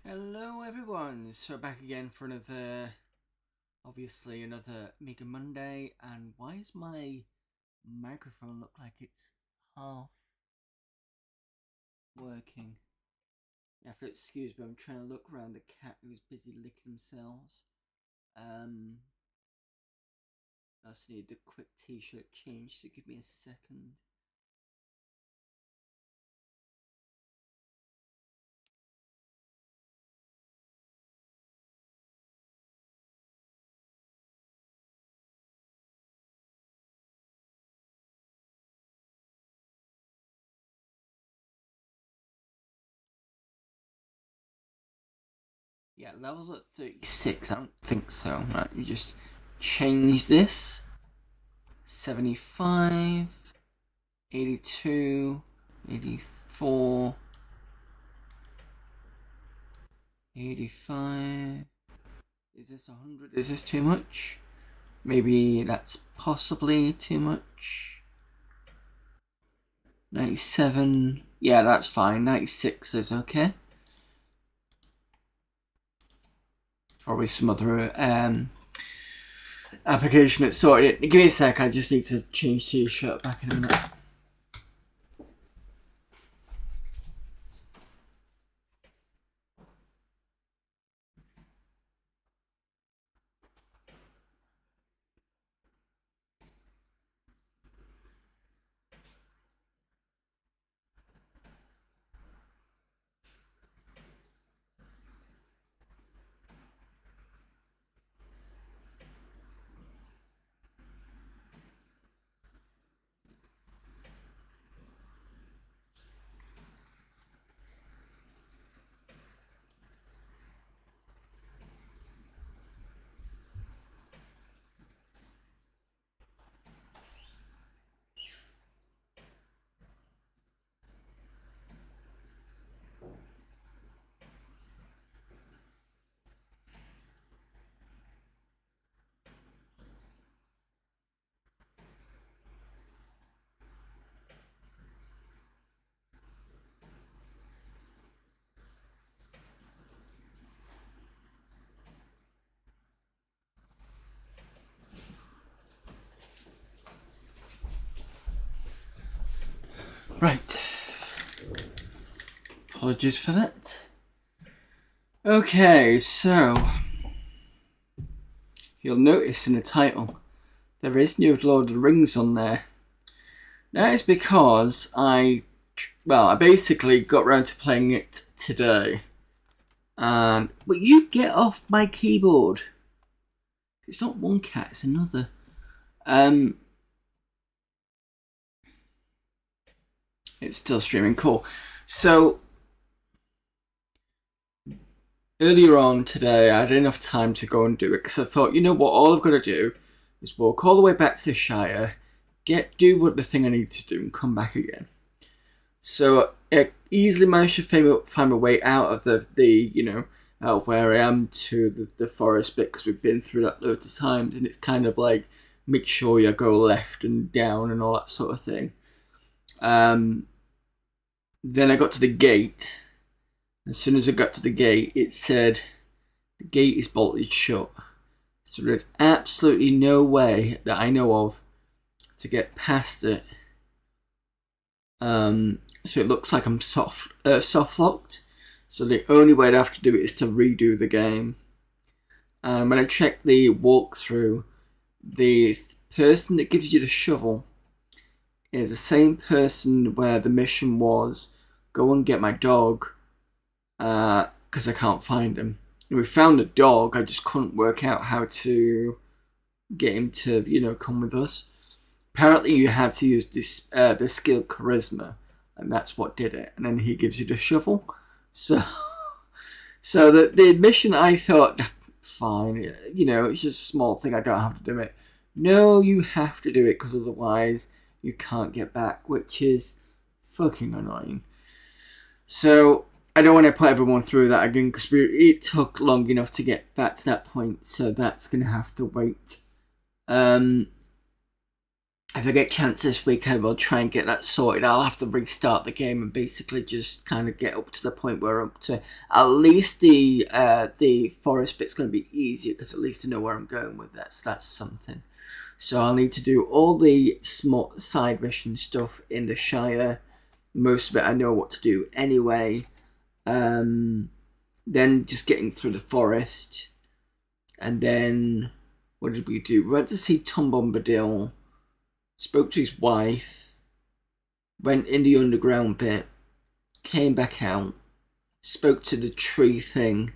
Hello everyone, so back again for another Amiga Monday, and why does my microphone look like it's half working? You have to excuse me, I'm trying to look around the cat who's busy licking themselves. I also need a quick t-shirt change, so give me a second. Yeah, levels at 36, I don't think so. Right, you just change this. 75, 82, 84, 85. Is this 100? Is this too much? Maybe that's possibly too much. 97. Yeah, that's fine. 96 is okay. Probably some other application that's sorted. Give me a sec, I just need to change t-shirt back in a minute. Right. Apologies for that. Okay, so you'll notice in the title there is no Lord of the Rings on there. That is because I basically got around to playing it today. But you get off my keyboard. It's not one cat, it's another. It's still streaming, cool. So, earlier on today, I had enough time to go and do it, because I thought, you know what, all I've got to do is walk all the way back to the Shire, do what the thing I need to do, and come back again. So, I easily managed to find my way out of out of where I am to the forest bit, because we've been through that loads of times, and it's kind of like, make sure you go left and down and all that sort of thing. Then I got to the gate. As soon as I got to the gate, it said the gate is bolted shut. So there's absolutely no way that I know of to get past it. So it looks like I'm soft locked. So the only way I'd have to do it is to redo the game. When I checked the walkthrough, the person that gives you the shovel is the same person where the mission was go and get my dog, because I can't find him. And we found the dog, I just couldn't work out how to get him to, come with us. Apparently you had to use this the skill charisma, and that's what did it. And then he gives you the shovel. So the mission, I thought, fine, it's just a small thing, I don't have to do it. No, you have to do it, because otherwise you can't get back, which is fucking annoying. So I don't want to put everyone through that again, because it took long enough to get back to that point, so that's going to have to wait. if I get a chance this week, I will try and get that sorted. I'll have to restart the game and basically just kind of get up to the point where I'm up to. At least the forest bit's going to be easier because at least I know where I'm going with that. So that's something. So I'll need to do all the small side mission stuff in the Shire. Most of it I know what to do anyway. Then just getting through the forest. And then, what did we do? We went to see Tom Bombadil. Spoke to his wife, went in the underground bit, came back out, spoke to the tree thing,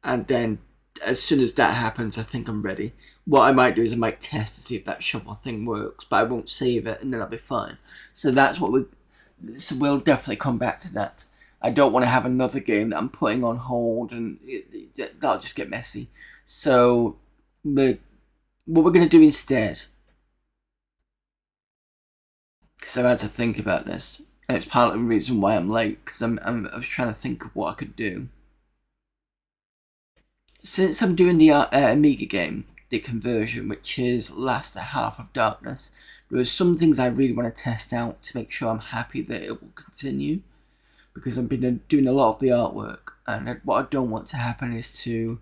and then as soon as that happens, I think I'm ready. What I might do is I might test to see if that shovel thing works, but I won't save it, and then I'll be fine. So that's what we'll definitely come back to that. I don't want to have another game that I'm putting on hold, and that'll just get messy. So what we're going to do instead, because I've had to think about this, and it's part of the reason why I'm late, because I was trying to think of what I could do. Since I'm doing the Amiga game, the conversion, which is Last Half of Darkness, there are some things I really want to test out to make sure I'm happy that it will continue, because I've been doing a lot of the artwork, and what I don't want to happen is to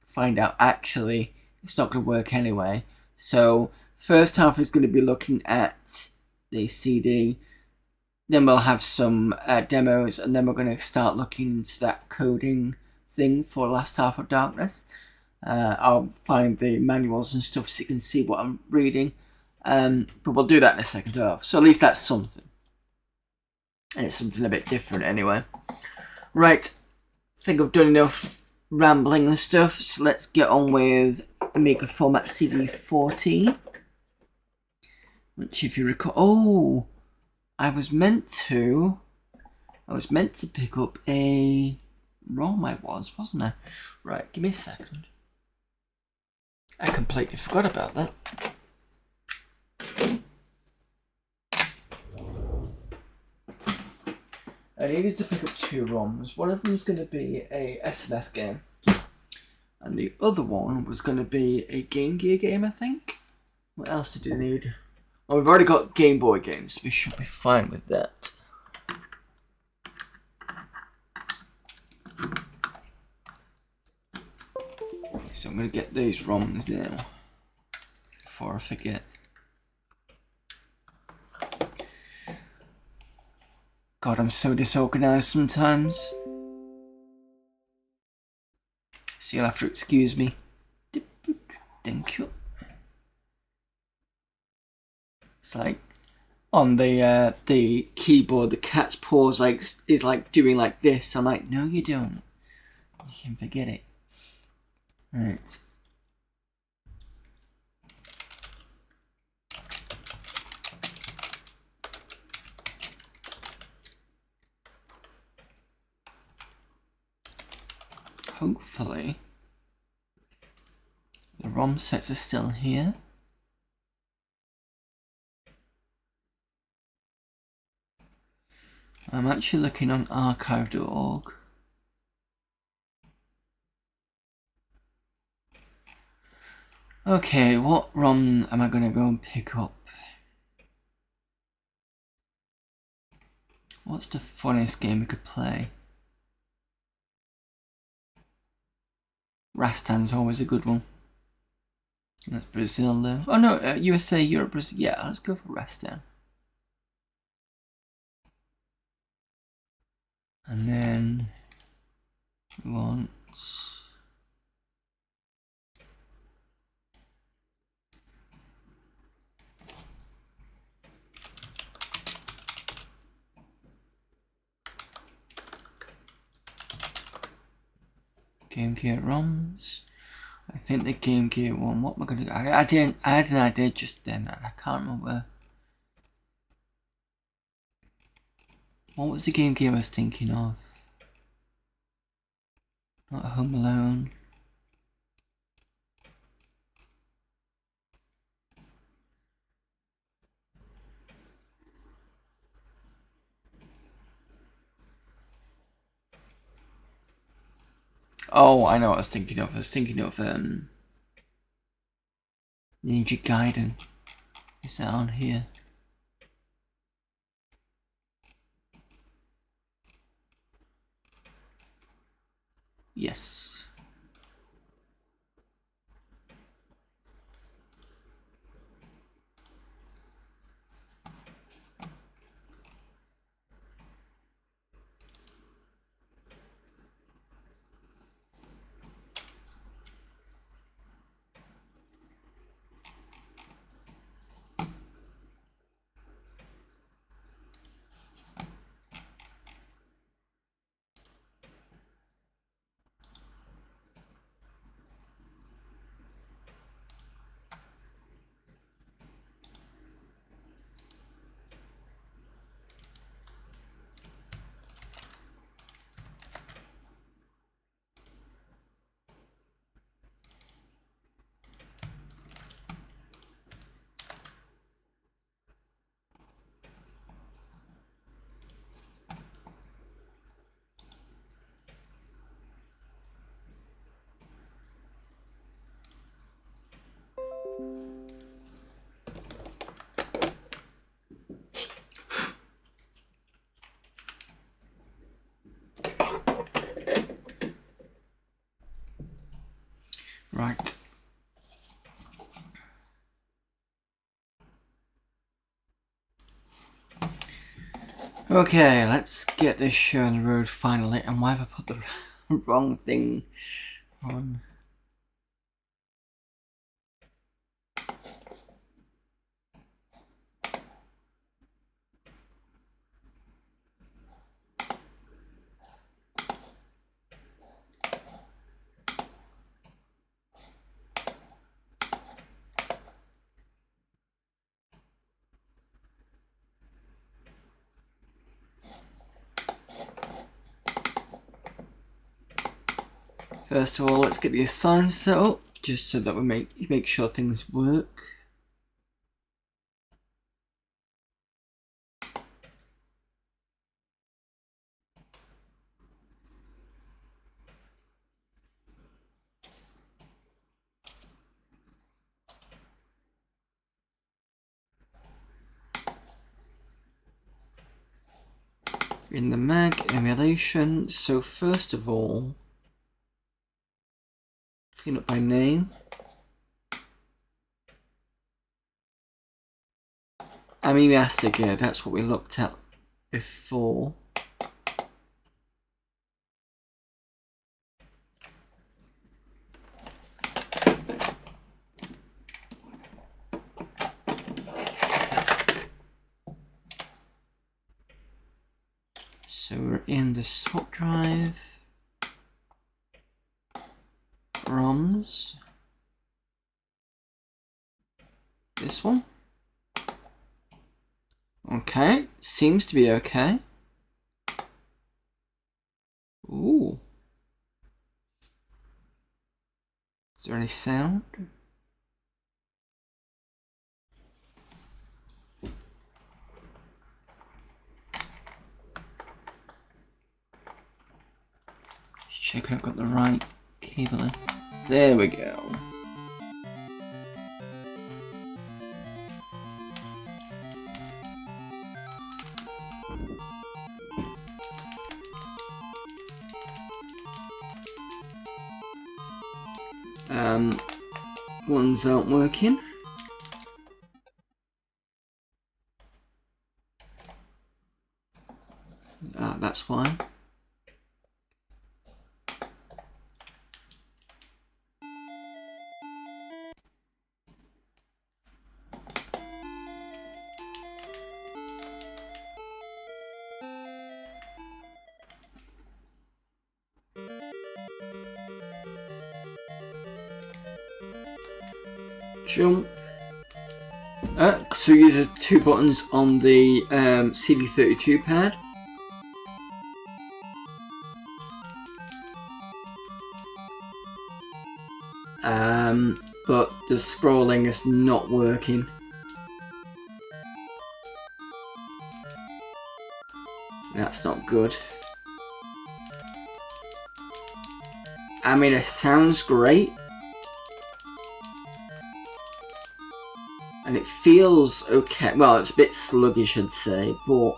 find out actually it's not going to work anyway. So first half is going to be looking at the CD, then we'll have some demos, and then we're going to start looking into that coding thing for Last Half of Darkness. I'll find the manuals and stuff so you can see what I'm reading, but we'll do that in the second half, so at least that's something, and it's something a bit different anyway. Right, I think I've done enough rambling and stuff, so let's get on with Amiga format CD14. Which, if you recall, I was meant to pick up a ROM. Wasn't I? Right, give me a second. I completely forgot about that. I needed to pick up 2 ROMs. One of them was going to be a SMS game, and the other one was going to be a Game Gear game, I think. What else did you need? Well, we've already got Game Boy games, so we should be fine with that. So I'm going to get these ROMs now, before I forget. God, I'm so disorganized sometimes. So you'll have to excuse me. Thank you. It's like on the keyboard, the cat's paws is like doing like this. I'm like, no, you don't. You can forget it. All right. Hopefully, the ROM sets are still here. I'm actually looking on archive.org. Okay, what ROM am I going to go and pick up? What's the funniest game we could play? Rastan's always a good one. That's Brazil though. Oh no, USA, Europe, Brazil. Yeah, let's go for Rastan. And then we want Game Gear ROMs. I think the Game Gear one. What am I gonna do? I had an idea just then, and I can't remember. What was the Game Gear I was thinking of? Not Home Alone. Oh, I know what I was thinking of. I was thinking of Ninja Gaiden. Is that on here? Yes. Right. Okay, let's get this show on the road finally. And why have I put the wrong thing on? First of all, let's get the assign set up, just so that we make sure things work. In the mag emulation, so first of all, clean up by name. Amiga, yeah, that's what we looked at before. So we're in the swap drive, ROMs, this one. Okay, seems to be okay. Ooh. Is there any sound? Just checking I've got the right cable in. There we go. Ones aren't working. That's why. Jump. So it uses two buttons on the CD32 pad. But the scrolling is not working. That's not good. I mean, it sounds great. And it feels okay. Well, it's a bit sluggish, I'd say, but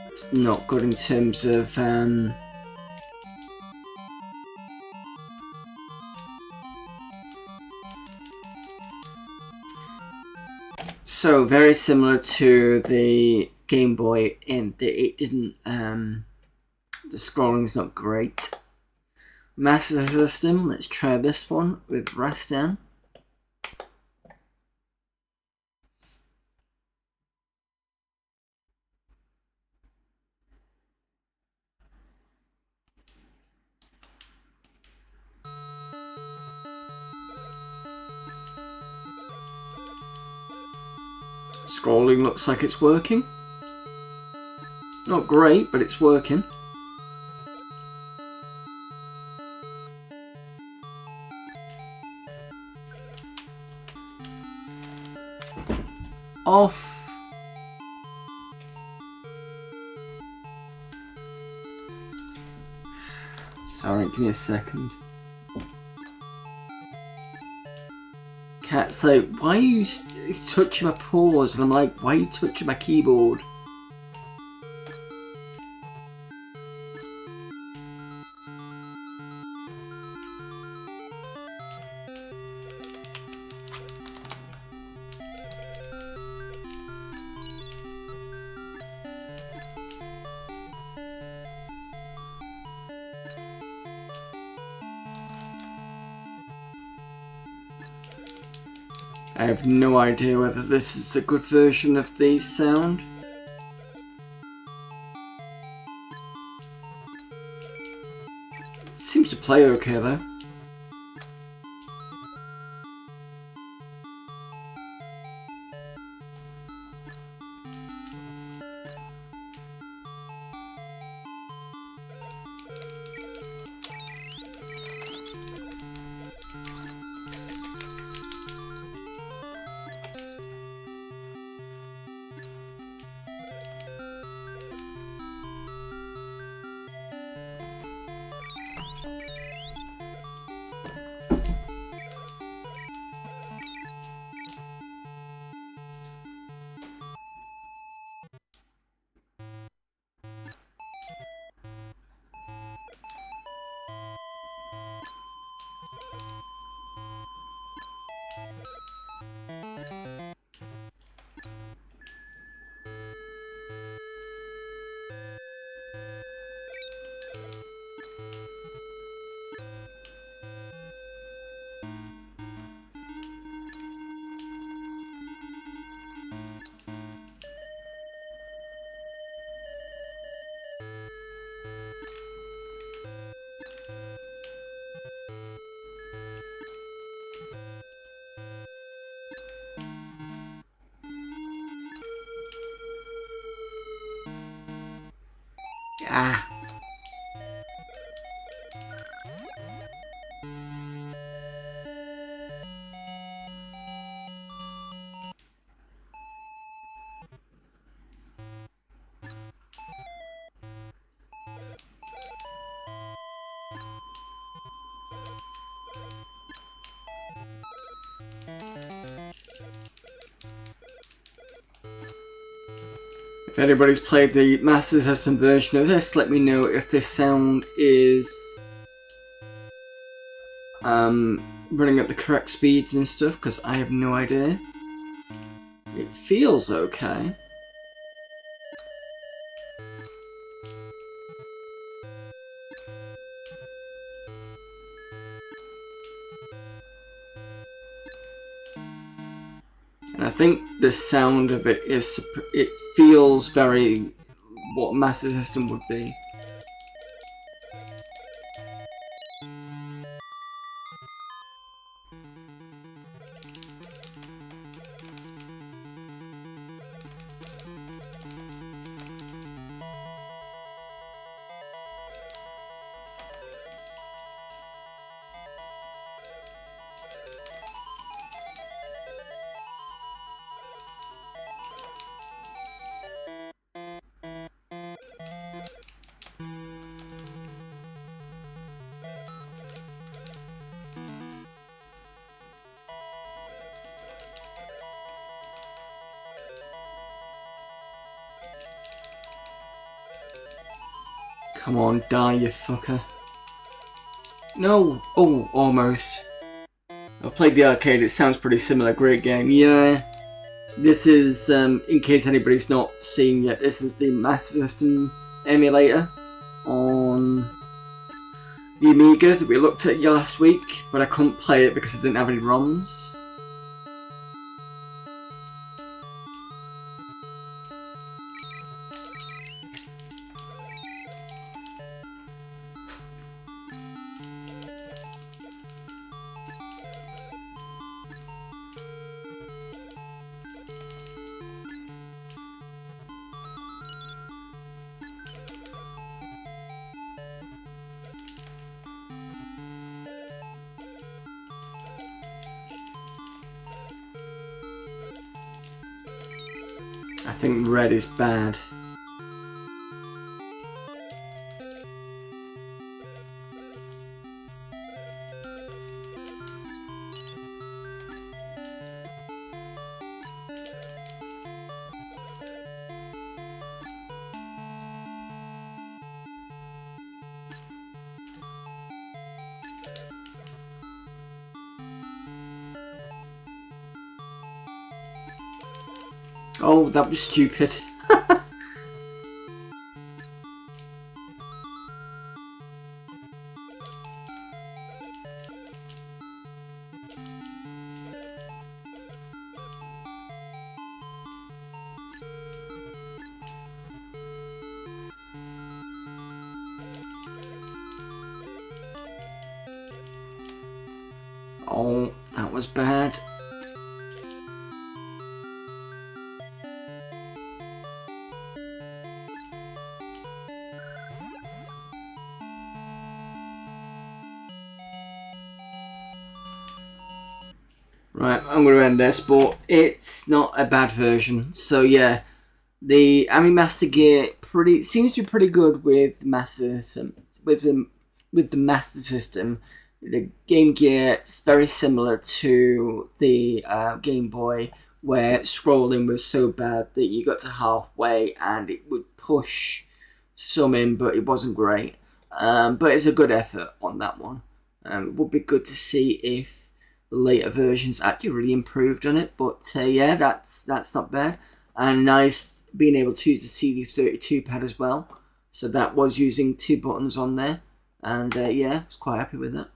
it's not good in terms of so very similar to the Game Boy in that it didn't the scrolling's not great. Master System, let's try this one with Rastan. Scrolling looks like it's working. Not great, but it's working. Off. Sorry, give me a second. Cat's like, why are you touching my paws? And I'm like, why are you touching my keyboard? I have no idea whether this is a good version of the sound. Seems to play okay though. Ah. If anybody's played the Master System version of this, let me know if this sound is running at the correct speeds and stuff, because I have no idea. It feels okay. And I think the sound of it is, it feels very what Master System would be. Come on, die, you fucker. No! Oh, almost. I've played the arcade, it sounds pretty similar. Great game. Yeah. This is, in case anybody's not seen yet, this is the Master System emulator on the Amiga that we looked at last week, but I couldn't play it because I didn't have any ROMs. I think red is bad. Oh, that was stupid. Oh, that was bad. Right, I'm going to end this, but it's not a bad version. So yeah, the Amiga Master Gear seems to be pretty good with the Master System. With the Master System, the Game Gear is very similar to the Game Boy, where scrolling was so bad that you got to halfway and it would push some in, but it wasn't great. But it's a good effort on that one. It would be good to see if the later versions actually really improved on it, but yeah, that's not bad. And nice being able to use the CD32 pad as well. So that was using 2 buttons on there, and yeah, I was quite happy with that.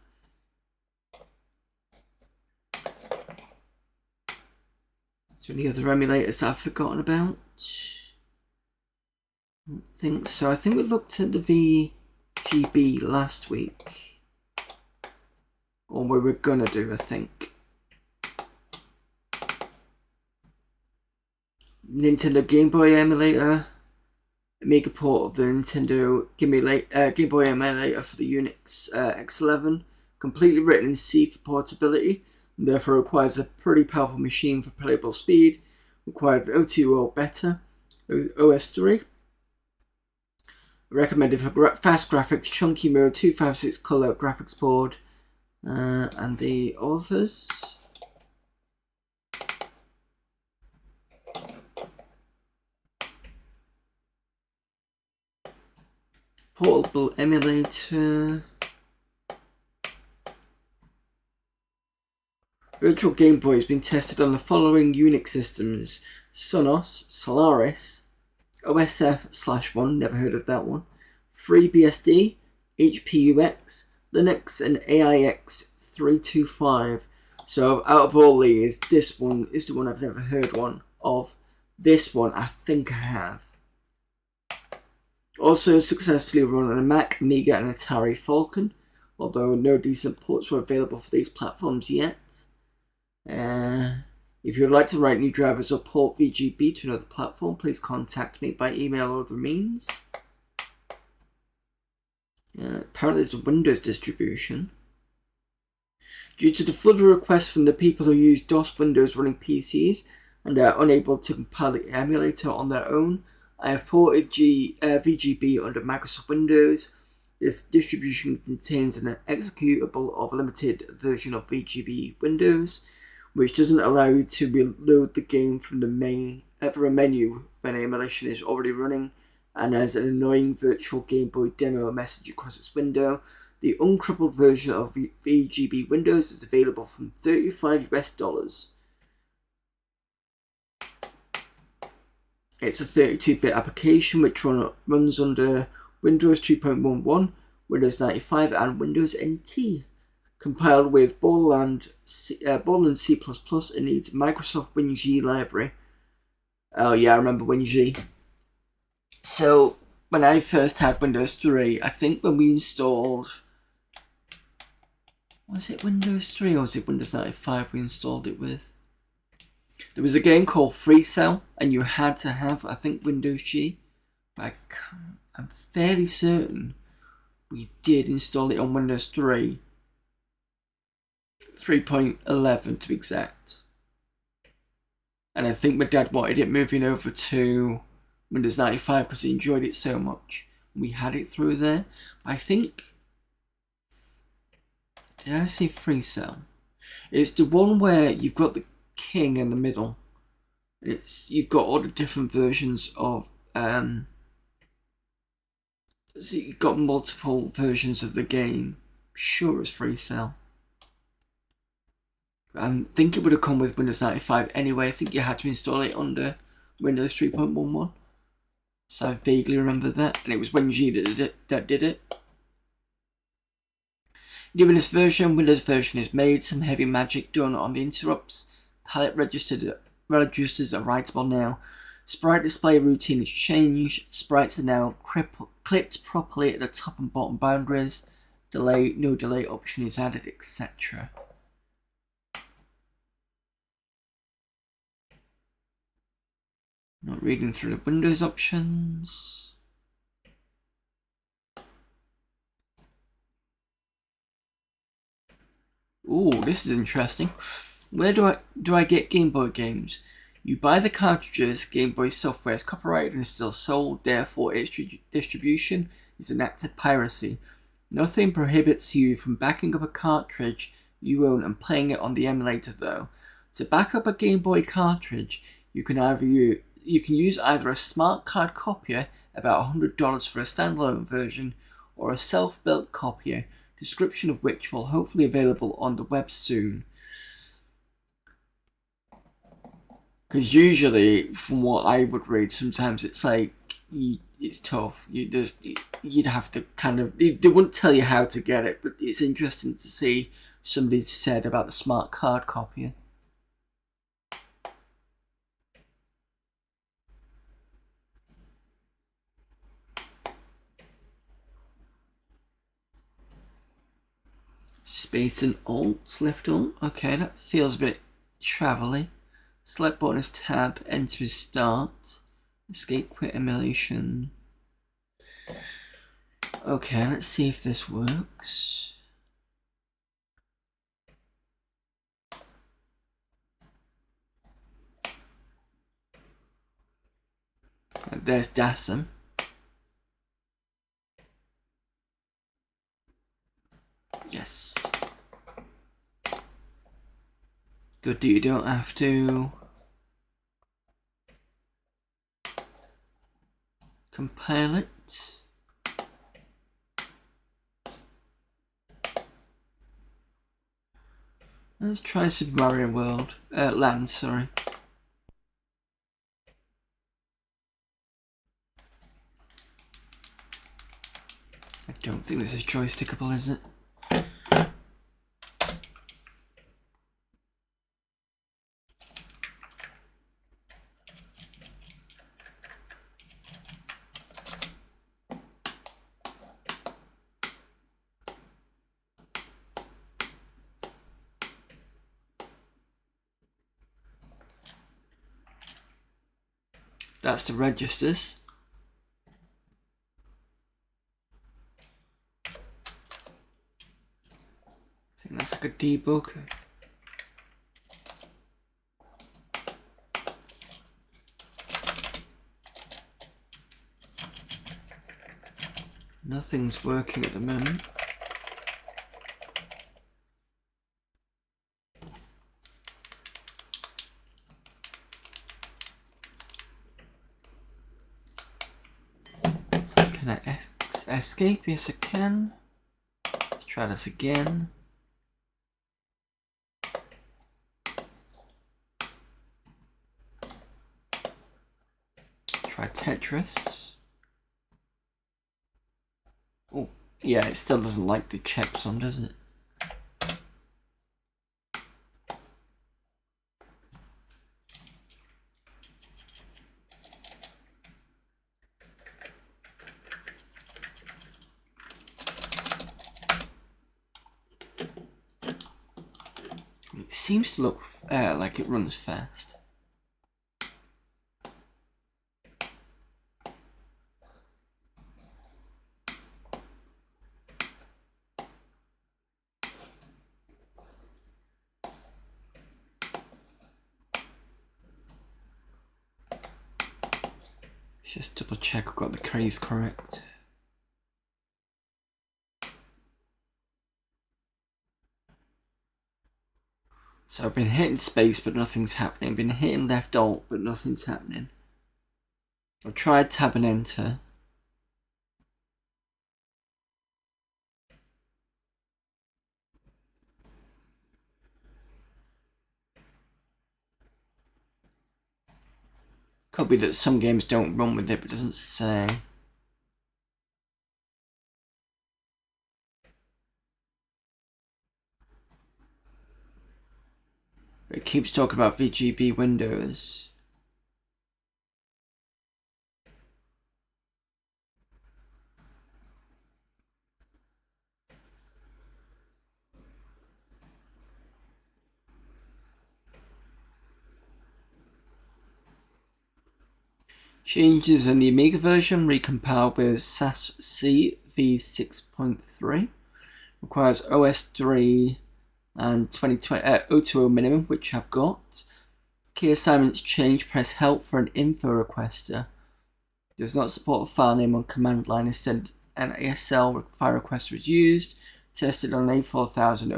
Is there any other emulators that I've forgotten about? I don't think so. I think we looked at the VGB last week. Or we were gonna do, I think. Nintendo Game Boy emulator. Amiga port of the Nintendo Game Boy emulator for the Unix X11. Completely written in C for portability, and therefore requires a pretty powerful machine for playable speed. Required O2 or better. OS 3. Recommended for fast graphics, chunky mode, 256 color graphics board. And the authors. Portable emulator. Virtual Game Boy has been tested on the following Unix systems: Sonos, Solaris, OSF/1, never heard of that one, FreeBSD, HPUX, Linux, and AIX 325. So out of all these, this one is the one I've never heard of. This one I think I have. Also successfully run on a Mac, Amiga, and Atari Falcon, although no decent ports were available for these platforms yet. If you would like to write new drivers or port VGB to another platform, please contact me by email or other means. Apparently it's a Windows distribution. Due to the flood of requests from the people who use DOS Windows running PCs and are unable to compile the emulator on their own, I have ported VGB under Microsoft Windows. This distribution contains an executable of a limited version of VGB Windows, which doesn't allow you to reload the game from the main from a menu when emulation is already running, and has an annoying virtual Game Boy demo message across its window. The uncrippled version of VGB Windows is available from $35 US. It's a 32-bit application which runs under Windows 3.11, Windows 95 and Windows NT. Compiled with Borderland C++, it needs Microsoft WinG library. Oh yeah, I remember WinG. So, when I first had Windows 3, I think when we installed... Was it Windows 3 or was it Windows 95 we installed it with? There was a game called FreeCell, and you had to have, I think, Windows G. But I'm fairly certain we did install it on Windows 3. 3.11 to be exact. And I think my dad wanted it moving over to Windows 95 because he enjoyed it so much. We had it through there. I think... Did I say FreeCell? It's the one where you've got the king in the middle. You've got all the different versions of... so you've got multiple versions of the game. Sure, it's FreeCell. I think it would have come with Windows 95 anyway. I think you had to install it under Windows 3.11. So I vaguely remember that. And it was WinG that did it. New Windows version is made. Some heavy magic done on the interrupts. Palette registers are writable now. Sprite display routine is changed. Sprites are now clipped properly at the top and bottom boundaries. No delay option is added, etc. Not reading through the Windows options. Ooh, this is interesting. Where do I get Game Boy games? You buy the cartridges. Game Boy software is copyrighted and still sold, therefore its distribution is an act of piracy. Nothing prohibits you from backing up a cartridge you own and playing it on the emulator though. To back up a Game Boy cartridge, you can use either a smart card copier, about $100 for a standalone version, or a self-built copier, description of which will hopefully be available on the web soon. Because usually, from what I would read, sometimes it's like, it's tough. You'd have to kind of, they wouldn't tell you how to get it, but it's interesting to see somebody said about the smart card copier. Space and Alt, left Alt. Okay, that feels a bit travel-y. Select button is tab, enter is start. Escape quit emulation. Okay, let's see if this works. There's Dassum. Yes. Good that you don't have to compile it. Let's try Super Mario World. Land, sorry. I don't think this is joystickable, is it? That's the registers. I think that's like a debug. Nothing's working at the moment. Can I escape? Yes, I can. Let's try this again. Try Tetris. Oh, yeah, it still doesn't like the checksum, does it? It seems to look like it runs fast. Just double check I've got the keys correct. So I've been hitting space but nothing's happening. I've been hitting left alt but nothing's happening. I've tried tab and enter. Could be that some games don't run with it, but it doesn't say. But it keeps talking about VGB windows. Changes in the Amiga version recompiled with SAS CV6.3. Requires OS3 and 2020 O2O minimum, which I've got. Key assignments change. Press help for an info requester. Does not support a file name on command line. Instead, an ASL file requester is used. Tested on A4000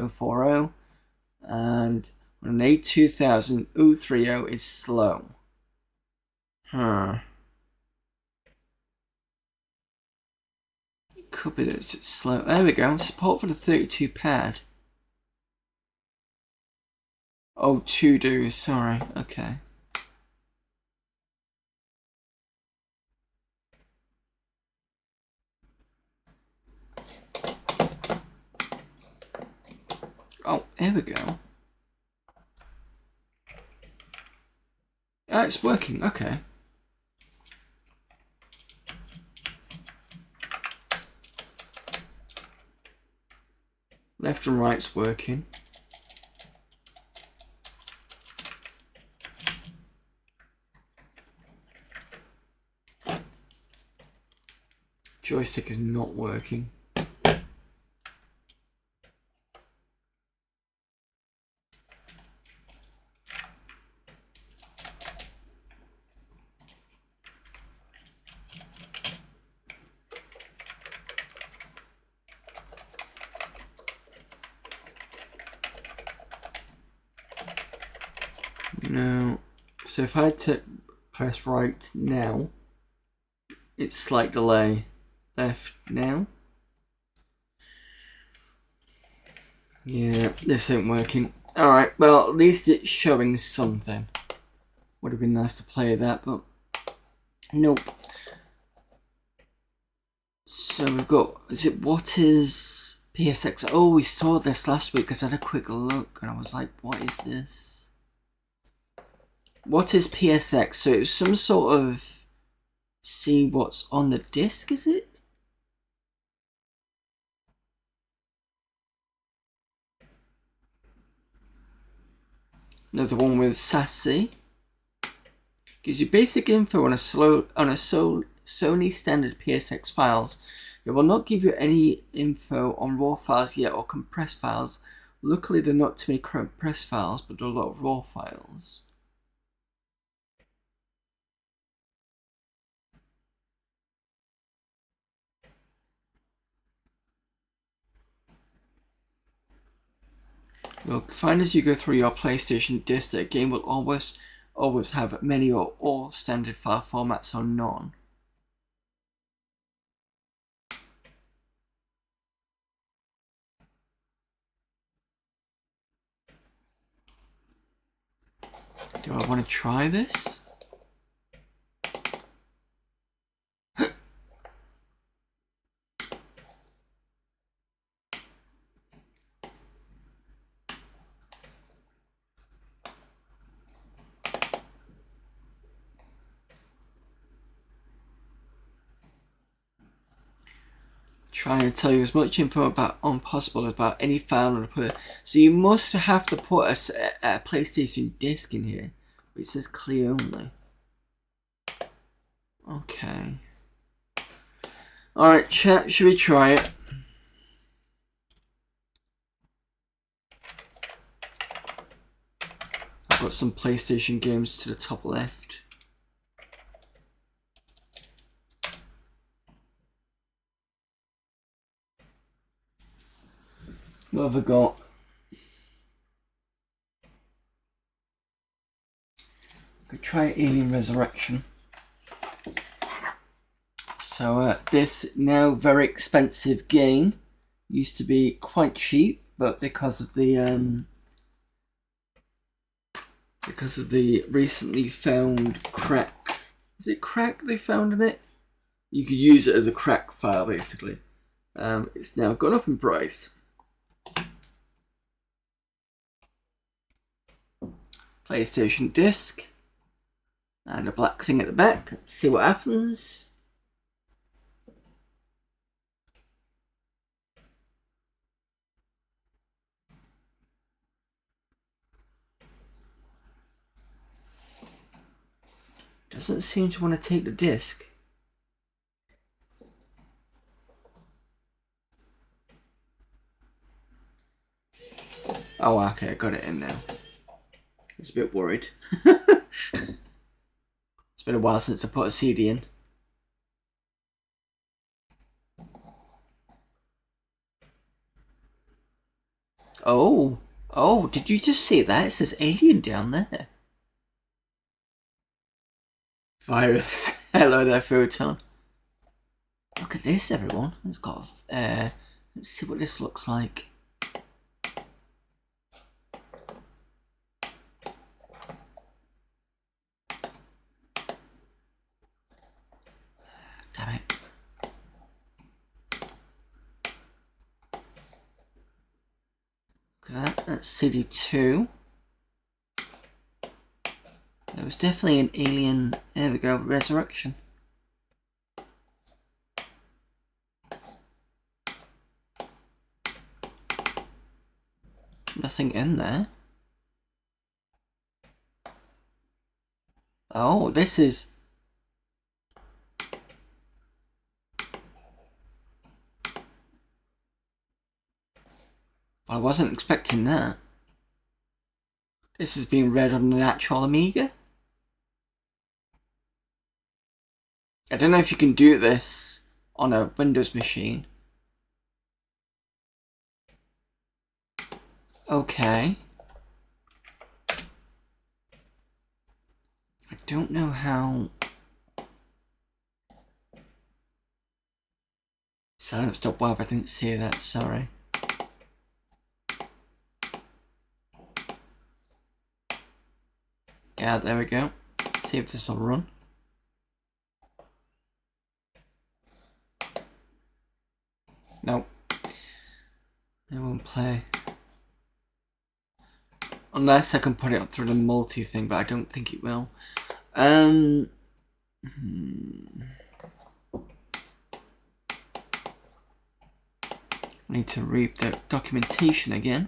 and on an A2000 030 is slow. Could be that it's slow. There we go. Support for the 32 pad. Oh, to do. Sorry. Okay. Oh, here we go. Ah, it's working. Okay. Left and right's working. Joystick is not working. No. So if I press right now, it's slight delay. Left now. Yeah, this ain't working. Alright, well, at least it's showing something. Would have been nice to play that, but nope. So we've got, what is PSX? Oh, we saw this last week because I had a quick look and I was like, what is this? What is PSX? So it's some sort of see what's on the disc, is it? Another one with SASE. Gives you basic info on a Sony standard PSX files. It will not give you any info on raw files yet or compressed files. Luckily, there are not too many compressed files, but there are a lot of raw files. You'll find as you go through your PlayStation disc that a game will always have many or all standard file formats or none. Do I want to try this? Try and tell you as much info about possible about any file on the player. So you must have to put a PlayStation disc in here. It says clear only. Okay. Alright, chat, should we try it? I've got some PlayStation games to the top left. What have I got? I could try Alien Resurrection. So this now very expensive game used to be quite cheap, but because of the recently found crack, is it crack they found in it? You could use it as a crack file basically. It's now gone up in price. PlayStation disc and a black thing at the back. Let's see what happens. Doesn't seem to want to take the disc. Oh, okay, I got it in now. I was a bit worried. It's been a while since I put a CD in. Oh, did you just see that? It says Alien down there. Virus. Hello there, Photon. Look at this, everyone. It's got, let's see what this looks like. Damn it. Look at that. That's CD2. There was definitely an Alien. There we go. Resurrection. Nothing in there. Oh, this is. Well, I wasn't expecting that. This is being read on an actual Amiga. I don't know if you can do this on a Windows machine. Okay. I don't know how. Silent stop web, I didn't see that, sorry. Yeah, there we go. See if this will run. Nope. It won't play. Unless I can put it up through the multi thing, but I don't think it will. I need to read the documentation again.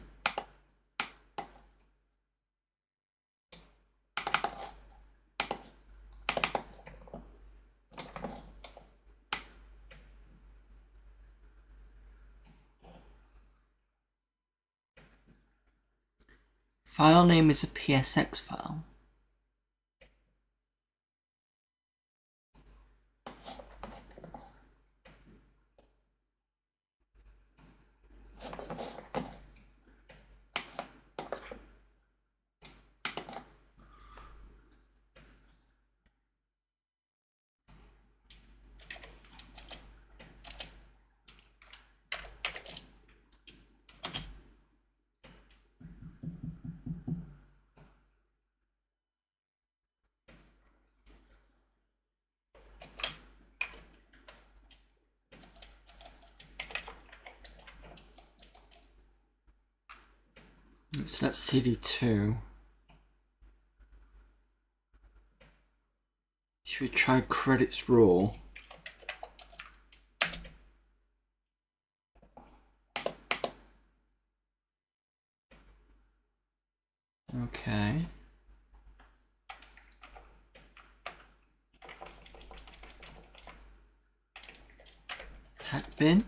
File name is a PSX file. So that's CD2. Should we try credits raw? Okay. Hack bin.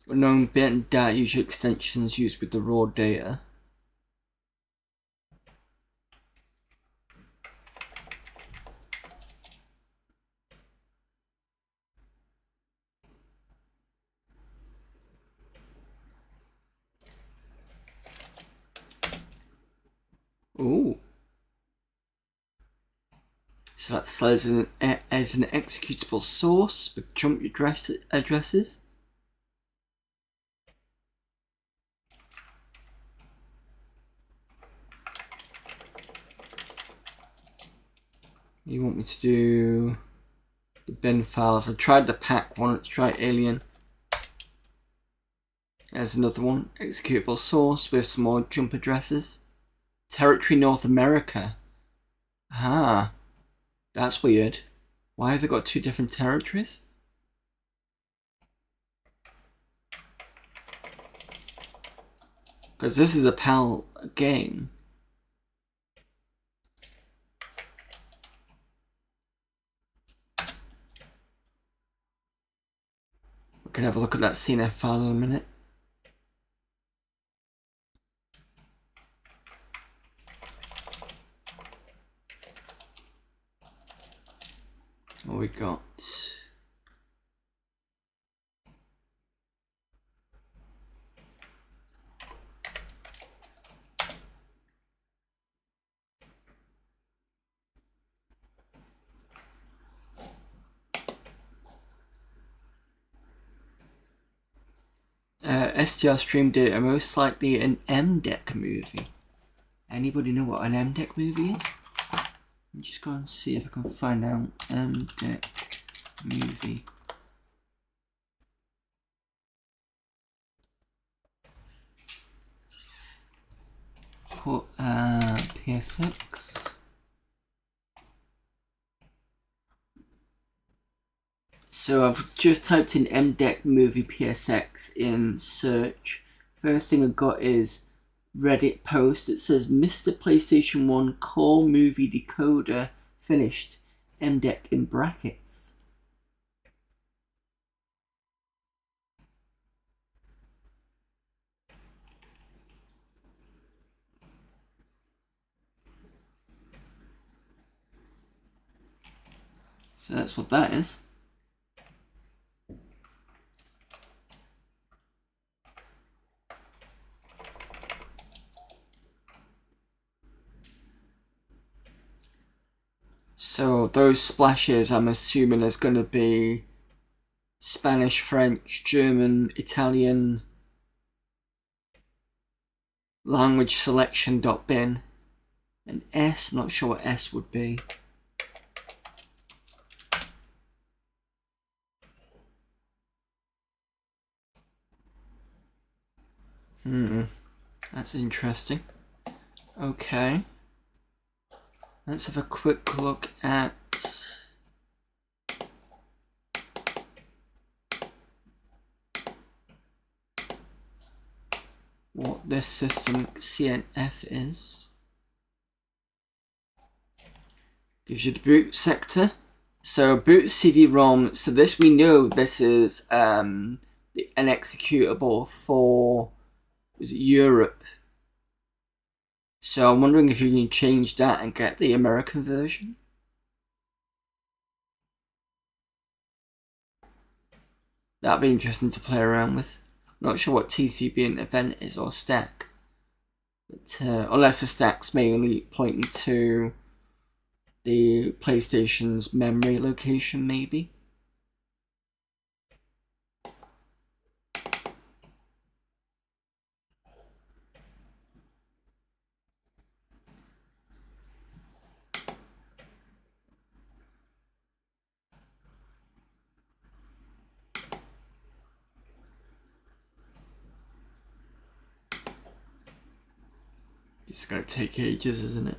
Unknown bin and data user extensions used with the raw data. Ooh. So that says as an executable source with jump addresses. You want me to do the bin files? I tried the pack one, let's try alien. There's another one, executable source with some more jump addresses. Territory North America. Ah, that's weird. Why have they got two different territories? Because this is a PAL game. We can have a look at that CNF file in a minute. What we got? STR stream data, most likely an MDEC movie. Anybody know what an MDEC movie is? I'm just going to see if I can find out MDEC movie. Put PSX. So I've just typed in MDEC movie PSX in search. First thing I got is Reddit post. It says Mr. PlayStation 1 Core Movie Decoder finished. MDEC in brackets. So that's what that is. So those splashes, I'm assuming, is going to be Spanish, French, German, Italian, language selection.bin, and S. I'm not sure what S would be. That's interesting. Okay. Let's have a quick look at what this system CNF is. Gives you the boot sector. So boot CD-ROM. So this, we know this is an executable for Europe. So I'm wondering if you can change that and get the American version. That'd be interesting to play around with. Not sure what TCB and event is or stack. But unless the stack's mainly pointing to the PlayStation's memory location, maybe. It's gonna take ages, isn't it?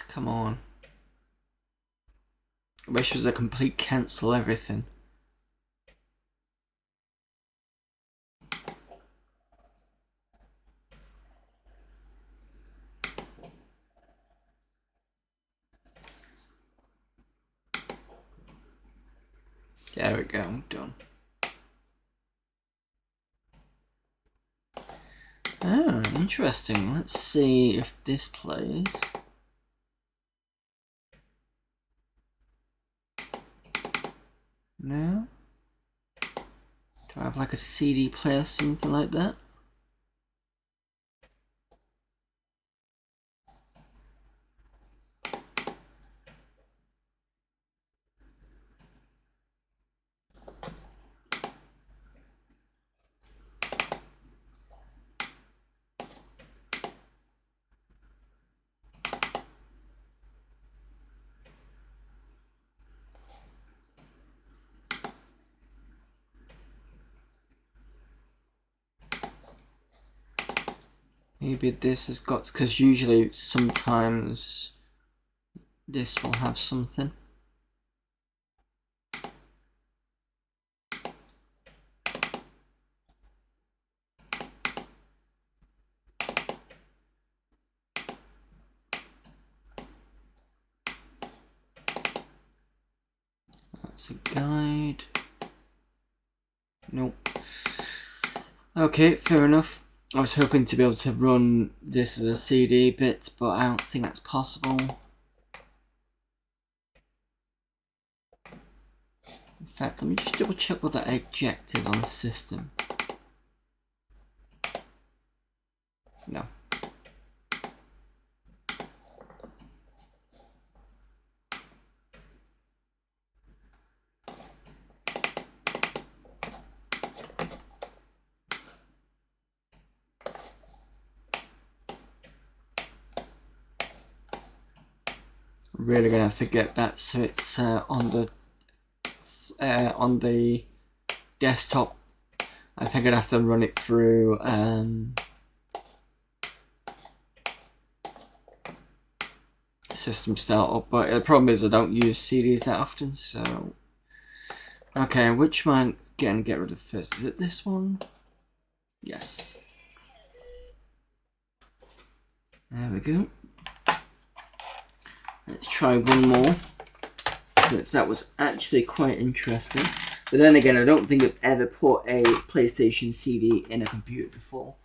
Come on. I wish it was a complete cancel everything. There we go, done. Oh, interesting. Let's see if this plays. No? Do I have like a CD player or something like that? Maybe this has got, because usually sometimes this will have something. That's a guide. Nope. Okay, fair enough. I was hoping to be able to run this as a CD bit, but I don't think that's possible. In fact, let me just double check whether I ejected on the system. No. Really gonna have to get that so it's on the desktop. I think I'd have to run it through system startup, but the problem is I don't use CDs that often, so okay, which one getting get rid of first? Is it this one? Yes. There we go. Let's try one more, since that was actually quite interesting. But then again, I don't think I've ever put a PlayStation CD in a computer before.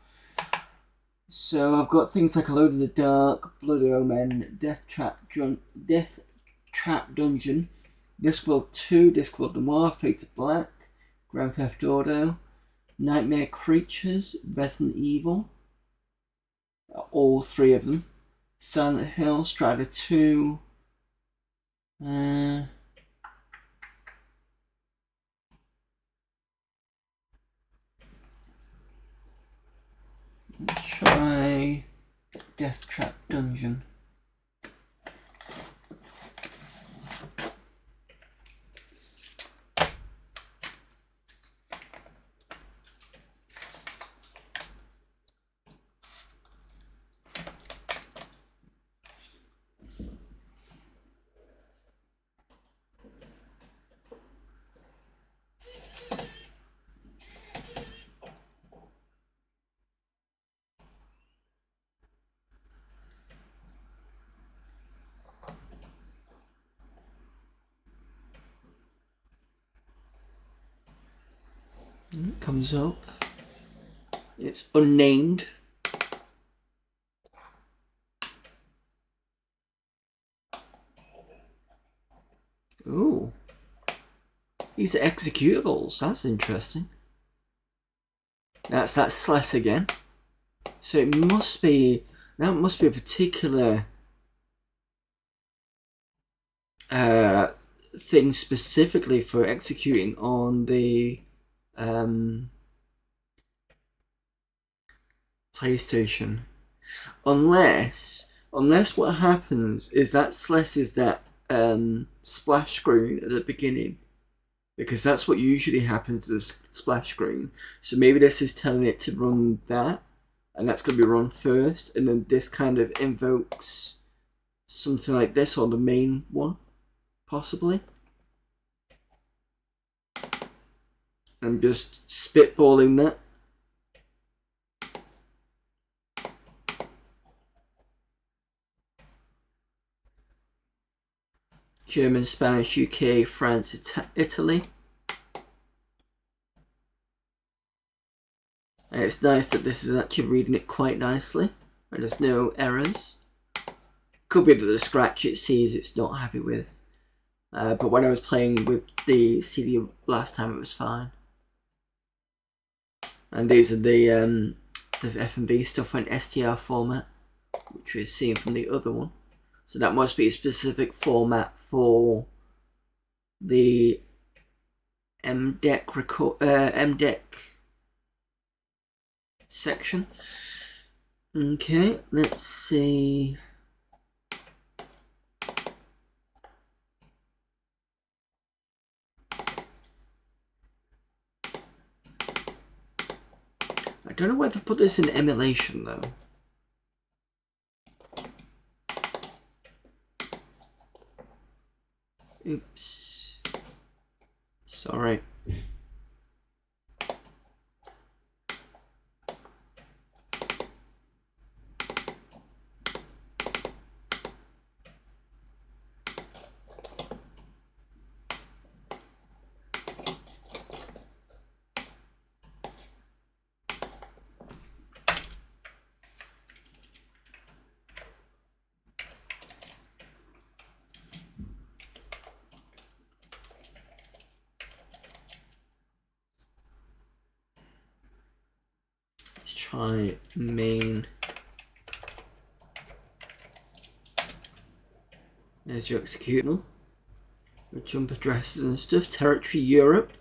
So I've got things like Alone in the Dark, Bloody Omen, Death Trap Dungeon, Discworld 2, Discworld Noir, Fate of Black, Grand Theft Auto, Nightmare Creatures, Resident Evil, all three of them, Silent Hill, Strider 2, let's try Death Trap Dungeon. It comes up. It's unnamed. Ooh. These are executables. That's interesting. That's that slash again. So it must be, that must be a particular thing specifically for executing on the PlayStation. Unless what happens is that slash is that splash screen at the beginning, because that's what usually happens to the splash screen. So maybe this is telling it to run that, and that's going to be run first, and then this kind of invokes something like this on the main one, possibly. I'm just spitballing that. German, Spanish, UK, France, Italy. And it's nice that this is actually reading it quite nicely, and there's no errors. Could be that the scratch it sees it's not happy with, but when I was playing with the CD last time it was fine. And these are the FMV stuff in STR format, which we're seeing from the other one. So that must be a specific format for the MDEC section. Okay, let's see. I don't know whether to put this in emulation though. Oops. Sorry. Try main. There's your executable. Your jump addresses and stuff. Territory Europe.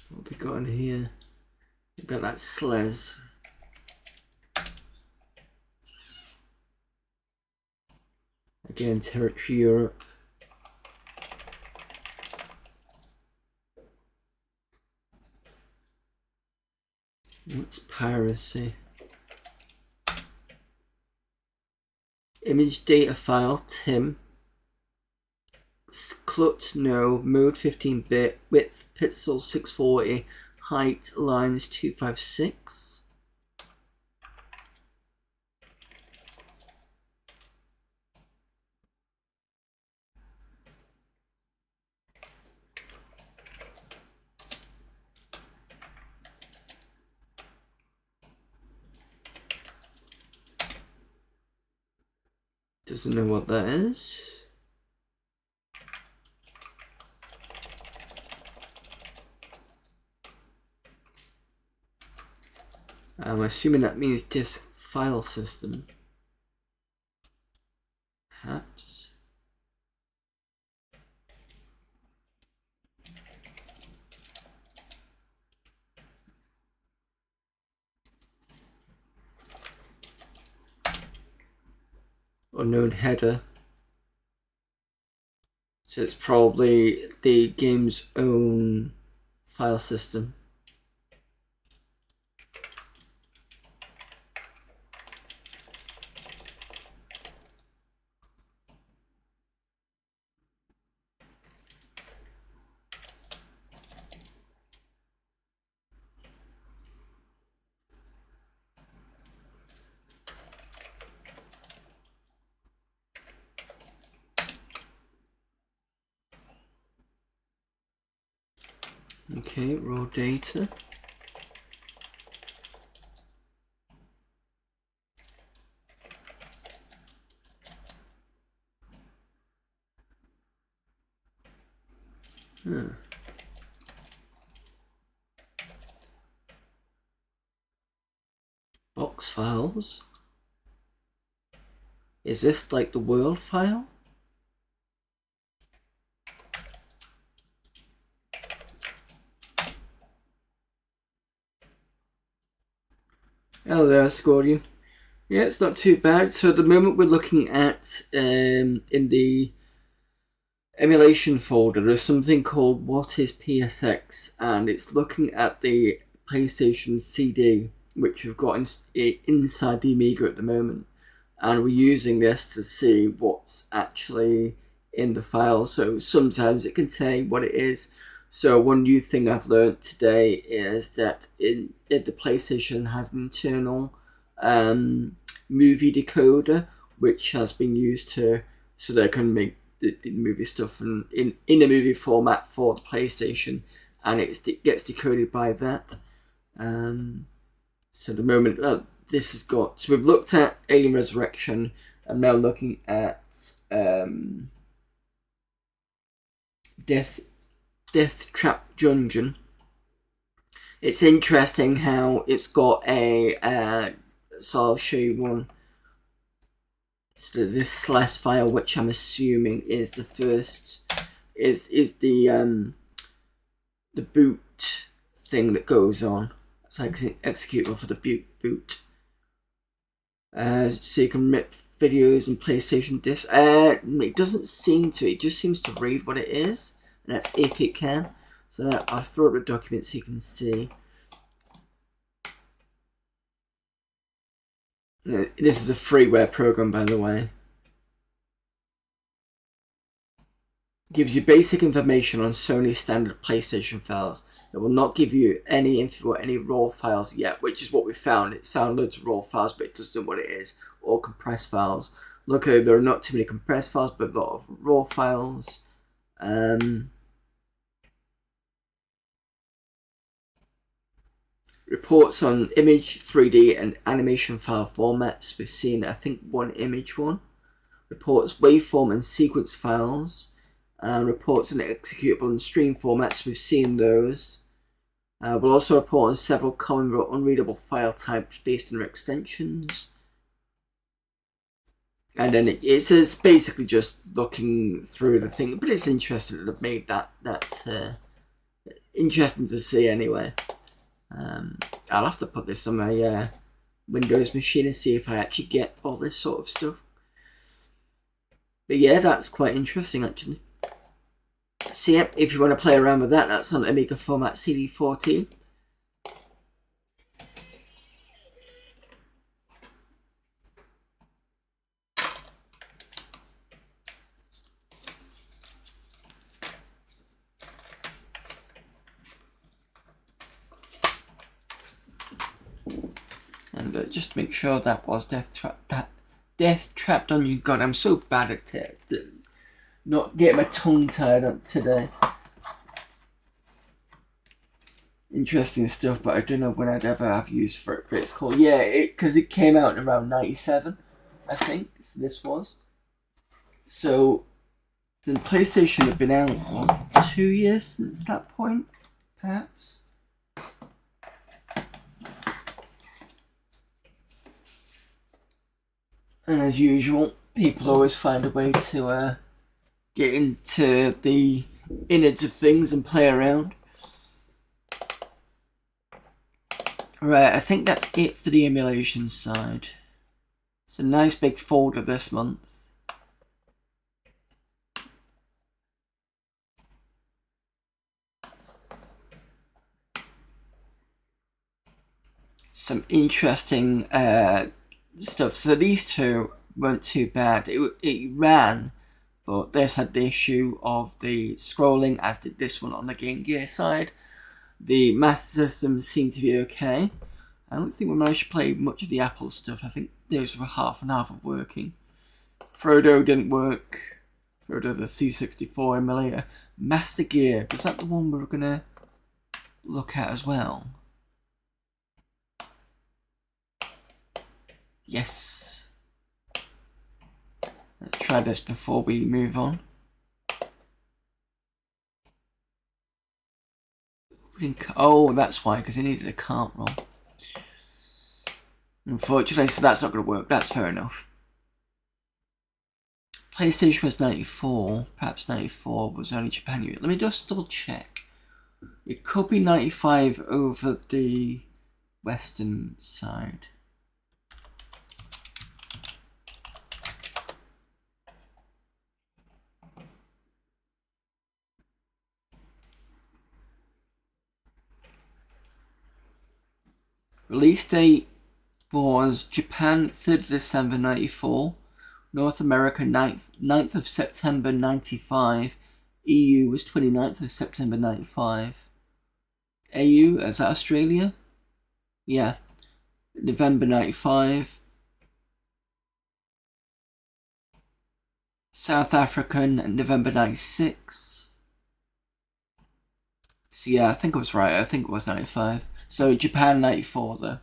What we got in here? We've got that SLES. Again, Territory Europe. What's piracy? Image data file, Tim. CLUT, no. Mode 15-bit. Width, pixels 640. Height, lines 256. Doesn't know what that is. I'm assuming that means disk file system. Perhaps. Unknown header. So it's probably the game's own file system. Okay, raw data. Box files. Is this like the world file? Hello there, Scordian. Yeah, it's not too bad. So at the moment we're looking at, in the emulation folder, there's something called What is PSX, and it's looking at the PlayStation CD, which we've got inside the Amiga at the moment. And we're using this to see what's actually in the file. So sometimes it can tell you what it is. So one new thing I've learned today is that the PlayStation has an internal movie decoder, which has been used so they can make the movie stuff in a movie format for the PlayStation, and it gets decoded by that. So the moment this has got, so we've looked at Alien Resurrection. I'm now looking at Death Trap Dungeon. It's interesting how it's got a so I'll show you one. So there's this slash file, which I'm assuming is the first, is the boot thing that goes on. It's like executable for the boot. So you can rip videos and PlayStation discs. It doesn't seem to. It just seems to read what it is, and that's if it can. So I'll throw up the document so you can see. This is a freeware program, by the way. Gives you basic information on Sony standard PlayStation files. It will not give you any info or any raw files yet, which is what we found. It's found loads of raw files, but it doesn't know what it is, or compressed files. Luckily, there are not too many compressed files, but a lot of raw files. Reports on image, 3D, and animation file formats. We've seen, I think, one image one. Reports waveform and sequence files. Reports on executable and stream formats. We've seen those. We'll also report on several common but unreadable file types based on their extensions. And then it says basically just looking through the thing, but it's interesting that they've made that interesting to see anyway. I'll have to put this on my Windows machine and see if I actually get all this sort of stuff. But yeah, that's quite interesting actually. So yeah, if you want to play around with that, that's on Amiga format CD14. And just to make sure that was Death Trap Dungeon. God, I'm so bad at it. Not getting my tongue tied up today. Interesting stuff, but I don't know when I'd ever have use for it. But it's called, yeah, because it came out in around 97, I think. So this was. So the PlayStation had been out, what, 2 years since that point, perhaps. And as usual, people always find a way to get into the innards of things and play around. Right, I think that's it for the emulation side. It's a nice big folder this month. Some interesting stuff. So these two weren't too bad. It ran, but this had the issue of the scrolling, as did this one on the Game Gear side. The Master System seemed to be okay. I don't think we managed to play much of the Apple stuff. I think those were half and half of working. Frodo didn't work. Frodo the C64 emulator. Master Gear, was that the one we were gonna look at as well. Yes. Let's try this before we move on. Oh, that's why, because he needed a cart roll. Unfortunately, so that's not going to work. That's fair enough. PlayStation was 94. Perhaps 94 was only Japan. Let me just double check. It could be 95 over the Western side. Release date was Japan 3rd December 94, North America 9th of September 95, EU was 29th of September 95. AU, is that Australia? Yeah, November 95. South African, November 96. So yeah, I think I was right. I think it was 95. So Japan 94 though.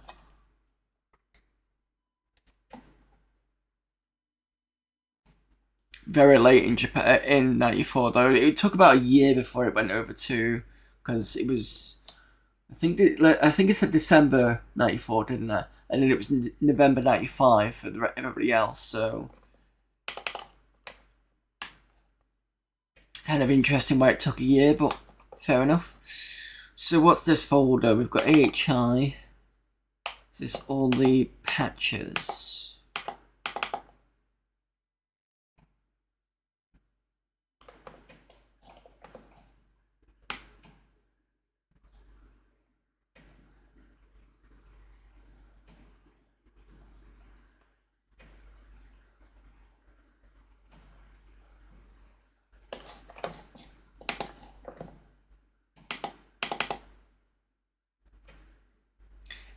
Very late in Japan in 94 though. It took about a year before it went over to, because it was, I think it said December 94, didn't it? And then it was November 95 for everybody else. So kind of interesting why it took a year, but fair enough. So what's this folder? We've got AHI. This is all the patches.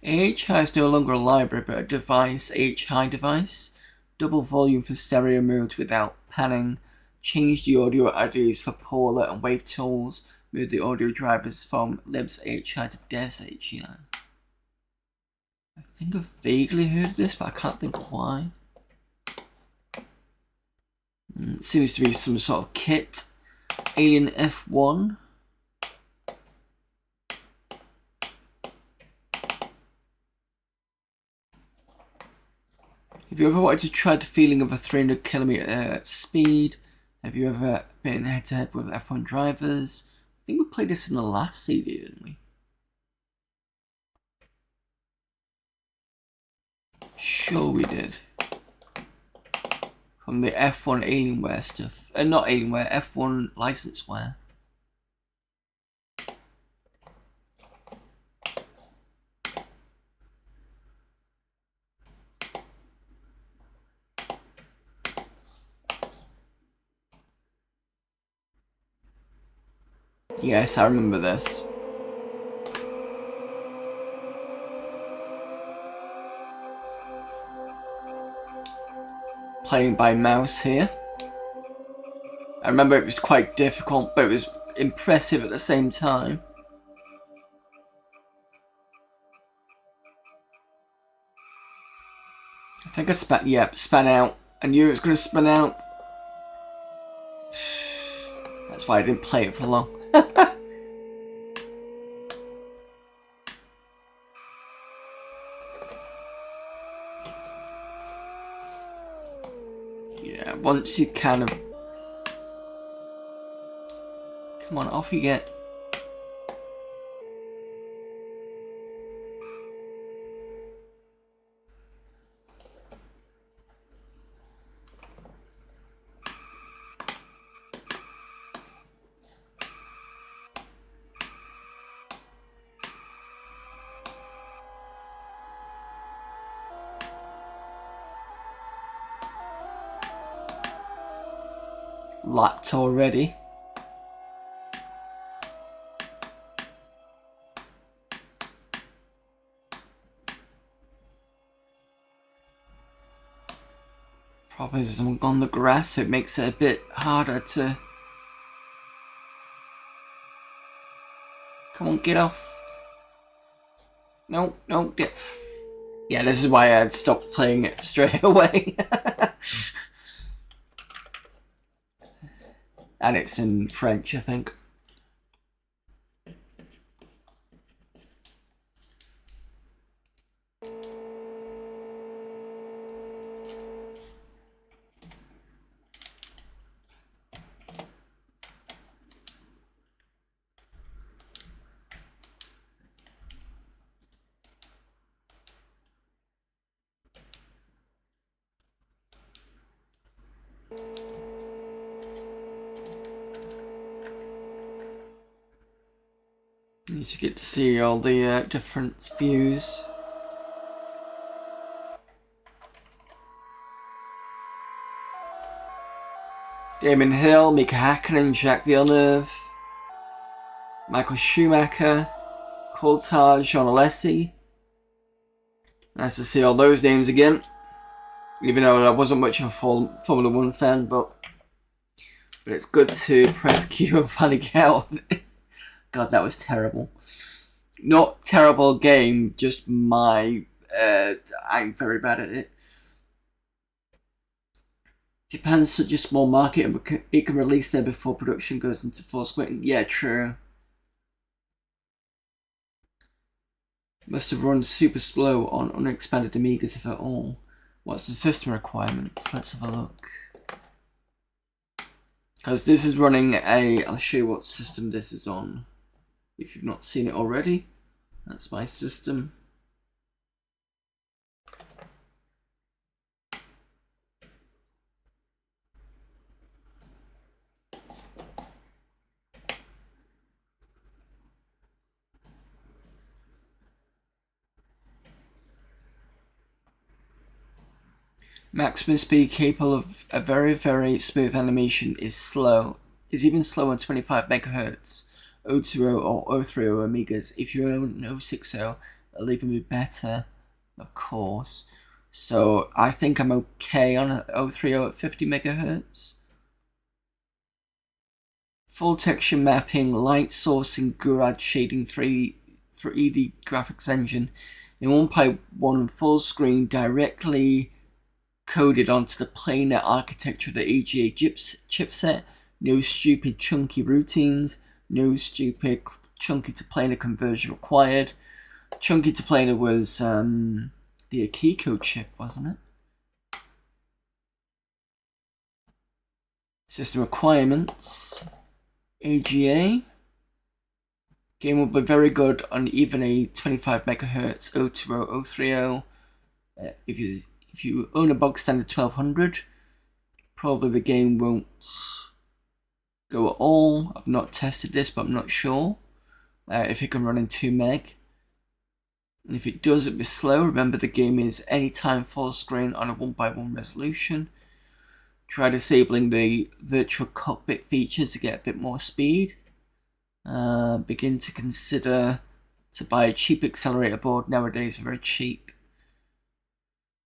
AHI is no longer a library, but a device, AHI device. Double volume for stereo modes without panning. Change the audio IDs for Paula and Wave tools. Move the audio drivers from libs AHI to devs AHI. I think I've vaguely heard of this, but I can't think why. It seems to be some sort of kit. Alien F1. Have you ever wanted to try the feeling of a 300km speed? Have you ever been head-to-head with F1 drivers? I think we played this in the last CD, didn't we? Sure we did. From the F1 Alienware stuff. Not Alienware, F1 licenseware. Yes, I remember this. Playing by mouse here. I remember it was quite difficult, but it was impressive at the same time. I think I span out. I knew it was going to span out. That's why I didn't play it for long. Yeah, once you kind of... Come on, off you get. Lapped already. Probably isn't on the grass, so it makes it a bit harder to... Come on, get off. No, no, yeah, this is why I'd stopped playing it straight away. And it's in French, I think. You get to see all the different views. Damon Hill, Mika Hakkinen, Jacques Villeneuve, Michael Schumacher, Coulthard, Jean Alesi. Nice to see all those names again. Even though I wasn't much of a Formula 1 fan, but it's good to press Q and finally get out of it. God, that was terrible. Not terrible game, just I'm very bad at it. Japan's such a small market and it can release there before production goes into full swing. Yeah, true. Must have run super slow on unexpanded Amigas if at all. What's the system requirements? Let's have a look. Because this is running I'll show you what system this is on. If you've not seen it already. That's my system. Maximum speed capable of a very, very smooth animation is slow. Is even slower on 25 MHz, 020 or 030 Amigas. If you own 060, it'll even be better, of course. So I think I'm okay on a 030 at 50 MHz. Full texture mapping, light sourcing, Gurad shading 3D graphics engine in 1x1 full screen directly coded onto the planar architecture of the AGA chipset. No stupid chunky routines. No stupid chunky to planar conversion required. Chunky to planar was the Akiko chip, wasn't it? System requirements. AGA. Game will be very good on even a 25 MHz 020 030. If you own a bog standard 1200, probably the game won't go at all. I've not tested this, but I'm not sure if it can run in 2 meg. And if it does, it'll be slow. Remember, the game is anytime full screen on a 1x1 resolution. Try disabling the virtual cockpit features to get a bit more speed. Begin to consider to buy a cheap accelerator board. Nowadays, very cheap.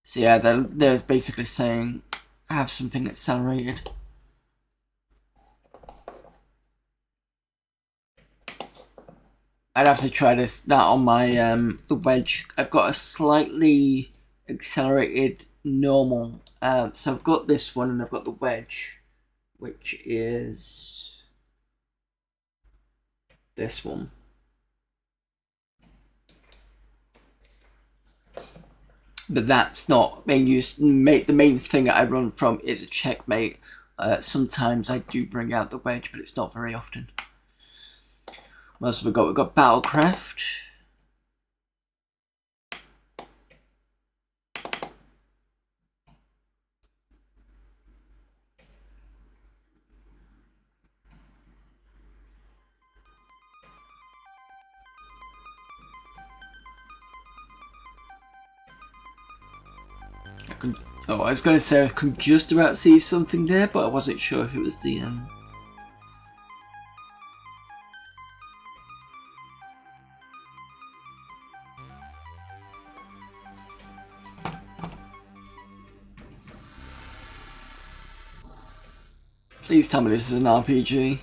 So yeah, they're basically saying have something accelerated. I'd have to try that on my the wedge. I've got a slightly accelerated normal. So I've got this one and I've got the wedge, which is this one. But that's not main use. The main thing that I run from is a checkmate. Sometimes I do bring out the wedge, but it's not very often. What else have we got? We've got Battlecraft. I was going to say I could just about see something there, but I wasn't sure if it was the Please tell me this is an RPG.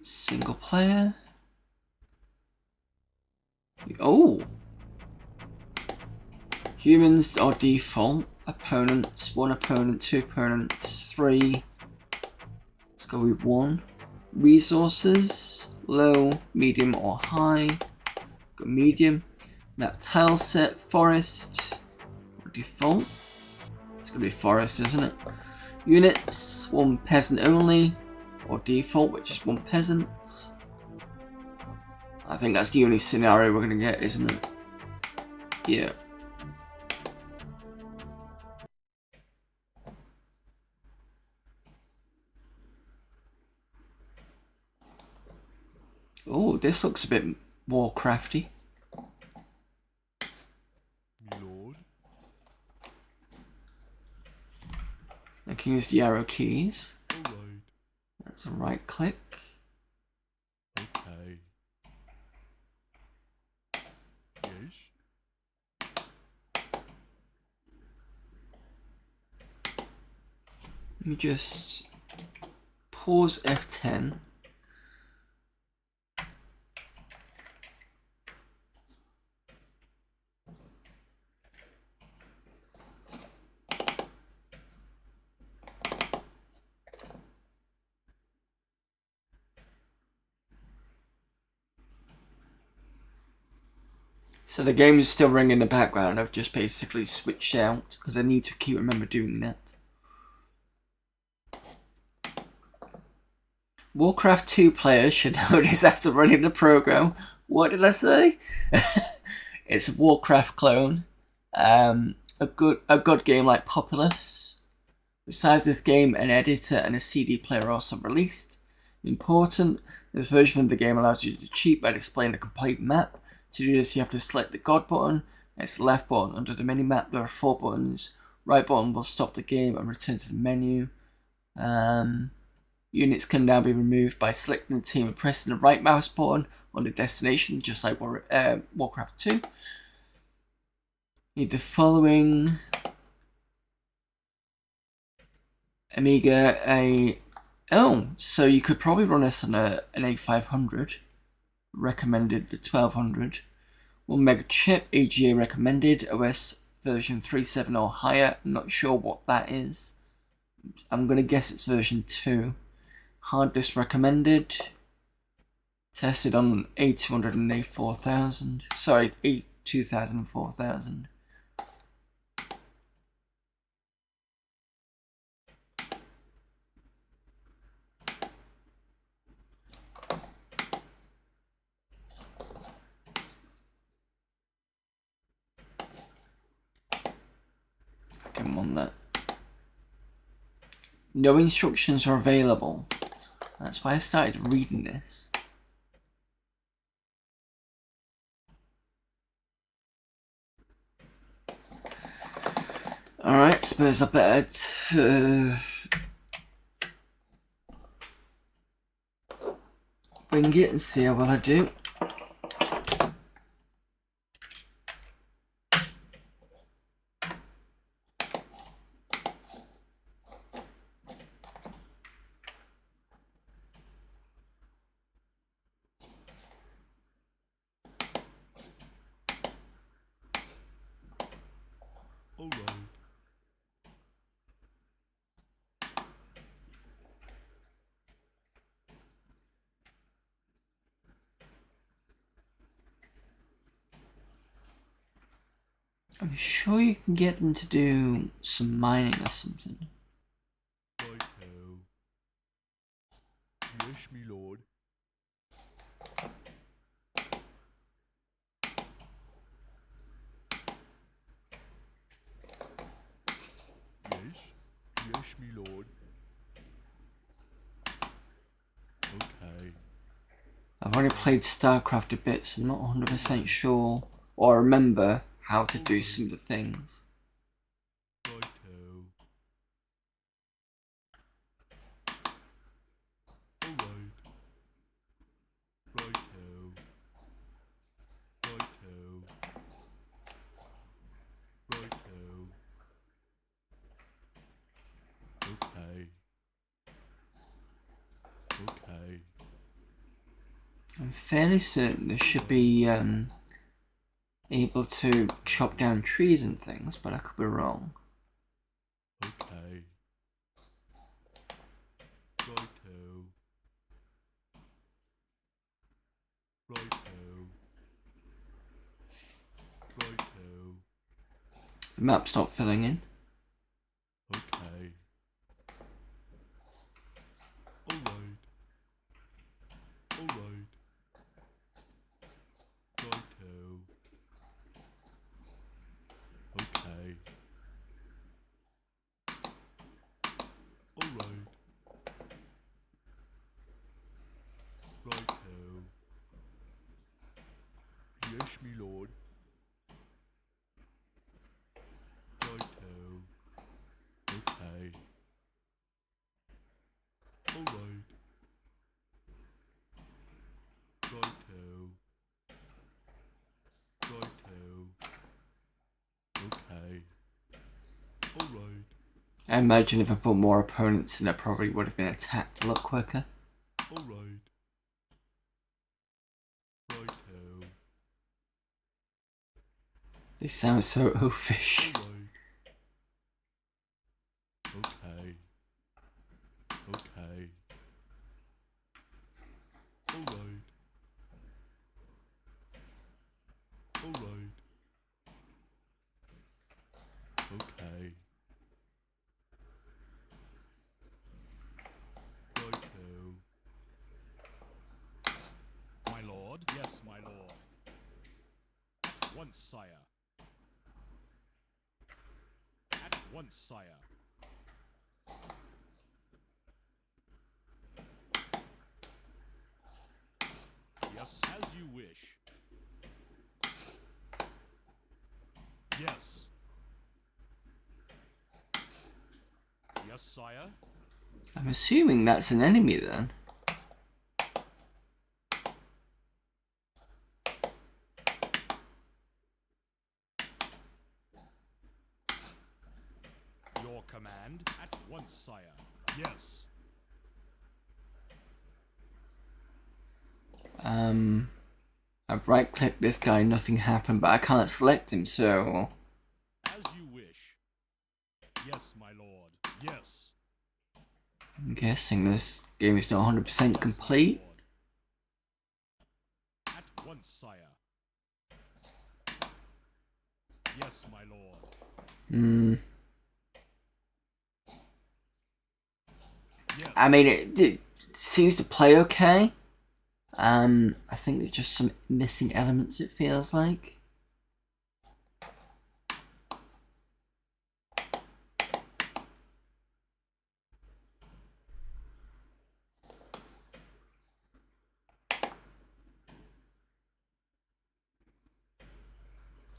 Single player. Oh! Humans are default. Opponents, 1 opponent, 2 opponents, 3. Let's go with 1. Resources, low, medium or high. Go medium. That tile set, forest, default. It's gonna be forest, isn't it? Units, 1 peasant only, or default, which is 1 peasant. I think that's the only scenario we're gonna get, isn't it? Yeah. Oh, this looks a bit Warcrafty. Lord. I can use the arrow keys. Alright. That's a right click. Okay. Yes. Let me just pause F10. So the game is still running in the background. I've just basically switched out because I need to keep remember doing that. Warcraft 2 players should know this after running the program. What did I say? It's a Warcraft clone. A good game like Populous. Besides this game, an editor and a CD player are also released. Important, this version of the game allows you to cheat by displaying the complete map. To do this, you have to select the God button. It's the left button. Under the mini-map, there are 4 buttons. Right button will stop the game and return to the menu. Units can now be removed by selecting the team and pressing the right mouse button on the destination, just like Warcraft 2. Need the following: Amiga so you could probably run this on an A500. Recommended the 1200. 1 mega chip, AGA recommended, OS version 3.7 or higher. I'm not sure what that is. I'm gonna guess it's version 2. Hard disk recommended. Tested on A200 and A4000. Sorry, A2000 and 4000. Come on, that. No instructions are available. That's why I started reading this. Alright, suppose I better bring it and see how well I do. Alright. I'm sure you can get them to do some mining or something. Righto. Yes, me lord. Yes. Yes, me lord. Okay. I've already played StarCraft a bit, so I'm not 100% sure or remember how to do some of the things. Righto. Alright. Righto. Righto. Righto. Okay. Okay. I'm fairly certain there should be able to chop down trees and things, but I could be wrong. Okay. Righto. Righto. Righto. The map's not filling in. Okay. Alright. Alright. Righto. Okay. Alright. Righto. Yes, me lord. Righto. Okay. Alright. Righto. Righto. Okay. Alright. I imagine if I put more opponents in, I probably would have been attacked a lot quicker. Alright. Righto. They sound so oafish. Alright. Okay. Okay. Alright. Alright. Okay. Righto. My lord? Yes, my lord. At once, sire. At once, sire. Yes, as you wish. Yes. Yes, sire. I'm assuming that's an enemy then. Your command at once, sire. Yes. I've right-clicked this guy, nothing happened, but I can't select him, so... As you wish. Yes, my lord. Yes. I'm guessing this game is not 100% complete. At once, sire. Yes, my lord. Yes. I mean, it seems to play okay. I think there's just some missing elements, it feels like.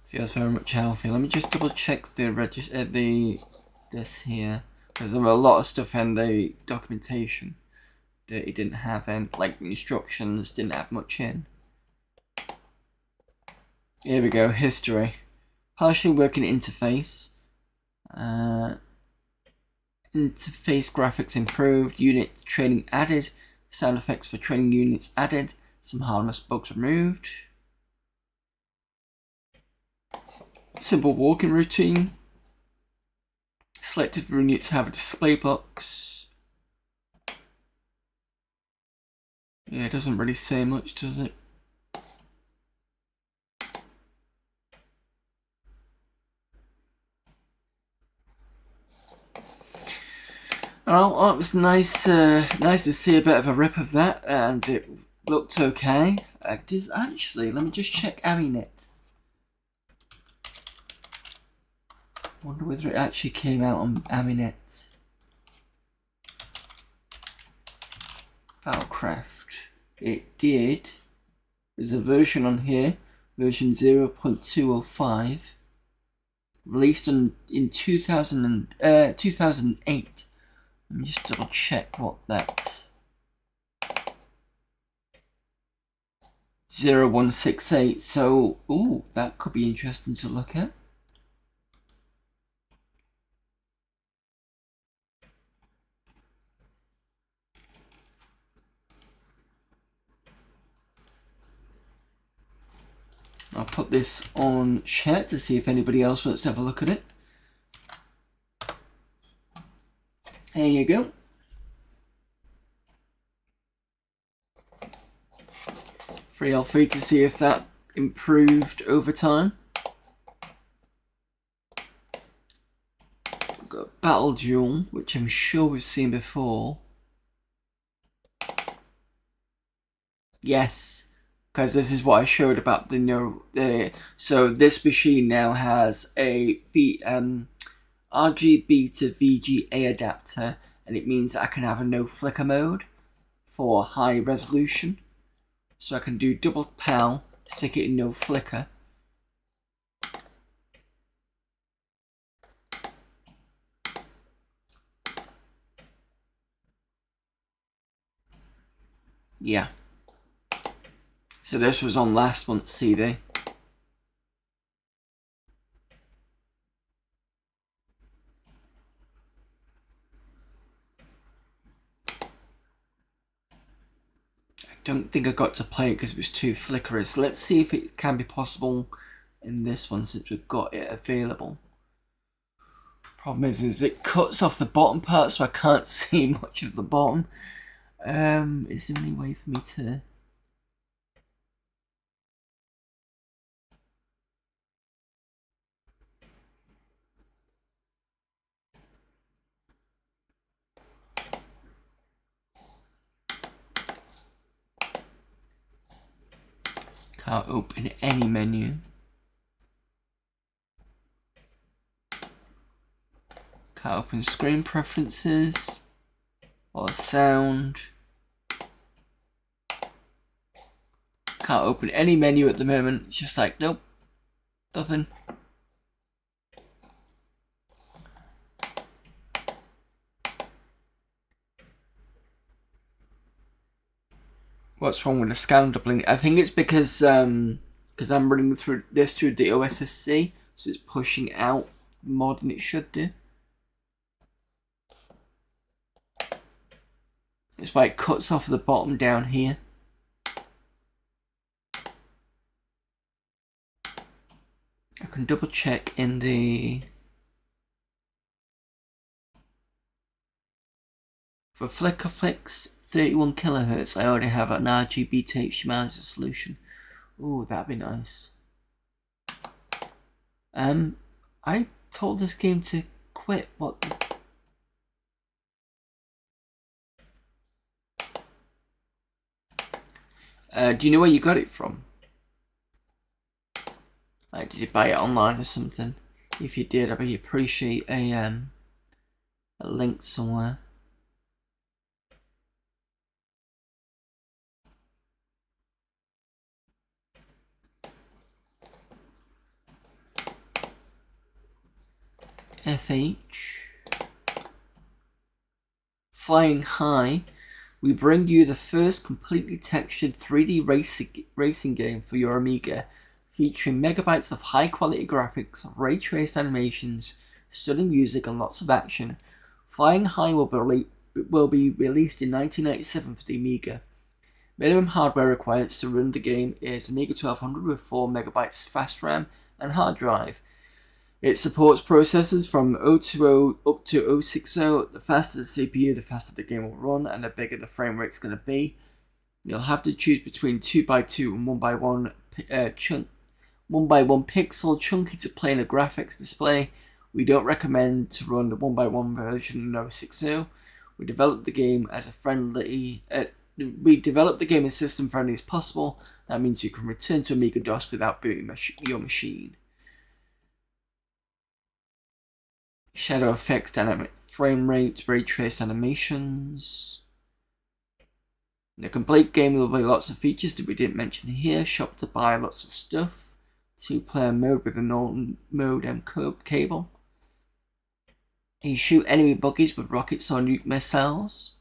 Feels very much healthy. Let me just double check the this here, because there were a lot of stuff in the documentation that it didn't have, and like the instructions didn't have much in. Here we go. History. Partially working interface. Interface graphics improved. Unit training added. Sound effects for training units added. Some harmless bugs removed. Simple walking routine. Selected units have a display box. Yeah, it doesn't really say much, does it? Well, it was nice to see a bit of a rip of that, and it looked okay. It is actually, let me just check Aminet. Wonder whether it actually came out on Aminet. Battlecraft. It did. There's a version on here, version 0.205, released in 2008. Let me just double check what that's. 0168. So, ooh, that could be interesting to look at. I'll put this on chat to see if anybody else wants to have a look at it. There you go. Feel free to see if that improved over time. We've got Battle Duel, which I'm sure we've seen before. Yes, because this is what I showed about the so this machine now has a RGB to VGA adapter, and it means I can have a no flicker mode for high resolution. So I can do double PAL, stick it in no flicker. Yeah. So this was on last month's CD. Don't think I got to play it because it was too flickery. So let's see if it can be possible in this one since we've got it available. Problem is it cuts off the bottom part, so I can't see much of the bottom. Is there any way for me to... Can't open any menu. Can't open screen preferences or sound. Can't open any menu at the moment. It's just like, nope, nothing. What's wrong with the scan doubling? I think it's because I'm running through this through the OSSC, so it's pushing out more than it should do. It's why it cuts off the bottom down here. I can double check in the... For Flicker Flicks 31 kHz, I already have an RGB to HDMI as a solution. Ooh, that'd be nice. I told this game to quit. What? Do you know where you got it from? Like, did you buy it online or something? If you did, I'd really appreciate a link somewhere. FH. Flying High. We bring you the first completely textured 3D racing game for your Amiga, featuring megabytes of high-quality graphics, ray-traced animations, stunning music, and lots of action. Flying High will be released in 1997 for the Amiga. Minimum hardware required to run the game is Amiga 1200 with 4 megabytes fast RAM and hard drive. It supports processors from 020 up to 060. The faster the CPU, the faster the game will run, and the bigger the frame rate's going to be. You'll have to choose between 2x2 and 1x1 1x1 pixel chunky to play in a graphics display. We don't recommend to run the 1x1 version in 060. We developed the game as system friendly as possible. That means you can return to Amiga DOS without booting your machine. Shadow effects, dynamic frame rates, ray trace animations. The complete game will be lots of features that we didn't mention here. Shop to buy lots of stuff. 2-player mode with a normal modem cable. You shoot enemy buggies with rockets or nuke missiles.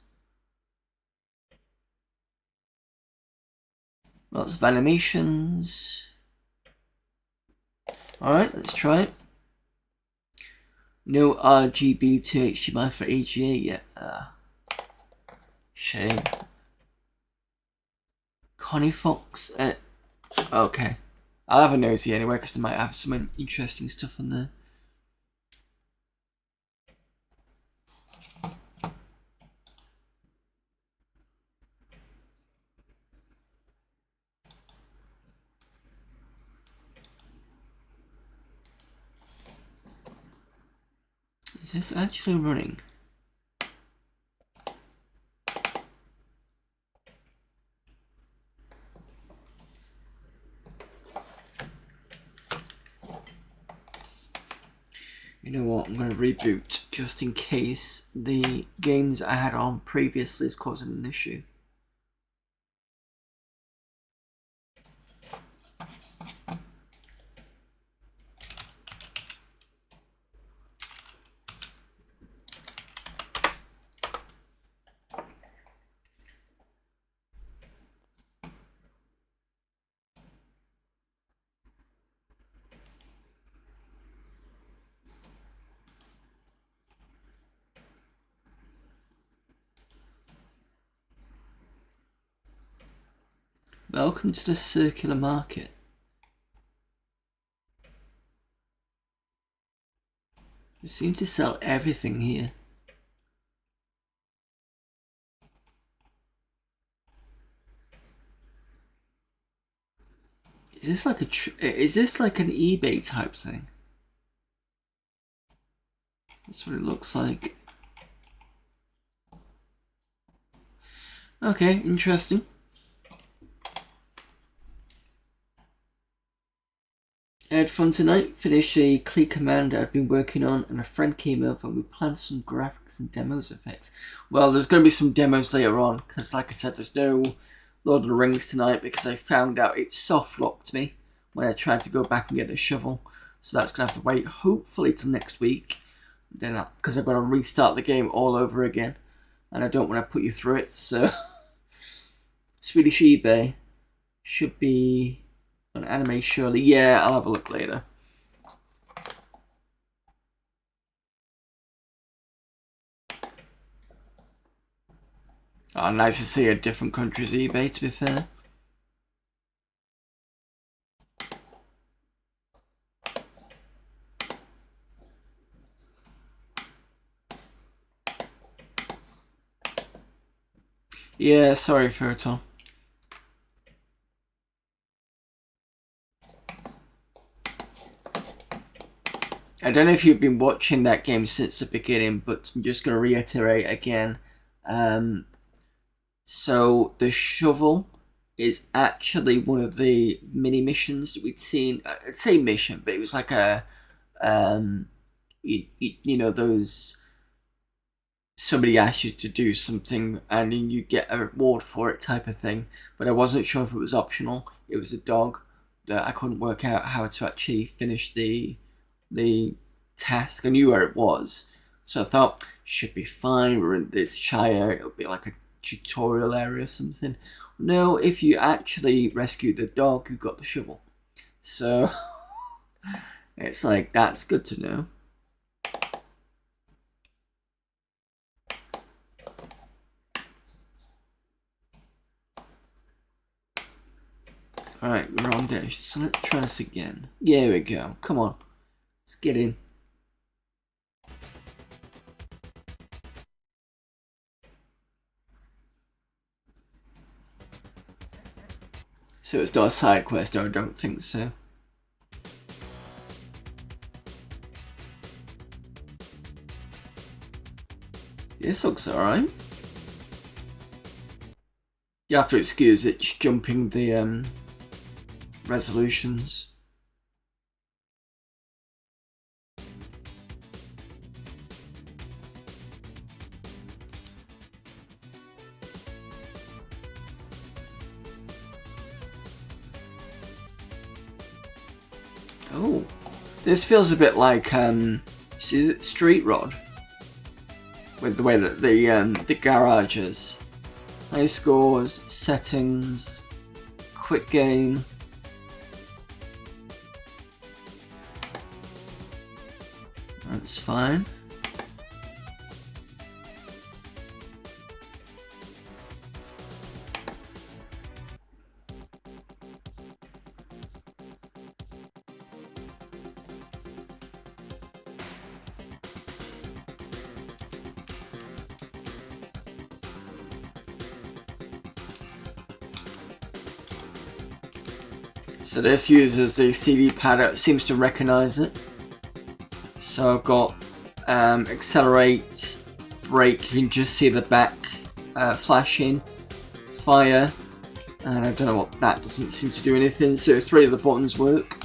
Lots of animations. Alright, let's try it. No RGB to HDMI for AGA yet. Shame. Connie Fox. Okay. I'll have a nosy anyway because they might have some interesting stuff on there. Is this actually running? You know what, I'm going to reboot just in case the games I had on previously is causing an issue. Welcome to the circular market. They seem to sell everything here. Is this like an eBay type thing? That's what it looks like. Okay, interesting. I had fun tonight, finished a clear command I'd been working on, and a friend came over and we planned some graphics and demos effects. Well, there's going to be some demos later on, because like I said, there's no Lord of the Rings tonight, because I found out it soft locked me when I tried to go back and get the shovel. So that's going to have to wait, hopefully, till next week. Then, because I've got to restart the game all over again, and I don't want to put you through it, so... Swedish eBay should be... an anime surely. Yeah, I'll have a look later. Oh, nice to see a different country's eBay, to be fair. Yeah, sorry, Fertile. I don't know if you've been watching that game since the beginning, but I'm just going to reiterate again. So the shovel is actually one of the mini missions that we'd seen. I'd say mission, but it was like a, you know, those, somebody asks you to do something and then you get a reward for it type of thing. But I wasn't sure if it was optional. It was a dog that I couldn't work out how to actually finish the task. I knew where it was, so I thought should be fine. We're in this shire, it'll be like a tutorial area or something. No, if you actually rescue the dog, you got the shovel. So it's like, that's good to know. Alright, we're on this. So let's try this again. There we go. Come on. Let's get in. So it's not a side quest, I don't think so. This looks alright. You have to excuse it, just jumping the resolutions. Oh, this feels a bit like Street Rod, with the way that the garage is. High scores, settings, quick game. That's fine. So this uses the CD pad, it seems to recognize it. So I've got accelerate, brake, you can just see the back flashing, fire, and I don't know what, that doesn't seem to do anything, so 3 of the buttons work.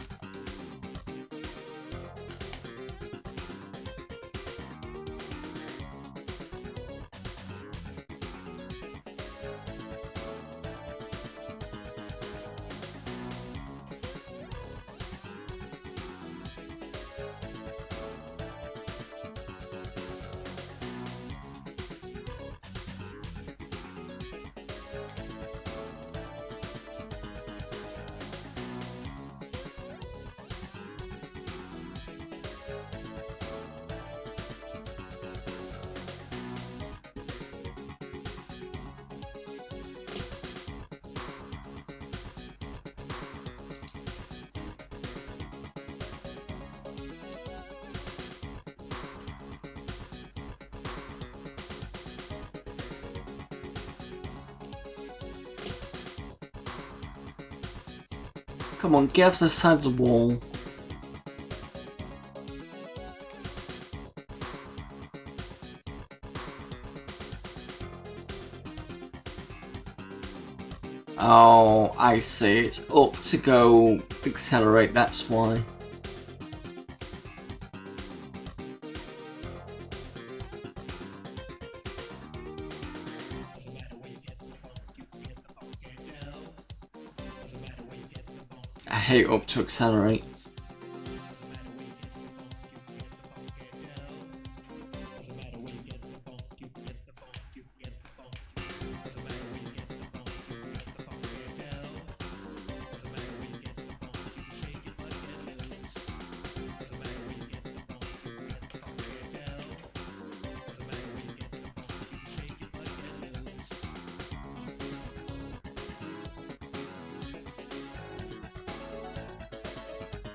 Come on, get off the side of the wall. Oh, I see. It's up to go accelerate, that's why. I hate up to accelerate.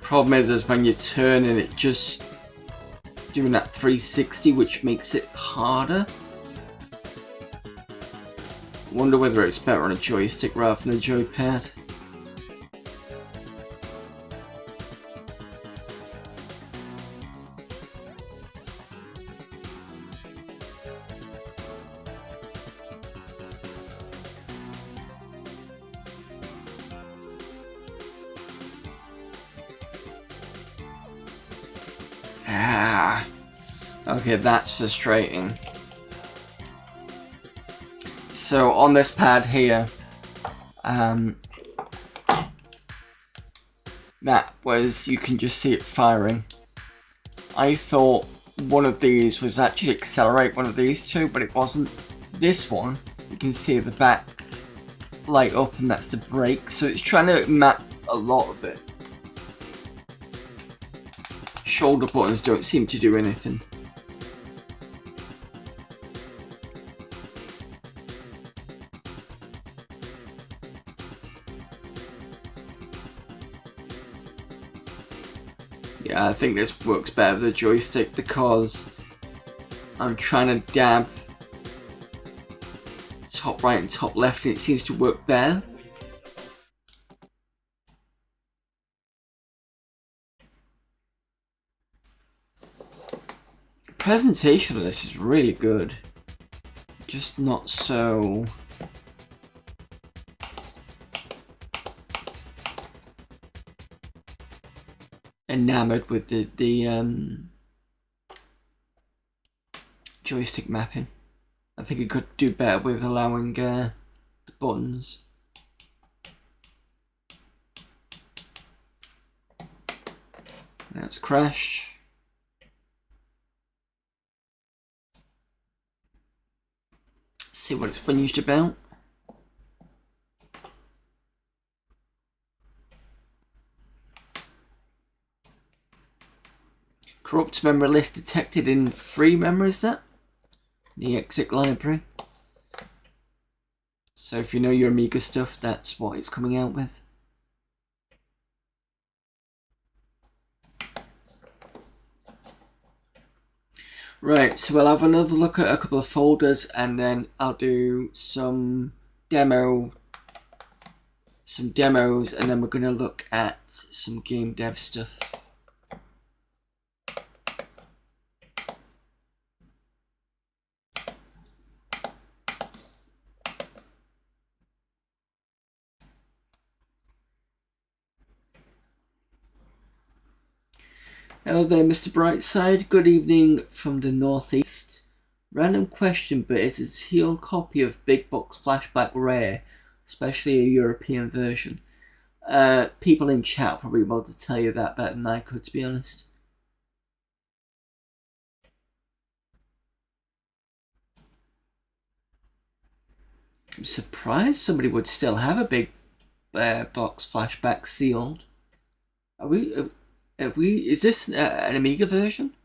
Problem is when you turn and it just doing that 360, which makes it harder. Wonder whether it's better on a joystick rather than a joypad. Ah, okay, that's frustrating. So on this pad here, that was, you can just see it firing. I thought one of these was actually accelerate one of these two, but it wasn't. This one, you can see the back light up and that's the brake, so it's trying to map a lot of it. Shoulder buttons don't seem to do anything. Yeah, I think this works better with the joystick because I'm trying to dab top right and top left and it seems to work better. The presentation of this is really good, just not so enamored with the joystick mapping. I think it could do better with allowing the buttons. Now it's crashed. See what it's whinged about. Corrupt memory list detected in free memory, is that? The exit library. So if you know your Amiga stuff, that's what it's coming out with. Right, so we'll have another look at a couple of folders and then I'll do some demo some demos, and then we're going to look at some game dev stuff. Hello there, Mr. Brightside. Good evening from the northeast. Random question, but is a sealed copy of Big Box Flashback rare, especially a European version? People in chat probably be able to tell you that better than I could, to be honest. I'm surprised somebody would still have a Big Box Flashback sealed. Are we? Is this an Amiga version?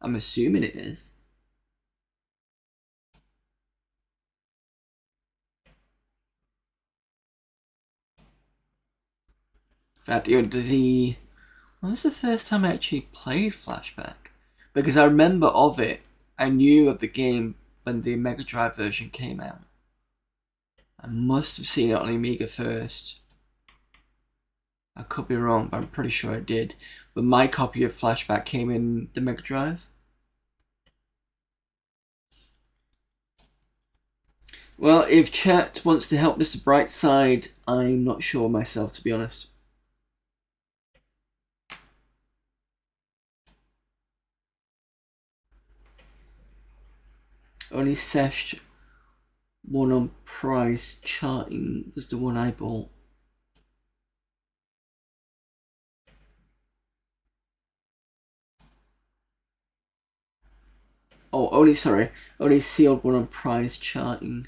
I'm assuming it is. In fact, when was the first time I actually played Flashback? Because I remember of it. I knew of the game when the Mega Drive version came out. I must have seen it on Amiga first. I could be wrong, but I'm pretty sure I did. But my copy of Flashback came in the Mega Drive. Well, if chat wants to help Mr. Brightside, I'm not sure myself, to be honest. Only Sesh one on price charting was the one I bought. Oh, only sealed one on prize charting.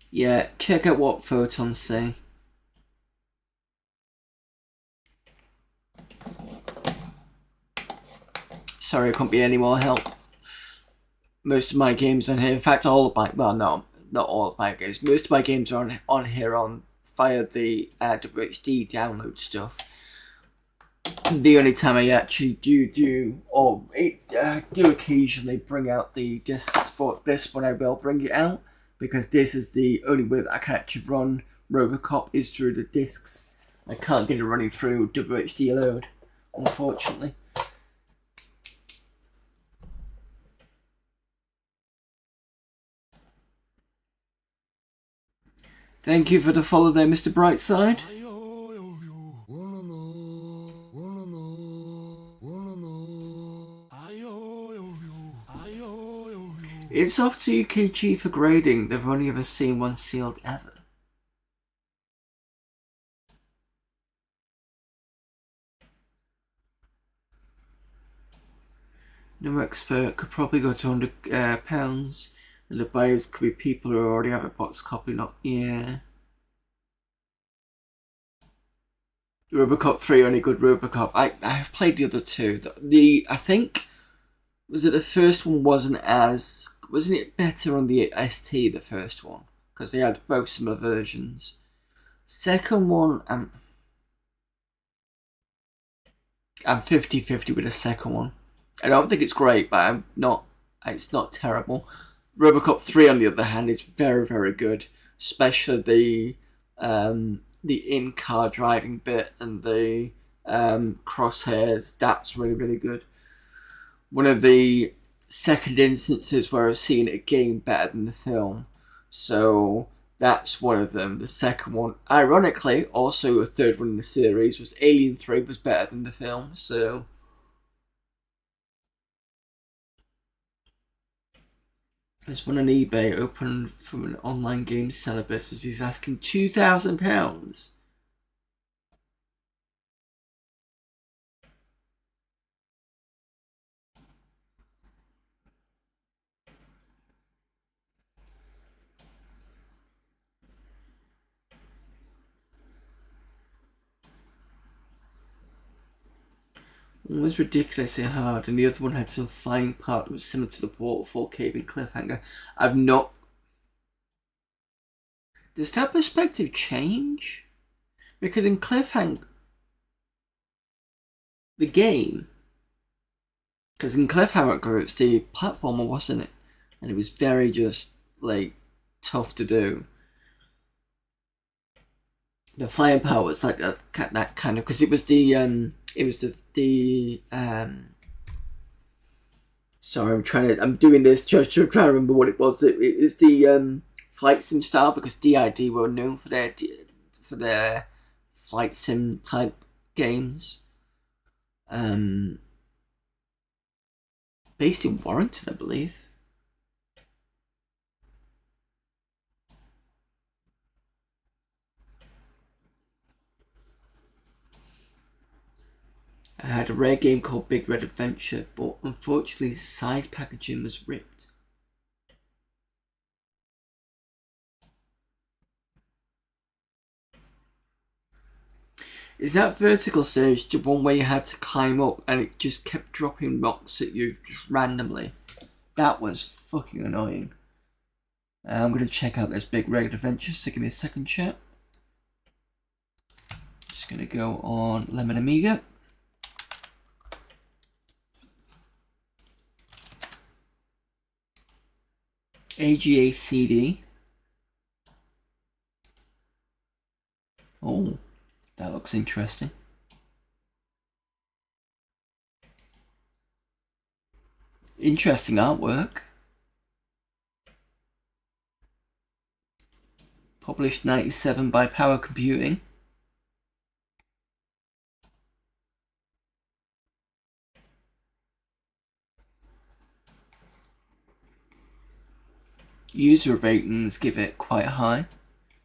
Yeah, check out what photons say. Sorry, I couldn't be any more help. Most of my games on here, in fact, all of my, well, no, not all of my games. Most of my games are on here via the WHD download stuff. The only time I actually do occasionally bring out the discs for this one, I will bring it out, because this is the only way that I can actually run Robocop is through the discs. I can't get it running through WHD load, unfortunately. Thank you for the follow there, Mr. Brightside. It's off to UKG for grading. They've only ever seen one sealed ever. No expert could probably go to £100, and the buyers could be people who already have a box copy. Not Robocop 3, only good Robocop. I have played the other two. I think, was it the first one wasn't it better on the ST, the first one? Because they had both similar versions. Second one, I'm 50-50 with the second one. I don't think it's great, but it's not terrible. Robocop 3, on the other hand, is very, very good. Especially the in-car driving bit and the crosshairs. That's really, really good. One of the second instances where I've seen a game better than the film. So that's one of them. The second one, ironically, also a third one in the series, was Alien 3 was better than the film. So there's one on eBay open from an online game seller business. He's asking £2,000. One was ridiculously hard, and the other one had some flying part that was similar to the waterfall cave in Cliffhanger. I've not. Does that perspective change? Because in Cliffhanger, the game, because in Cliffhanger it's the platformer, wasn't it? and it was very just like tough to do. The flying power was like that kind of, because it was the sorry, I'm doing this just to try to remember what it was. It's the flight sim style, because DID were known for their flight sim type games. Based in Warrington, I believe. I had a rare game called Big Red Adventure, but unfortunately side packaging was ripped. Is that vertical stage the one where you had to climb up and it just kept dropping rocks at you just randomly? That was fucking annoying. I'm going to check out this Big Red Adventure, so give me a second, chat. Just going to go on Lemon Amiga. AGA CD. Oh, that looks interesting. Interesting artwork. Published 97 by Power Computing. User ratings give it quite high.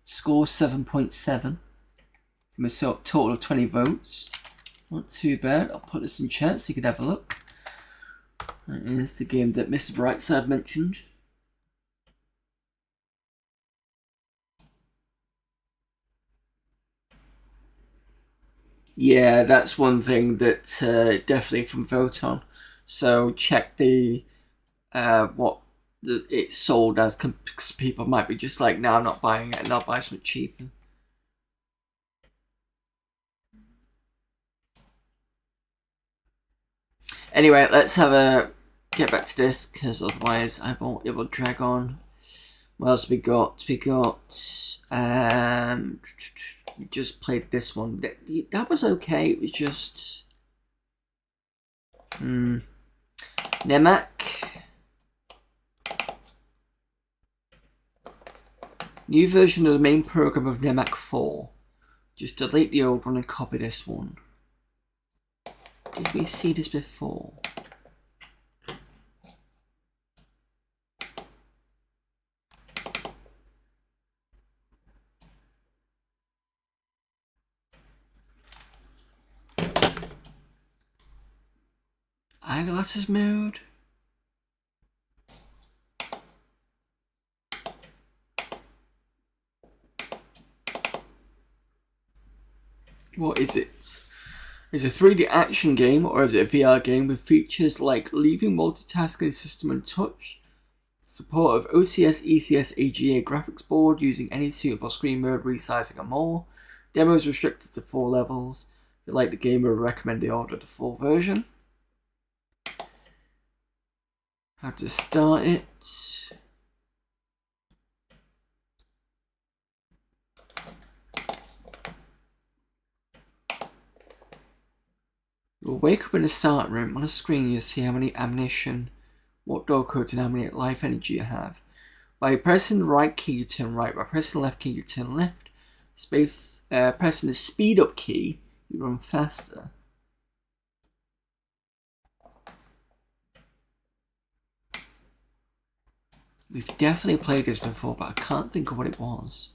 Score 7.7 from a total of 20 votes. Not too bad. I'll put this in chat so you can have a look. That is the game that Mr. Brightside mentioned. Yeah, that's one thing that definitely from Voton. So check the what it's sold as, because people might be just like, no, I'm not buying it, and I'll buy something cheaper. Anyway, let's get back to this, because otherwise it will drag on. What else we got? We just played this one. That was okay. It was just Nemak. New version of the main program of Nemak 4. Just delete the old one and copy this one. Did we see this before? Eyeglasses mode. What is it? Is it a 3D action game, or is it a VR game with features like leaving multitasking system untouched, support of OCS, ECS, AGA graphics board using any suitable screen mode, resizing and more? Demos restricted to 4 levels. If you like the game, I would recommend the order the full version. How to start it. You'll wake up in the start room. On the screen, you'll see how many ammunition, what door codes, and how many life energy you have. By pressing the right key, you turn right. By pressing the left key, you turn left. Pressing the speed up key, you run faster. We've definitely played this before, but I can't think of what it was.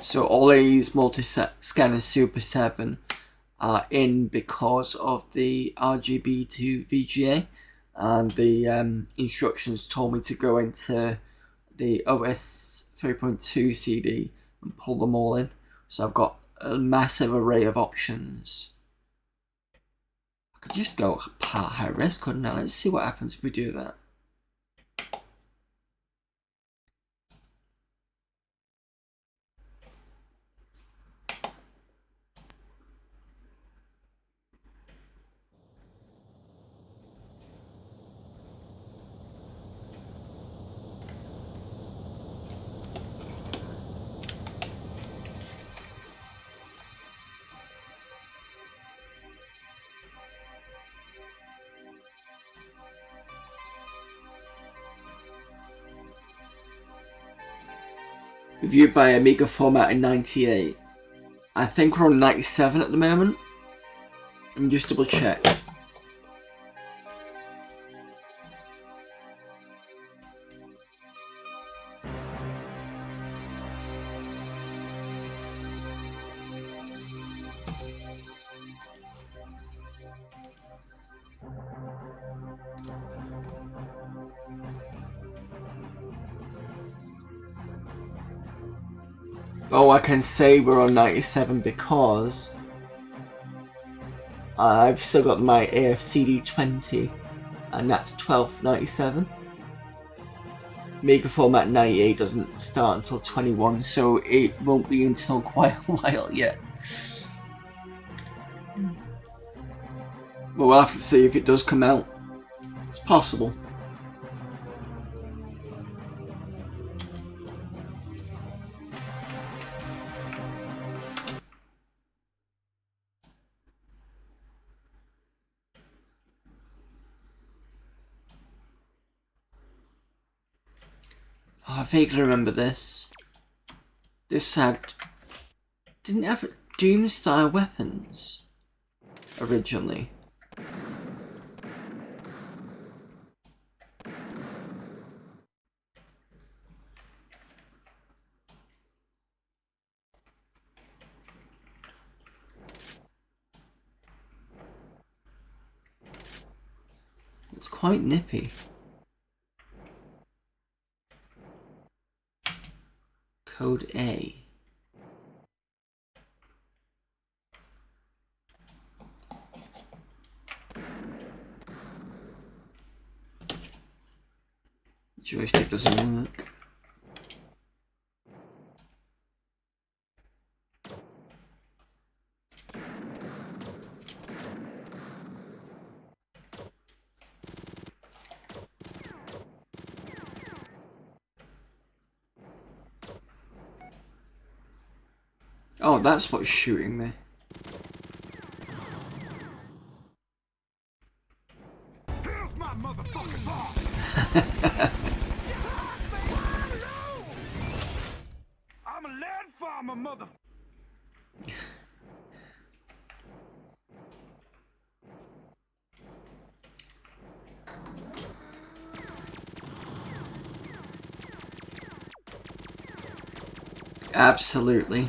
So all these multi-scanner Super 7 are in because of the RGB to VGA, and the instructions told me to go into the OS 3.2 CD and pull them all in. So I've got a massive array of options. I could just go part high res, couldn't I? Let's see what happens if we do that. Reviewed by Amiga format in 98. I think we're on 97 at the moment. Let me just double check. Oh, I can say we're on 97 because I've still got my CD14 and that's 1297. Amiga format 98 doesn't start until 21, so it won't be until quite a while yet. But we'll have to see if it does come out. It's possible. Oh, I vaguely remember this. This didn't have Doom style weapons originally. It's quite nippy. Code A. Joystick doesn't work. Oh, that's what's shooting me. Here's my motherfucking bomb. I'm a lead farmer, mother. Absolutely.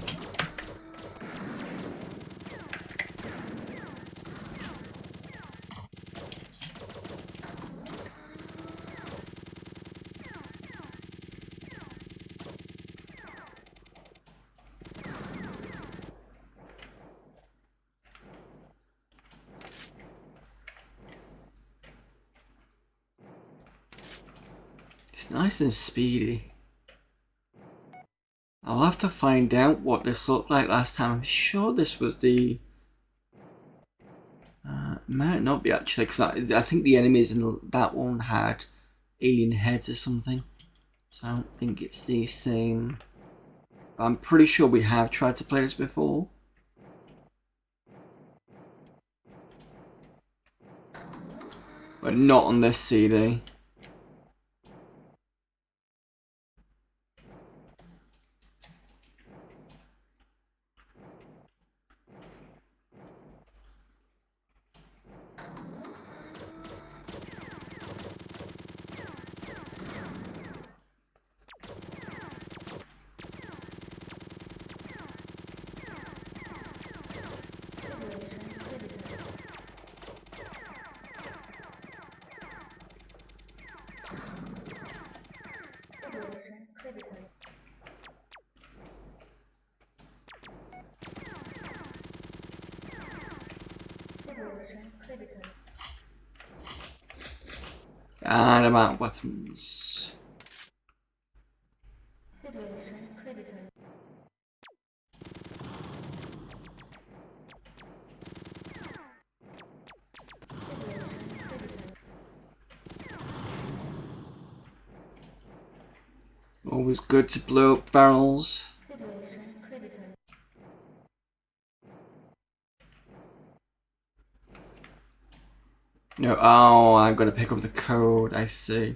It's nice and speedy. I'll have to find out what this looked like last time. I'm sure this was the... might not be actually, because I think the enemies in that one had alien heads or something. So I don't think it's the same. But I'm pretty sure we have tried to play this before. But not on this CD. And I'm out of weapons. Always good to blow up barrels. No, oh, I've got to pick up the code, I see.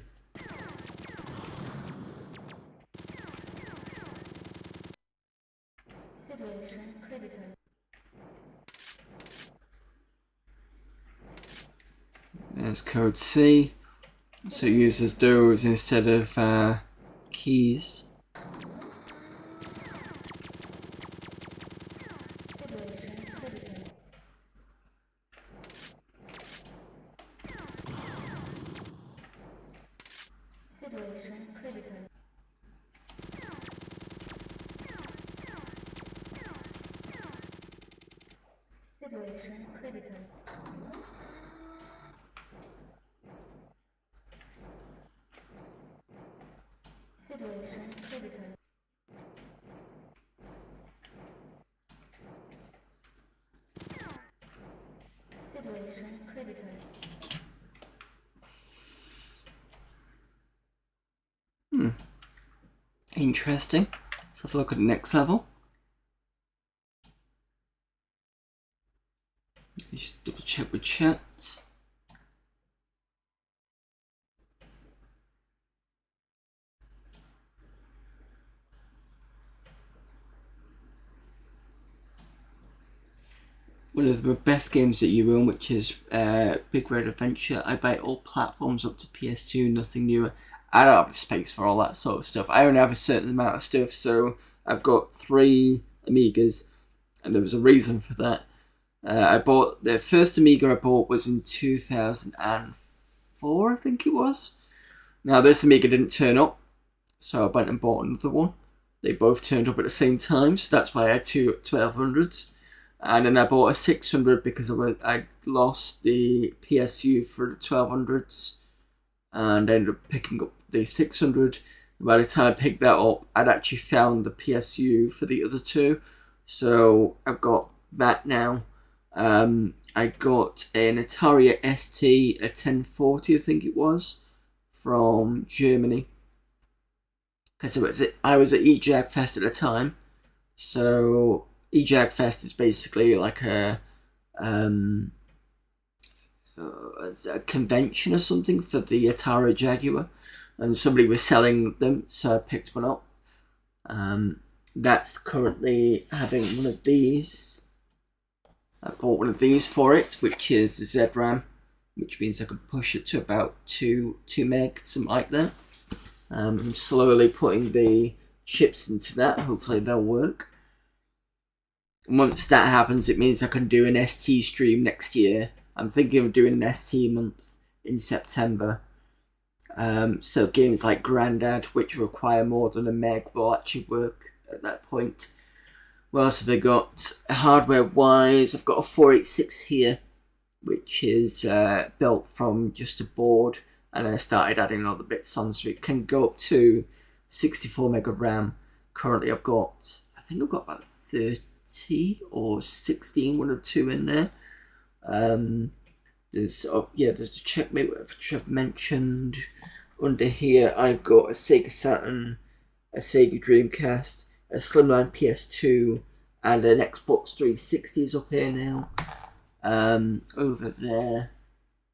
There's code C. So it uses those instead of keys. Interesting. Let's have a look at the next level. Just double check with chat. One of the best games that you own, which is Big Red Adventure. I buy all platforms up to PS2, nothing newer. I don't have the space for all that sort of stuff. I only have a certain amount of stuff, so I've got 3 Amigas, and there was a reason for that. I bought the first Amiga I bought was in 2004, I think it was. Now this Amiga didn't turn up, so I went and bought another one. They both turned up at the same time, so that's why I had 2 1200s. And then I bought a 600 because I lost the PSU for the 1200s, and I ended up picking up the 600. By the time I picked that up, I'd actually found the PSU for the other 2, so I've got that now. I got an Atari ST, a 1040 I think it was, from Germany, because I was at EJAG Fest at the time. So EJAG Fest is basically like a convention or something for the Atari Jaguar, and somebody was selling them, so I picked one up. That's currently having one of these. I bought one of these for it, which is the ZRAM, which means I can push it to about 2 meg, something like that. I'm slowly putting the chips into that. Hopefully they'll work. Once that happens, it means I can do an ST stream next year. I'm thinking of doing an ST month in September. So games like Grandad, which require more than a meg, will actually work at that point. What else have I got? Hardware-wise, I've got a 486 here, which is built from just a board, and I started adding all the bits on, so it can go up to 64 meg of RAM. Currently, I think I've got about 30 or 16, one or two in there. There's the Checkmate, which I've mentioned. Under here, I've got a Sega Saturn, a Sega Dreamcast, a Slimline PS2, and an Xbox 360 is up here now. Over there,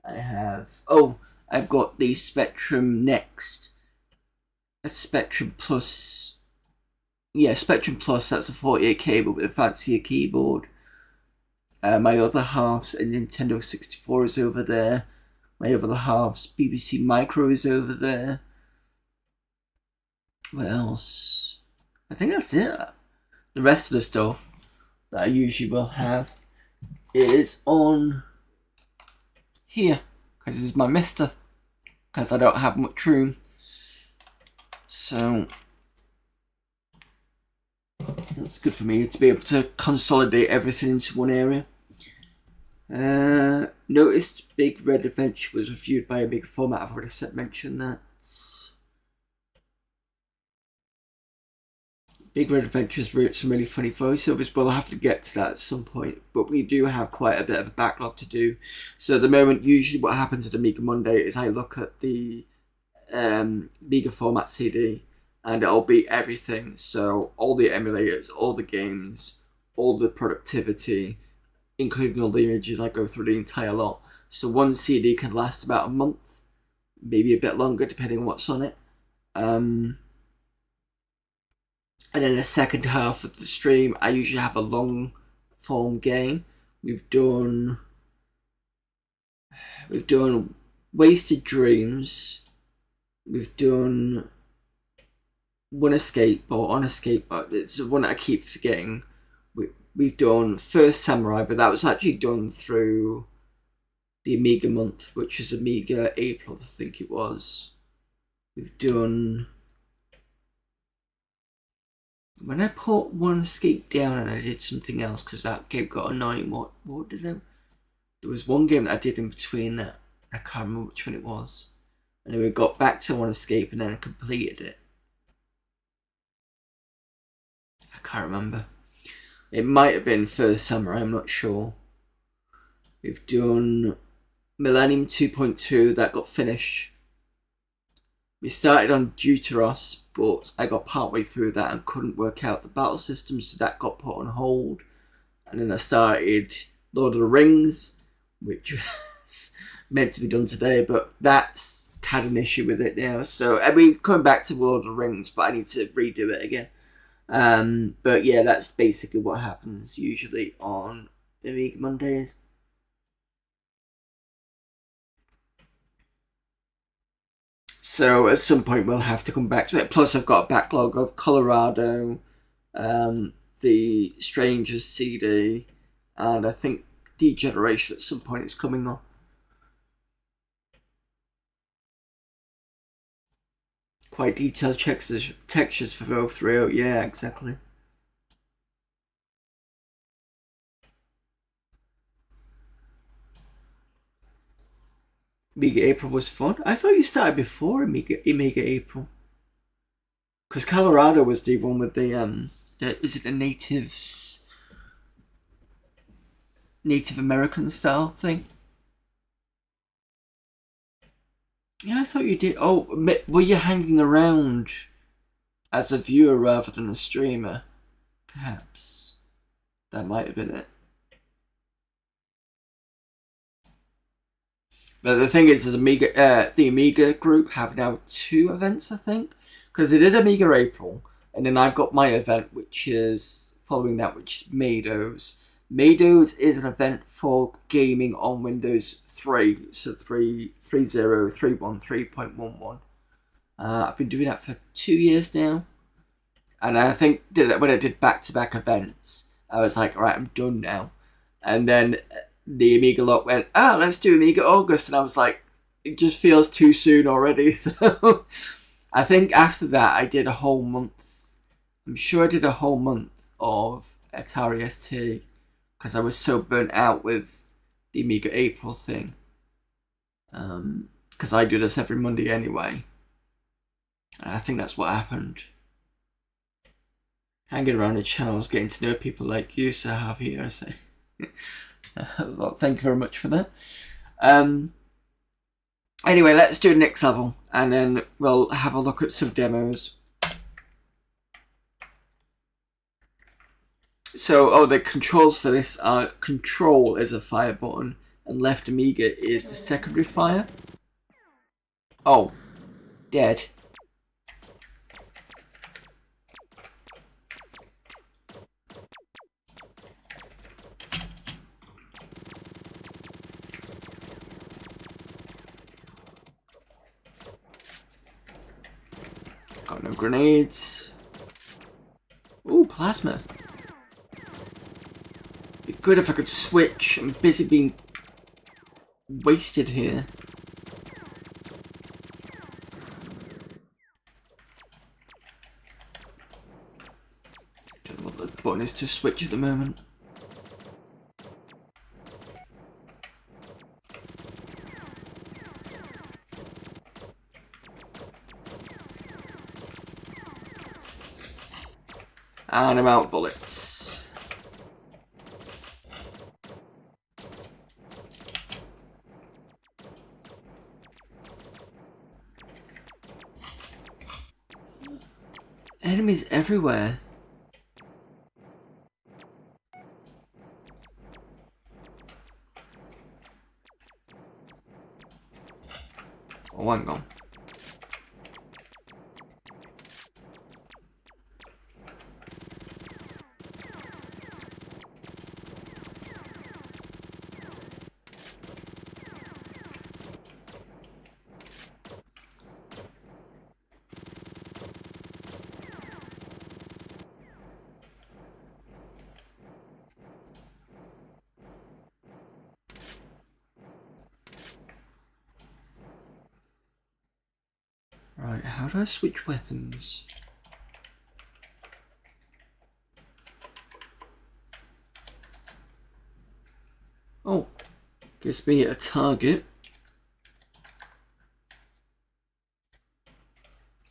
I've got the Spectrum Next, a Spectrum Plus. Yeah, Spectrum Plus, that's a 48 cable with a fancier keyboard. My other half's a Nintendo 64 is over there. My other half's BBC Micro is over there. What else? I think that's it. The rest of the stuff that I usually will have is on here, because this is my mister, because I don't have much room. So that's good for me to be able to consolidate everything into one area. Noticed Big Red Adventure was reviewed by Amiga Format. I've already mentioned that. Big Red Adventure's wrote some really funny voiceovers, but I'll have to get to that at some point. But we do have quite a bit of a backlog to do. So at the moment, usually what happens at Amiga Monday is I look at the Amiga Format CD, and it'll be everything. So all the emulators, all the games, all the productivity, including all the images. I go through the entire lot. So one CD can last about a month, maybe a bit longer depending on what's on it. And then the second half of the stream, I usually have a long form game. We've done Wasted Dreams. We've done One Escape or On Escape. It's the one that I keep forgetting. We've done First Samurai, but that was actually done through the Amiga month, which is Amiga April, I think it was. We've done... When I put One Escape down and I did something else, because that game got annoying, what did I... There was one game that I did in between that. I can't remember which one it was. Anyway, we got back to One Escape and then I completed it. I can't remember. It might have been First Samurai, I'm not sure. We've done Millennium 2.2, that got finished. We started on Deuteros, but I got partway through that and couldn't work out the battle system, so that got put on hold. And then I started Lord of the Rings, which was meant to be done today, but that's had an issue with it now. So I mean, coming back to Lord of the Rings, but I need to redo it again. But yeah, that's basically what happens usually on Amiga Mondays. So at some point we'll have to come back to it. Plus I've got a backlog of Colorado, the Strangers CD, and I think Degeneration at some point is coming on. Quite detailed textures for both 3.0, yeah, exactly. Amiga April was fun. I thought you started before Amiga April. Because Colorado was the one with the is it the Native American style thing? Yeah, I thought you did. Oh, were you hanging around as a viewer rather than a streamer? Perhaps. That might have been it. But the thing is, the Amiga group have now 2 events, I think. Because they did Amiga April, and then I've got my event, which is following that, which is Mados. Mados is an event for gaming on Windows 3, so 3.0, 3.1, 3.11. I've been doing that for 2 years now. And I think when I did back-to-back events, I was like, alright, I'm done now. And then the Amiga lot went, let's do Amiga August. And I was like, it just feels too soon already. So I think after that, I did a whole month. I'm sure I did a whole month of Atari ST because I was so burnt out with the Amiga April thing. Because I do this every Monday anyway. And I think that's what happened. Hanging around the channels, getting to know people like you, Sahavi, I say. Well, thank you very much for that. Anyway, let's do the next level, and then we'll have a look at some demos. So, the controls for this are control is a fire button, and left Amiga is the secondary fire. Oh, dead. Got no grenades. Ooh, plasma. Be good if I could switch. I'm busy being wasted here. Don't know what the button is to switch at the moment. And I'm out of bullets. Enemies everywhere. Oh, one gone. Right, how do I switch weapons? Oh, gives me a target.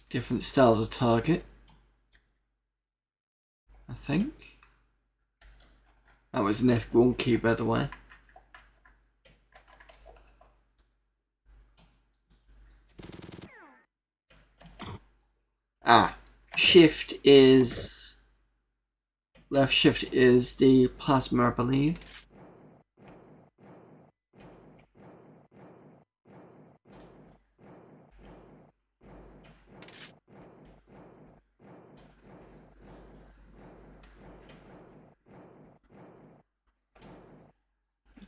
Different styles of target, I think. That was an F1 key, by the way. Ah, shift is... Left shift is the plasma, I believe.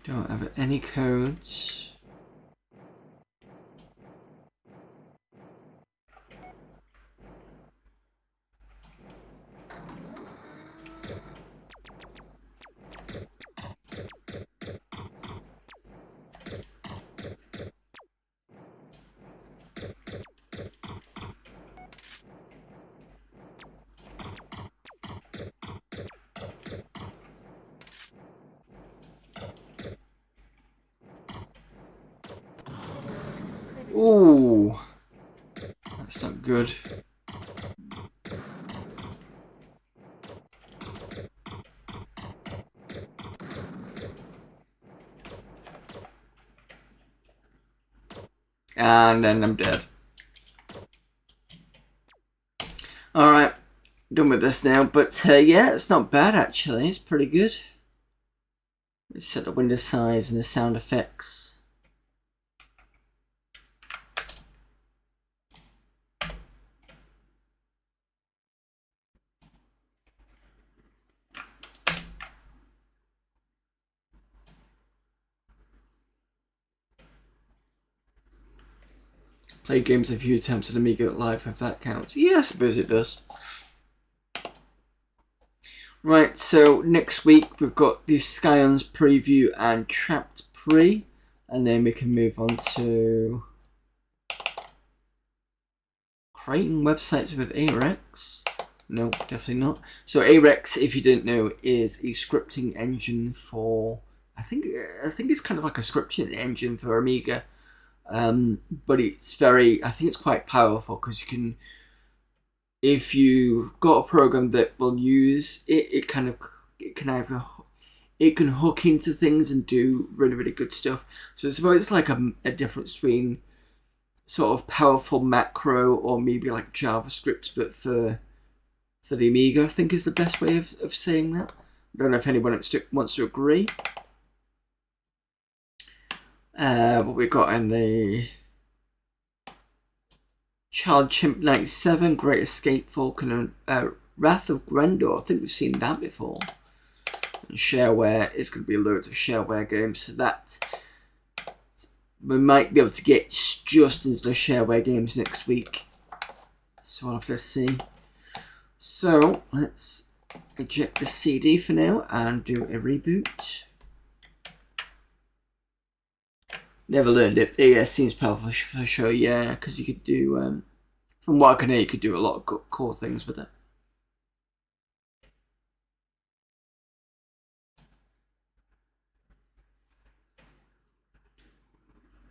Don't have any codes. Ooh, that's not good. And then I'm dead. Alright, done with this now, but yeah, it's not bad actually, it's pretty good. Let's set the window size and the sound effects. Play games a few times on Amiga Live, if that counts. Yeah, I suppose it does. Right, so next week we've got the Scions preview and Trapped pre, and then we can move on to creating websites with Arex. No, definitely not. So Arex, if you didn't know, is a scripting engine for I think it's kind of like a scripting engine for Amiga, but it's very I think it's quite powerful because you can. If you've got a program that will use it, it can hook into things and do really, really good stuff. So it's like a difference between sort of powerful macro or maybe like JavaScript, but for the Amiga, I think is the best way of saying that. I don't know if anyone wants to agree. What we got in the Child Chimp 97, Great Escape, Vulcan, and Wrath of Grendor. I think we've seen that before. And shareware is going to be loads of shareware games, so that we might be able to get just into the shareware games next week. So I'll have to see. So let's eject the CD for now and do a reboot. Never learned it. Yeah, it seems powerful for sure, yeah, because you could do, from what I can hear, you could do a lot of cool things with it.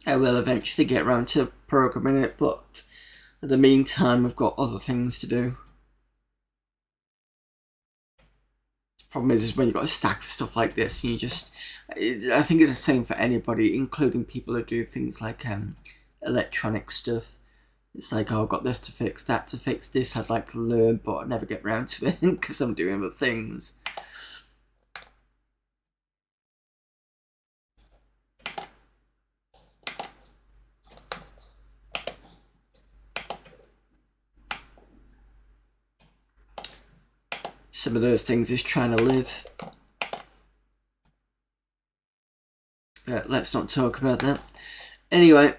I will eventually get around to programming it, but in the meantime, I've got other things to do. The problem is when you've got a stack of stuff like this, and I think it's the same for anybody, including people who do things like electronic stuff. It's like, oh, I've got this to fix, that to fix, this I'd like to learn, but I never get around to it because I'm doing other things. Some of those things is trying to live. But let's not talk about that. Anyway.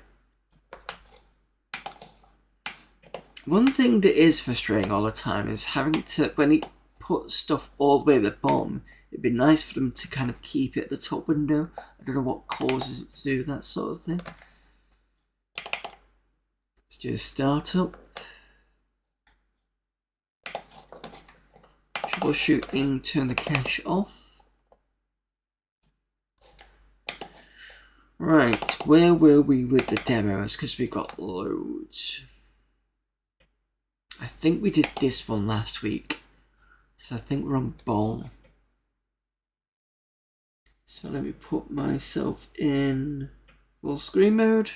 One thing that is frustrating all the time is having to, when you put stuff all the way at the bottom, it'd be nice for them to kind of keep it at the top window. I don't know what causes it to do that sort of thing. It's do startup. Troubleshooting, turn the cache off. Right, where were we with the demos? Because we've got loads. I think we did this one last week. So I think we're on ball. So let me put myself in full screen mode.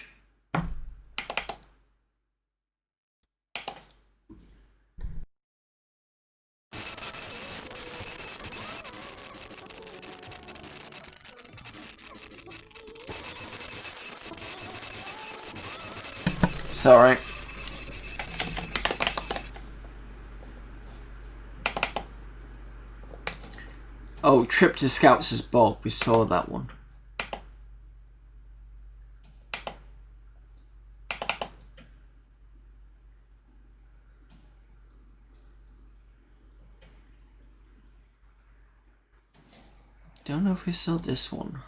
Sorry. Oh, Trip to Scouts was Bob. We saw that one. Don't know if we saw this one.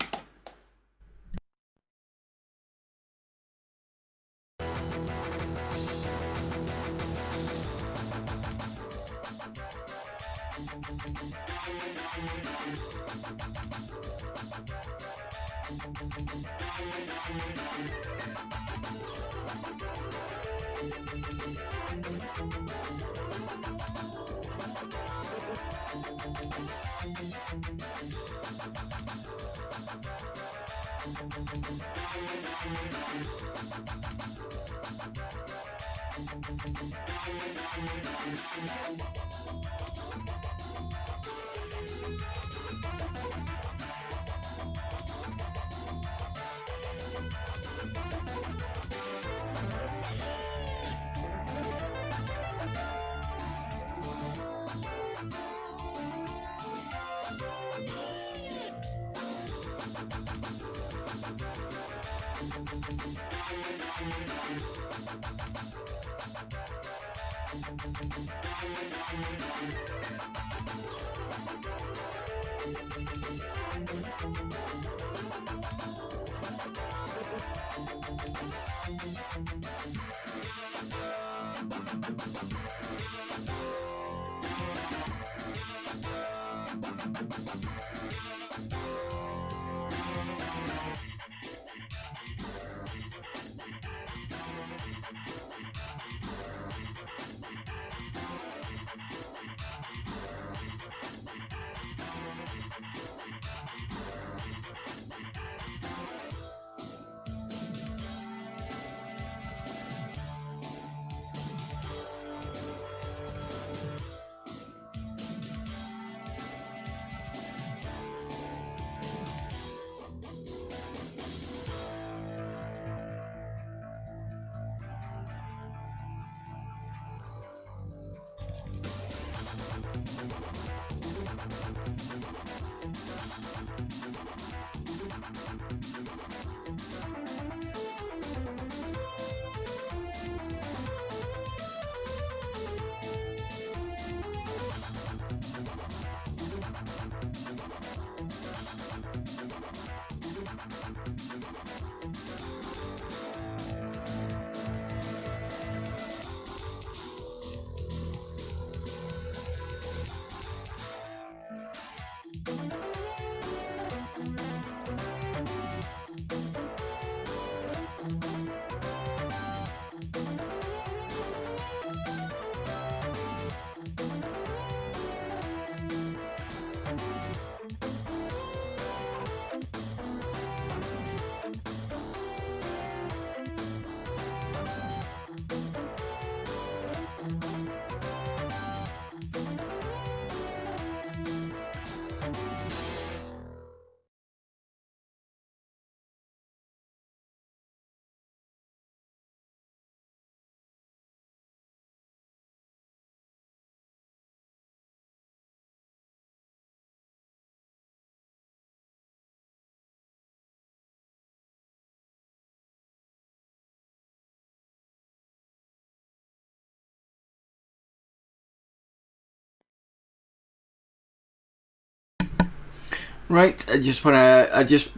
Right,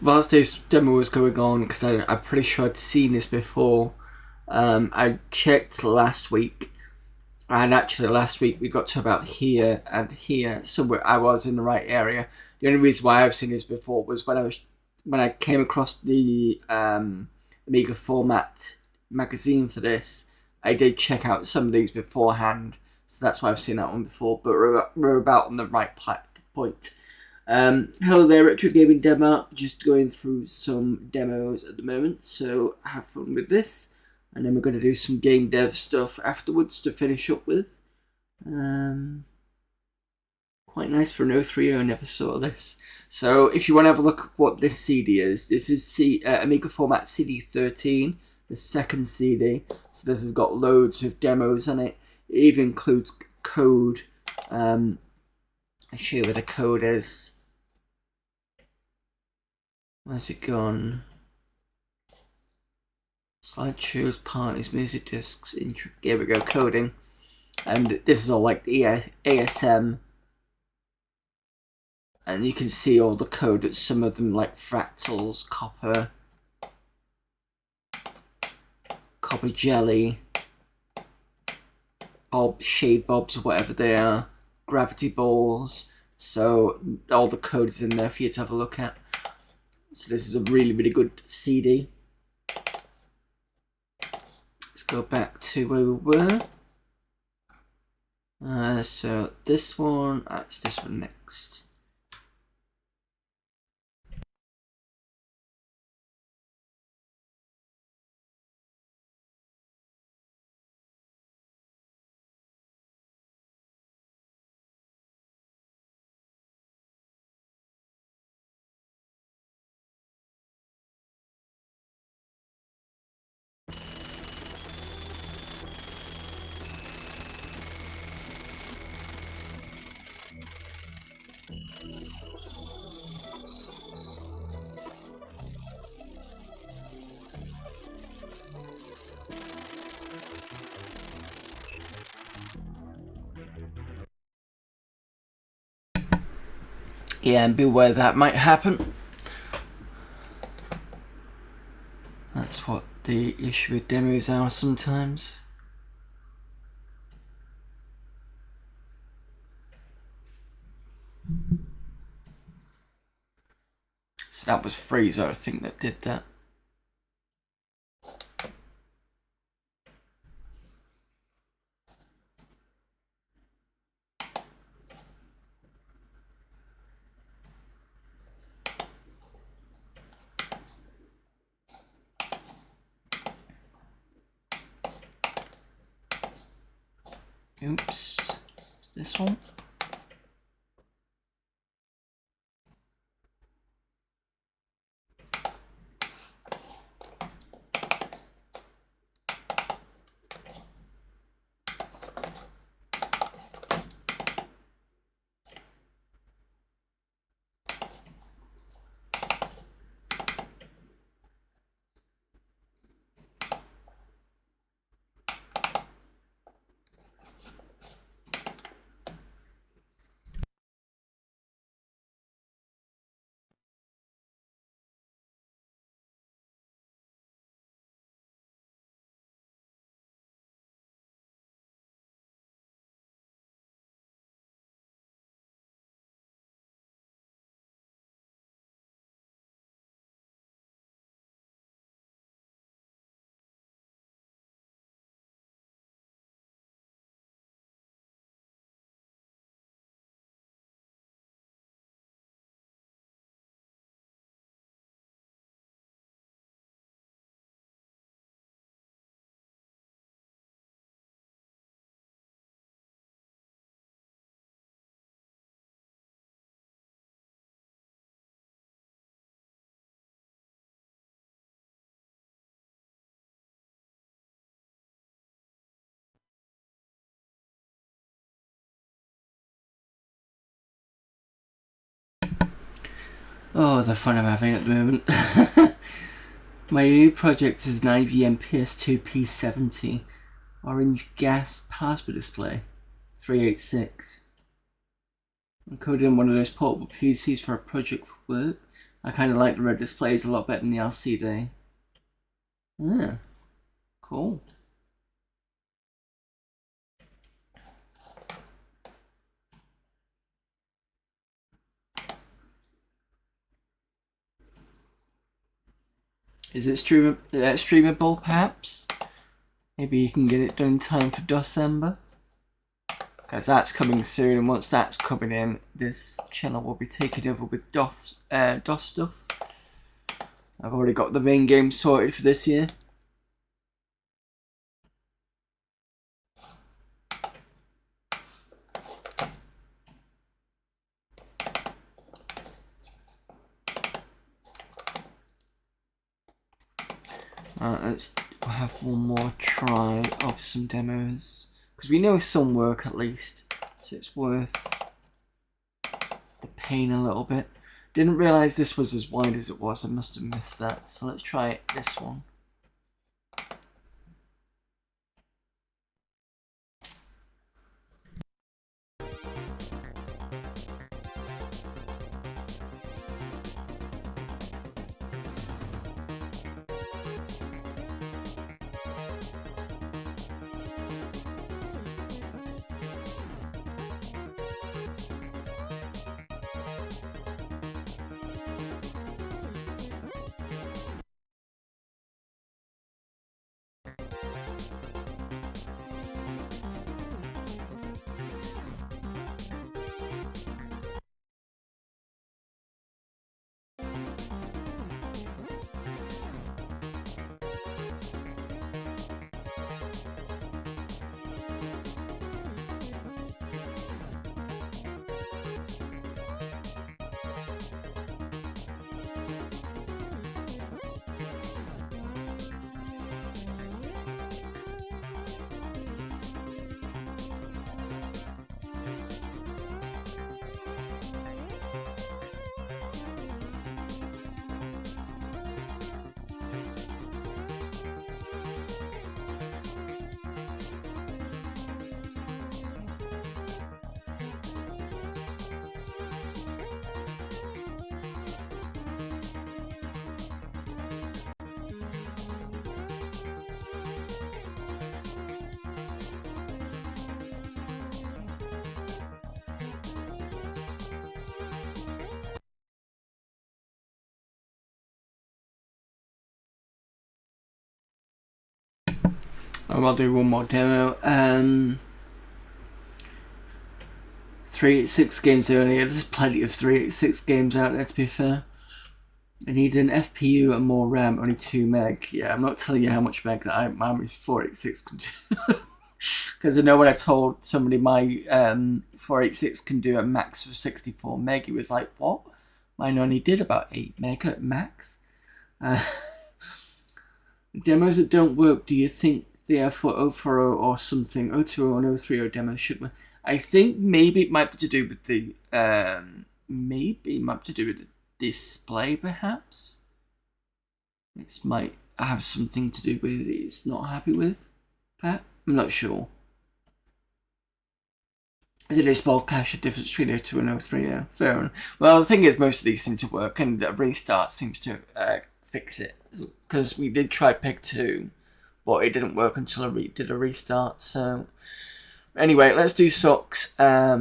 whilst this demo was going on, because I'm pretty sure I'd seen this before, I checked last week, and actually last week we got to about here and here, so I was in the right area. The only reason why I've seen this before was when I came across the Amiga format magazine for this. I did check out some of these beforehand, so that's why I've seen that one before. But we're about on the right point. Hello there, Retro Gaming Denmark. Just going through some demos at the moment, so have fun with this. And then we're going to do some game dev stuff afterwards to finish up with. Quite nice for an 030, never saw this. So if you want to have a look at what this CD is, this is Amiga format CD13, the second CD. So this has got loads of demos on it. It even includes code. I'll show you where the code is. Where's it gone? Slideshows, parties, music discs, intro. Here we go, coding. And this is all like the ASM. And you can see all the code at some of them, like fractals, copper jelly, shade bobs, whatever they are, gravity balls. So all the code is in there for you to have a look at. So this is a really, really good CD. Let's go back to where we were. So this one, it's this one next. Yeah, and beware that might happen. That's what the issue with demos are sometimes. So that was Freezer, I think, that did that. Oops, it's this one. Oh, the fun I'm having at the moment. My new project is an IBM PS2 P70 orange gas plasma display 386. I'm coding one of those portable PCs for a project for work. I kind of like the red displays a lot better than the LCD. Yeah, Cool. Is it streamable perhaps? Maybe you can get it done in time for December. Because that's coming soon, and once that's coming in, this channel will be taken over with DOS stuff. I've already got the main game sorted for this year. Let's have one more try of some demos. Because we know some work at least, so it's worth the pain a little bit. Didn't realise this was as wide as it was, I must have missed that. So let's try this one. I'll do one more demo. 386 games earlier. There's plenty of 386 games out there, to be fair. I need an FPU and more RAM, only 2 meg. Yeah, I'm not telling you how much meg that mine is 486 can do. Because I know when I told somebody my 486 can do a max of 64 meg, he was like, what? Mine only did about 8 meg at max. Demos that don't work, do you think they are for 040 or something? 020 and 030 demos should work. I think maybe it might be to do with the display, perhaps. This might have something to do with it's not happy with. Perhaps? I'm not sure. Is it a small cache difference between 02 and 03? Yeah, fair enough. Well, the thing is, most of these seem to work, and a restart seems to fix it. Because we did try Peg 2, but it didn't work until I did a restart. So, anyway, let's do socks. Yeah.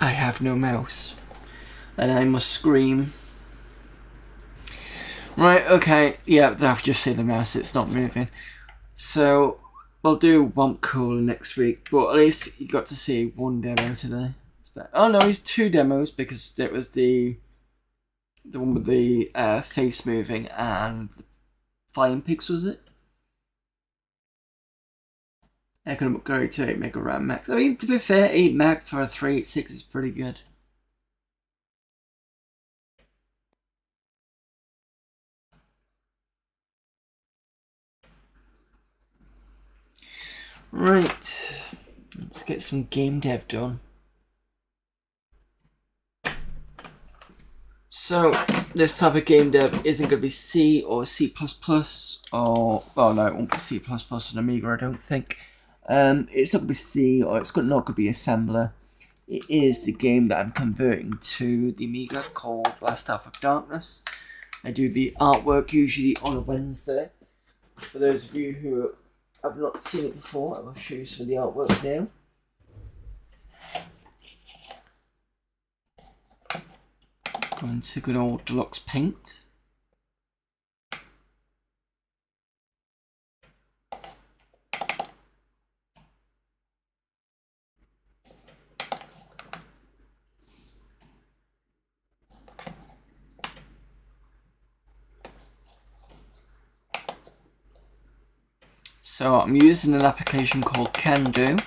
I have no mouse, and I must scream. Right, okay, yeah, I've just seen the mouse, it's not moving. So, we'll do Womp Cooler next week, but at least you got to see one demo today. Oh no, it's 2 demos, because it was the one with the face moving and the flying pigs, was it? I can upgrade to 8 meg RAM max. I mean, to be fair, 8 meg for a 386 is pretty good. Right, let's get some game dev done. So this type of game dev isn't going to be C or C++ or, well no, it won't be C++ on Amiga, I don't think. It's not going to be C or it's not going to be assembler. It is the game that I'm converting to the Amiga called Last Half of Darkness. I do the artwork usually on a Wednesday. For those of you who have not seen it before, I will show you some of the artwork now. Let's go into good old deluxe paint. So I'm using an application called Can-Do,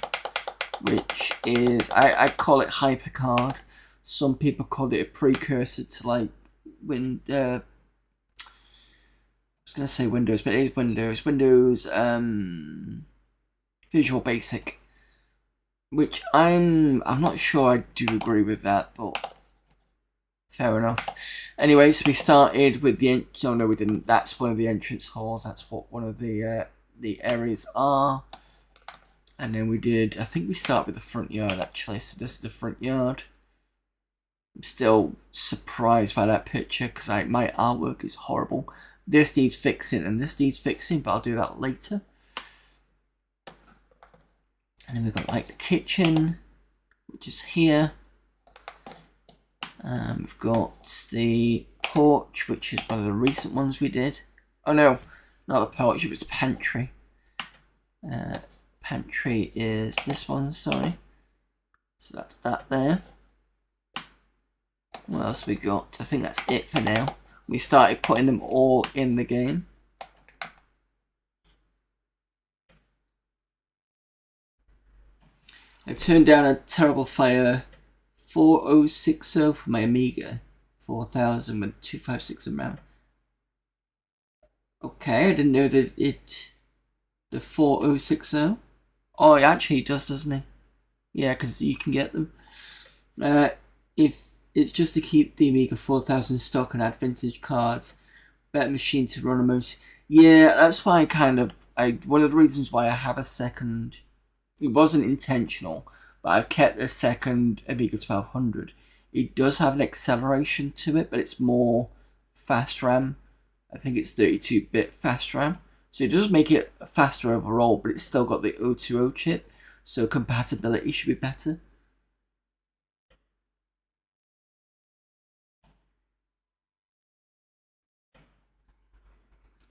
which is, I call it HyperCard. Some people call it a precursor to like I was going to say Windows, but it is Windows Visual Basic, which I'm not sure I do agree with that, but fair enough. Anyway, so we started with the no, we didn't. That's one of the entrance halls. That's what one of the areas are. And then we did, I think we start with the front yard actually. So this is the front yard. I'm still surprised by that picture because my artwork is horrible. This needs fixing and this needs fixing, but I'll do that later. And then we've got like the kitchen, which is here. We've got the porch, which is one of the recent ones we did. Oh no, not a porch, it was a pantry. Pantry is this one, sorry. So that's that there. What else we got? I think that's it for now. We started putting them all in the game. I turned down a terrible fire 4060 for my Amiga 4000 with 256 of RAM. Okay, I didn't know that the 4060. Oh, it actually does, doesn't it? Yeah, because you can get them. If it's just to keep the Amiga 4000 stock and add vintage cards, better machine to run a most. Yeah, that's why one of the reasons why I have a second. It wasn't intentional, but I've kept a second Amiga 1200. It does have an acceleration to it, but it's more fast RAM. I think it's 32-bit fast RAM. So it does make it faster overall, but it's still got the 020 chip, so compatibility should be better.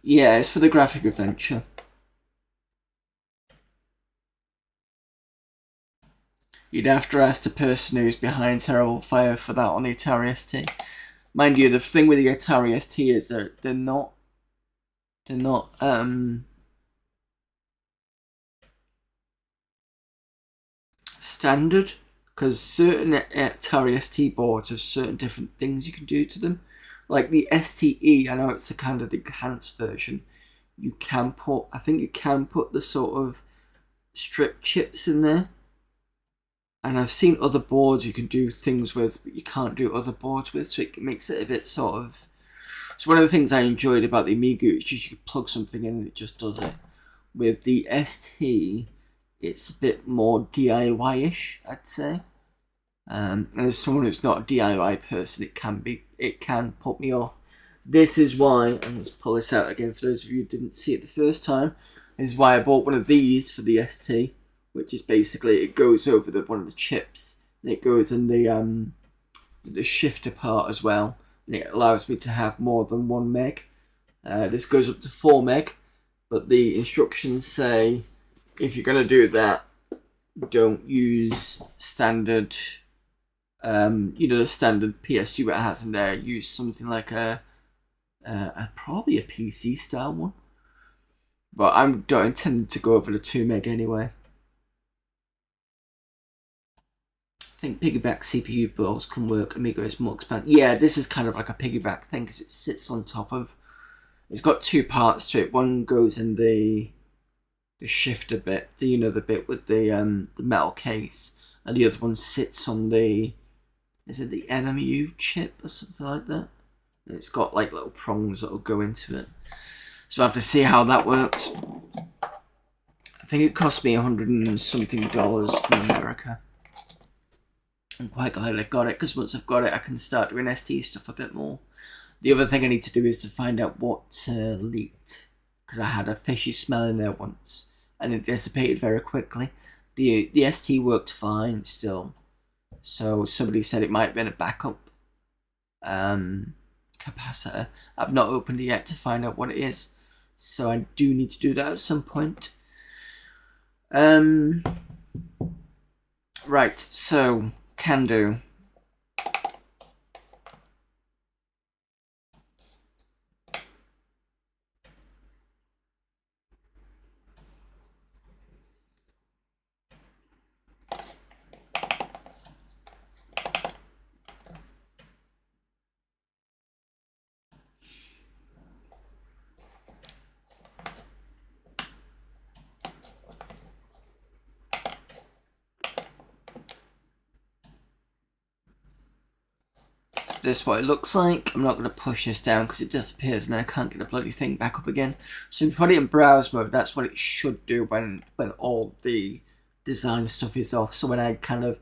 Yeah, it's for the graphic adventure. You'd have to ask the person who's behind Terrible Fire for that on the Atari ST. Mind you, the thing with the Atari ST is they're not standard, because certain Atari ST boards have certain different things you can do to them. Like the STE, I know it's a kind of the enhanced version. You can put, I think you can put the sort of strip chips in there. And I've seen other boards you can do things with, but you can't do other boards with, so it makes it a bit sort of. So one of the things I enjoyed about the Amiga is just you can plug something in and it just does it. With the ST, it's a bit more DIY-ish, I'd say. And as someone who's not a DIY person, it can put me off. This is why, and let's pull this out again for those of you who didn't see it the first time, this is why I bought one of these for the ST, which is basically, it goes over one of the chips, and it goes in the shifter part as well, and it allows me to have more than 1 meg. This goes up to 4 meg, but the instructions say, if you're going to do that, don't use standard, the standard PSU it has in there. Use something like probably a PC style one. But I don't intend to go over the 2 meg anyway. I think piggyback CPU boards can work. Amiga is more expanded. Yeah, this is kind of like a piggyback thing because it sits on top of. It's got 2 parts to it. One goes in the shifter bit, the bit with the metal case, and the other one sits on the, is it the NMU chip or something like that? And it's got like little prongs that'll go into it. So I have to see how that works. I think it cost me $100 and something from America. I'm quite glad I got it, because once I've got it I can start doing ST stuff a bit more. The other thing I need to do is to find out what leaked, because I had a fishy smell in there once and it dissipated very quickly. The ST worked fine still, so somebody said it might have been a backup capacitor. I've not opened it yet to find out what it is, so I do need to do that at some point. Right, so can do. This is what it looks like. I'm not going to push this down because it disappears and I can't get the bloody thing back up again. So if you put it in browse mode, that's what it should do when all the design stuff is off. So when I kind of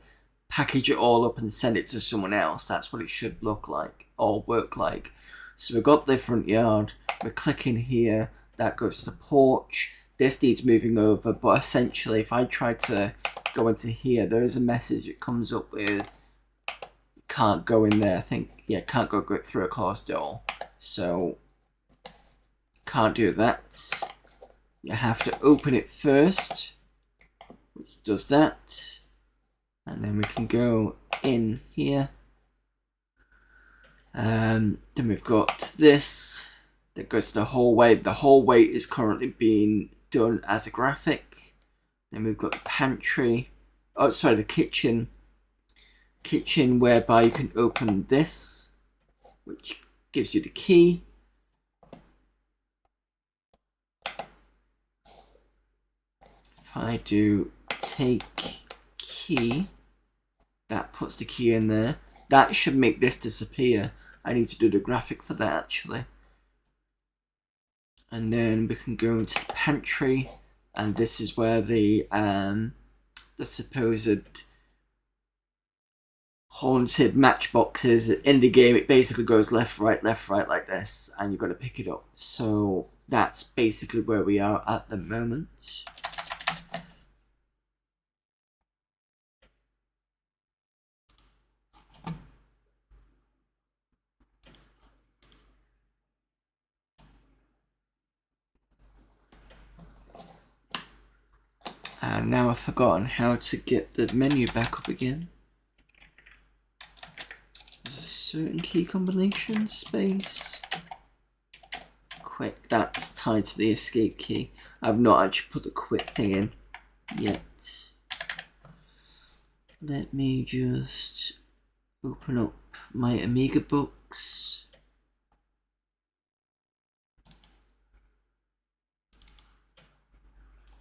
package it all up and send it to someone else, that's what it should look like or work like. So we've got the front yard, we're clicking here, that goes to the porch. This needs moving over, but essentially if I try to go into here, there is a message that comes up with can't go in there. I think, yeah, can't go through a closed door, so can't do that. You have to open it first, which does that, and then we can go in here. Then we've got this that goes to the hallway. The hallway is currently being done as a graphic. Then we've got the pantry, oh sorry, the kitchen whereby you can open this, which gives you the key. If I do take key, that puts the key in there. That should make this disappear. I need to do the graphic for that actually. And then we can go into the pantry, and this is where the supposed haunted matchboxes in the game. It basically goes left, right like this, and you've got to pick it up. So that's basically where we are at the moment. And now I've forgotten how to get the menu back up again. There's a certain key combination, space, quit. That's tied to the escape key. I've not actually put the quit thing in yet. Let me just open up my Amiga books.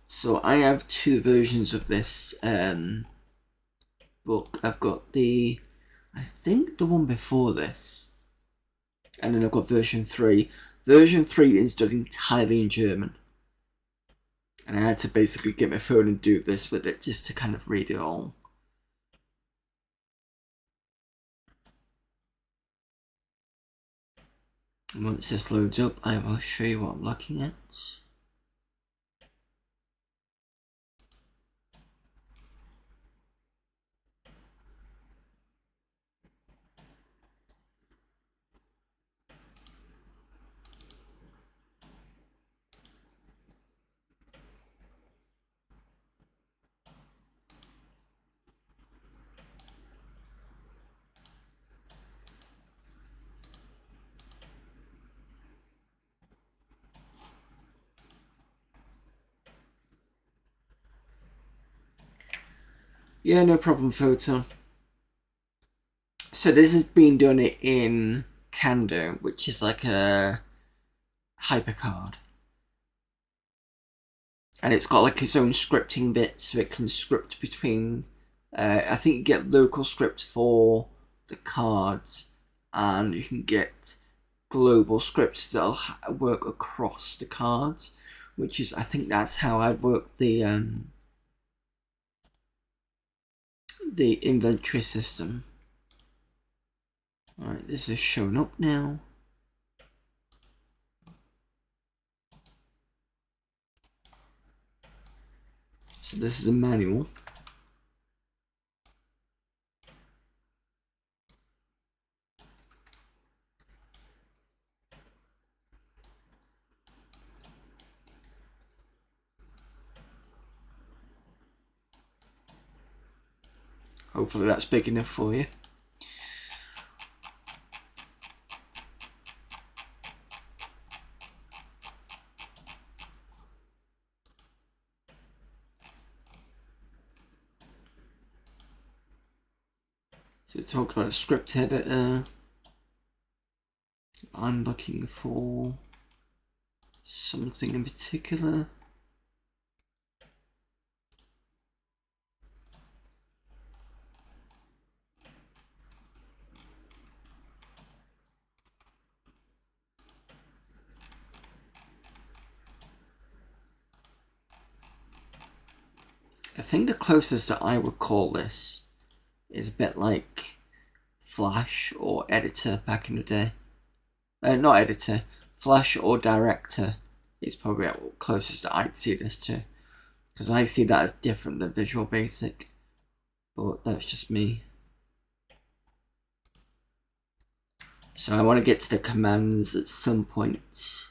So I have two versions of this book. I've got I think the one before this, and then I've got version 3. Version 3 is done entirely in German, and I had to basically get my phone and do this with it just to kind of read it all. And once this loads up, I will show you what I'm looking at. Yeah, no problem, photo. So this has been done in Kando, which is like a hypercard. and it's got like its own scripting bit, so it can script between. I think you get local scripts for the cards, and you can get global scripts that'll work across the cards, which is, I think that's how I work the inventory system. Alright, this is showing up now. So this is a manual. Hopefully that's big enough for you. So it talks about a script editor. I'm looking for something in particular. I think the closest that I would call this is a bit like Flash or Editor back in the day. Not Editor, Flash or Director is probably the closest that I'd see this to. Because I see that as different than Visual Basic. But that's just me. So I want to get to the commands at some point.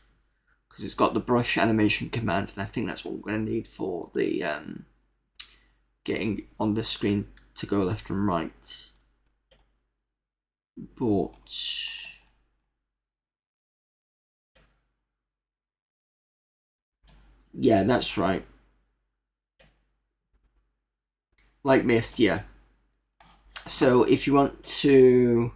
Because it's got the brush animation commands, and I think that's what we're going to need for the getting on the screen to go left and right. But yeah, that's right. Like Mist, yeah. So if you want to,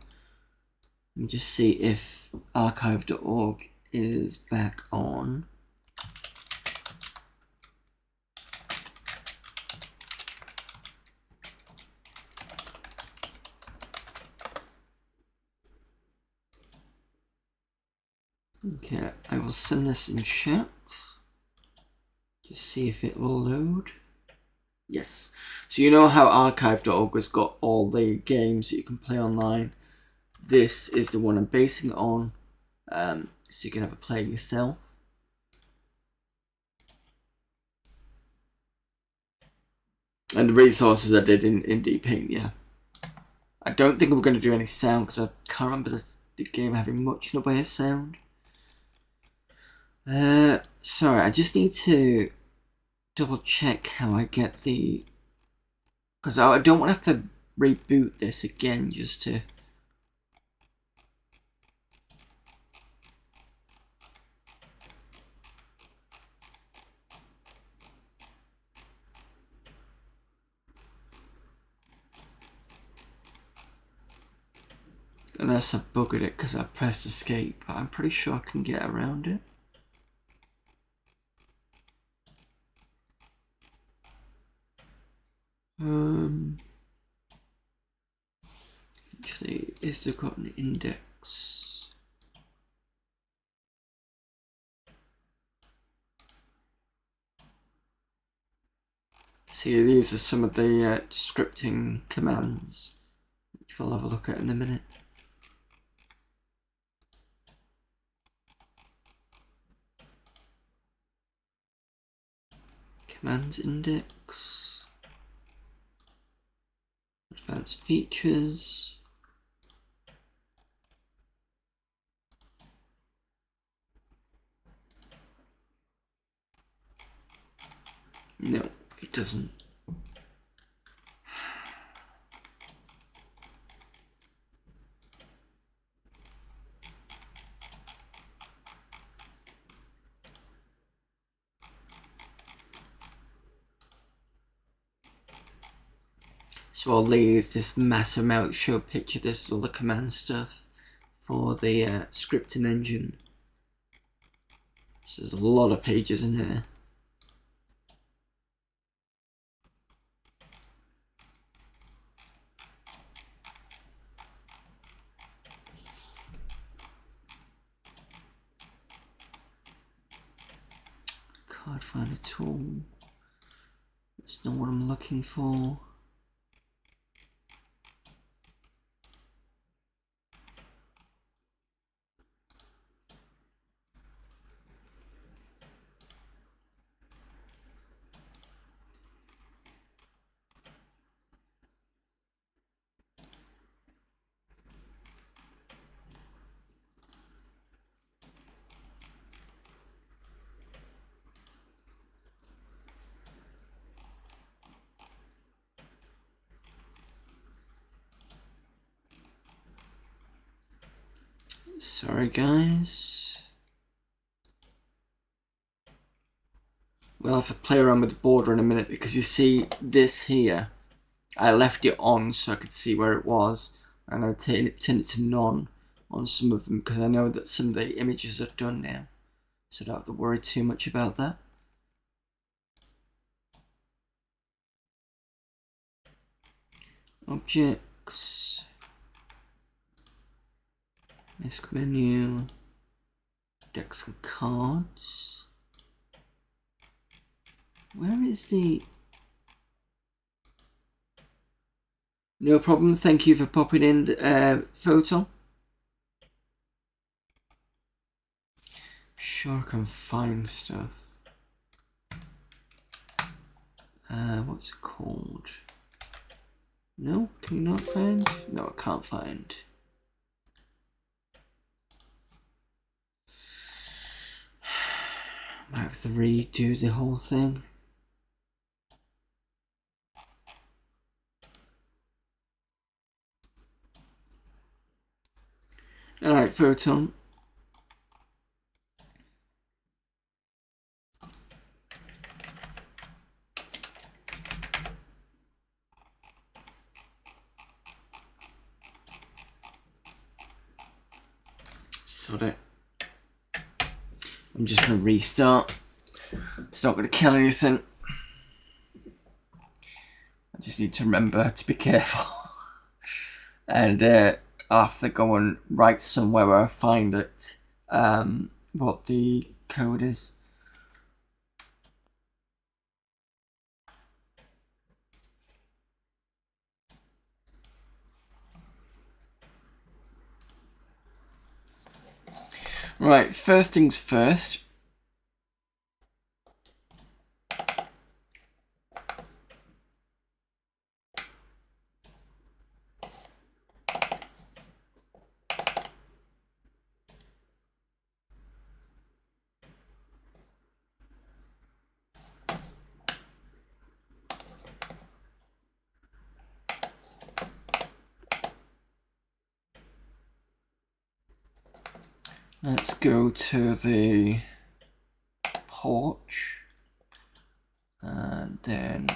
let me just see if archive.org is back on. Okay, I will send this in chat. Just see if it will load. Yes. So you know how archive.org has got all the games that you can play online? This is the one I'm basing it on. So you can have a play yourself. And the resources I did in Deep-Paint, yeah. I don't think we're going to do any sound because I can't remember the game having much in the way of sound. Sorry, I just need to double check how I get the... Because I don't want to have to reboot this again just to... Unless I've buggered it because I pressed escape, but I'm pretty sure I can get around it. Actually, is there got an index? See, these are some of the scripting commands, which we'll have a look at in a minute. Commands index. Advanced features. No, it doesn't. So all these, this massive amount show picture, this is all the command stuff for the scripting engine. So there's a lot of pages in here. Can't find a tool. That's not what I'm looking for. Sorry guys. We'll have to play around with the border in a minute because you see this here, I left it on so I could see where it was. I'm going to turn it to none on some of them because I know that some of the images are done now, so I don't have to worry too much about that. Objects, disk menu, decks and cards. Where is the... No problem, thank you for popping in the photo. Sure I can find stuff. What's it called? No, can you not find? No, I can't find. I have to redo the whole thing. Alright, photon. Sod it. I'm just going to restart. It's not going to kill anything. I just need to remember to be careful. And I'll have to go and write somewhere where I find it, what the code is. Right, first things first. Let's go to the porch and then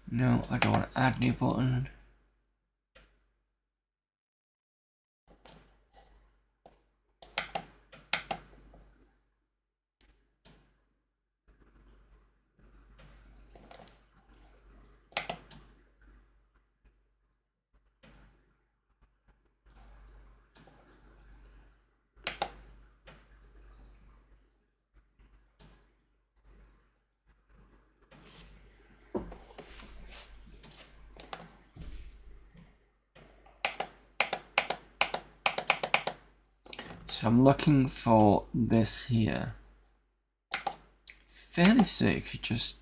no, I don't want to add new button. So I'm looking for this here. Fairly so you could just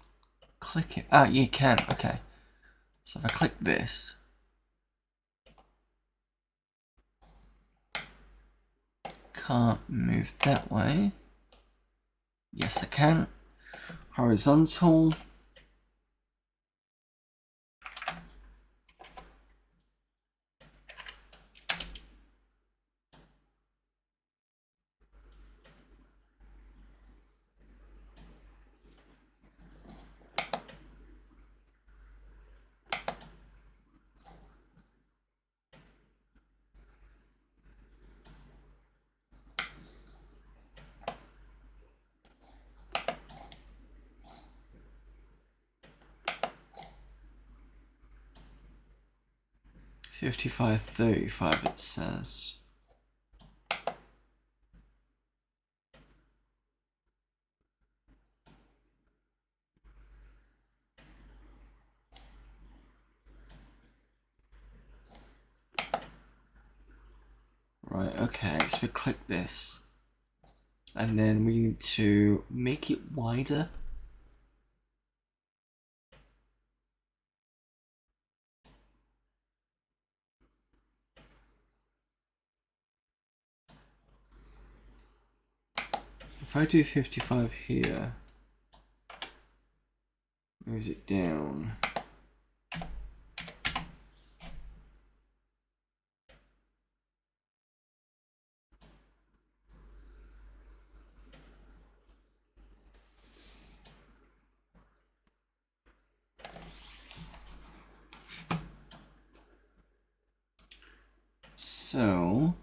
click it. Ah, you can, okay. So if I click this, can't move that way. Yes, I can. Horizontal. 5535 it says. Right, okay, so we click this. And then we need to make it wider. If I do 55 here, moves it down. So,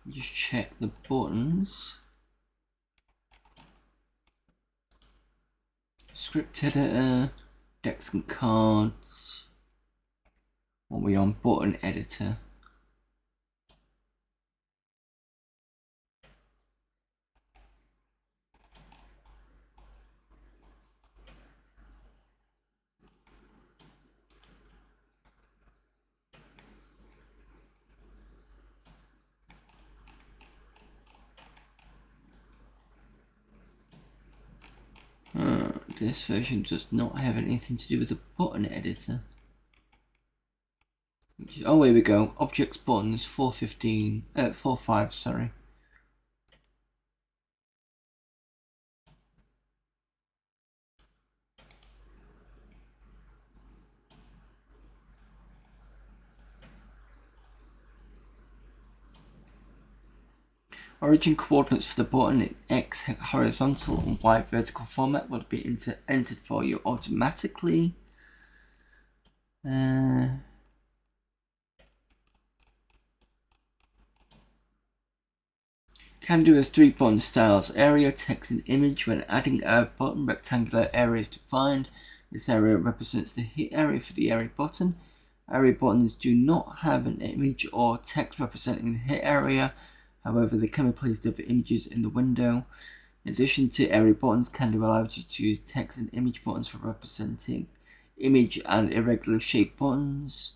just check the buttons. Script editor, decks and cards. What are we on? Button editor. This version does not have anything to do with the button editor. Oh, here we go. Objects buttons 415, 45, sorry. Origin coordinates for the button in X horizontal and Y vertical format will be entered for you automatically. Can do as 3 button styles: area, text, and image. When adding a button, rectangular area is defined. This area represents the hit area for the area button. Area buttons do not have an image or text representing the hit area. However, they can be placed over images in the window. In addition to area buttons, Candy allows you to use text and image buttons for representing image and irregular shaped buttons.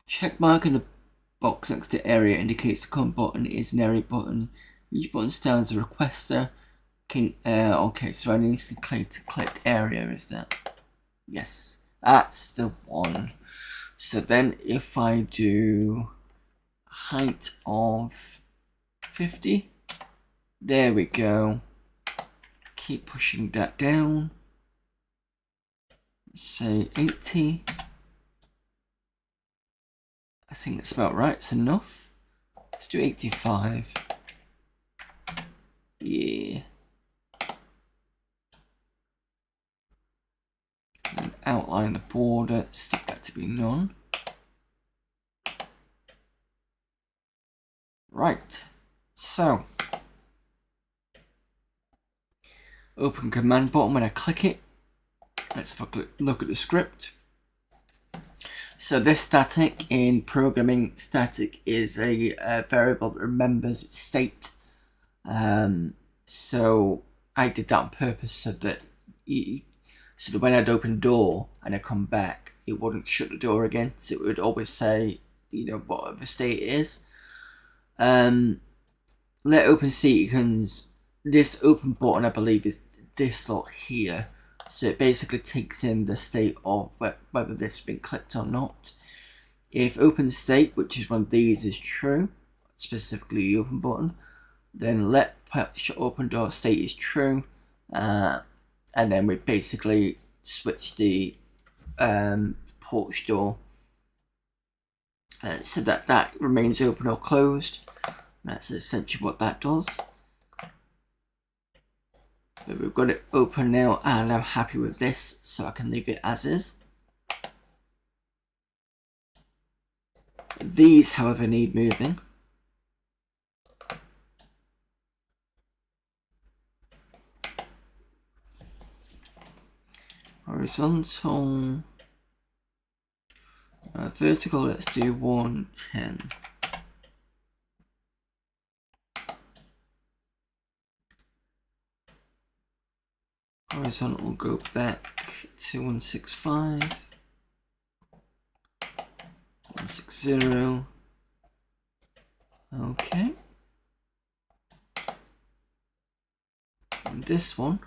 Check mark in the box next to area indicates the current button is an area button. Each button style is a requester. Okay, so I need to click area, is that? Yes, that's the one. So then if I do height of 50, there we go. Keep pushing that down. Say 80. I think that's about right, it's enough. Let's do 85. Yeah. And outline the border, stick that to be none. Right, so open command button when I click it. Let's have a look at the script. So this static in programming, static is a variable that remembers its state. So I did that on purpose so that when I'd open the door and I come back, it wouldn't shut the door again. So it would always say, whatever state it is. Let open sequence. This open button, I believe, is this slot here. So it basically takes in the state of whether this has been clicked or not. If open state, which is one of these, is true, specifically the open button, then let open door state is true, and then we basically switch the porch door so that remains open or closed. That's essentially what that does. But we've got it open now and I'm happy with this, so I can leave it as is. These, however, need moving. Horizontal. Vertical, let's do 110. Horizontal, go back to 165. 160. Okay. And this one.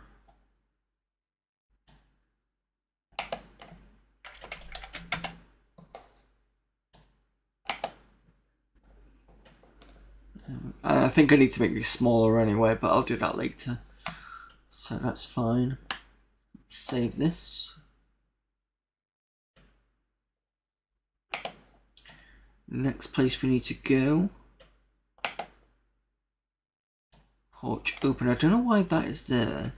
I think I need to make these smaller anyway, but I'll do that later. So that's fine. Save this. Next place we need to go. Porch open. I don't know why that is there.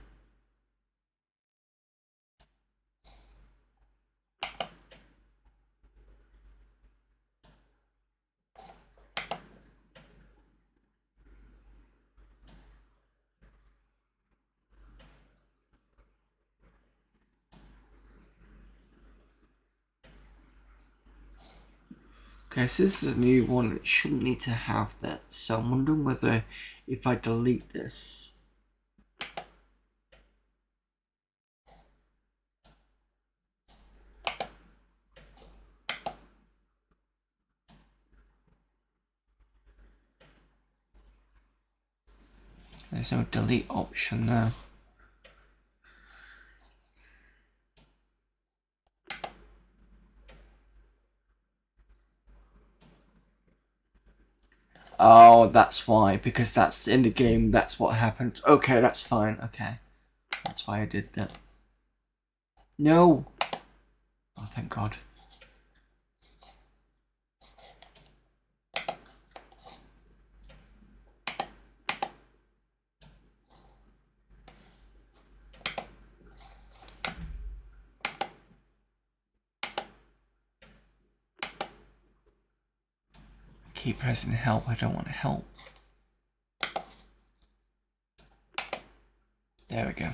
Okay, so this is a new one. It shouldn't need to have that. So I'm wondering whether if I delete this. There's no delete option now. Oh, that's why, because that's in the game, that's what happened. Okay, that's fine, okay. That's why I did that. No! Oh, thank God. Keep pressing help, I don't want to help. There we go.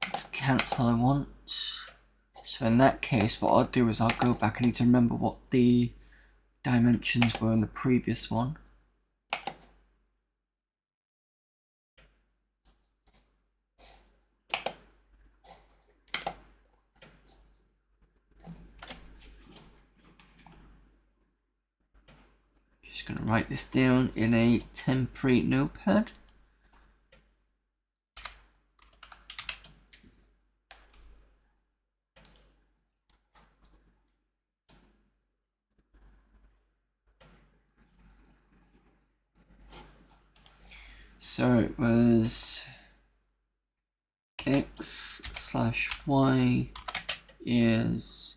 Let's cancel I want. So in that case, what I'll do is I'll go back. I need to remember what the dimensions were in the previous one. Just going to write this down in a temporary notepad. So it was x/y is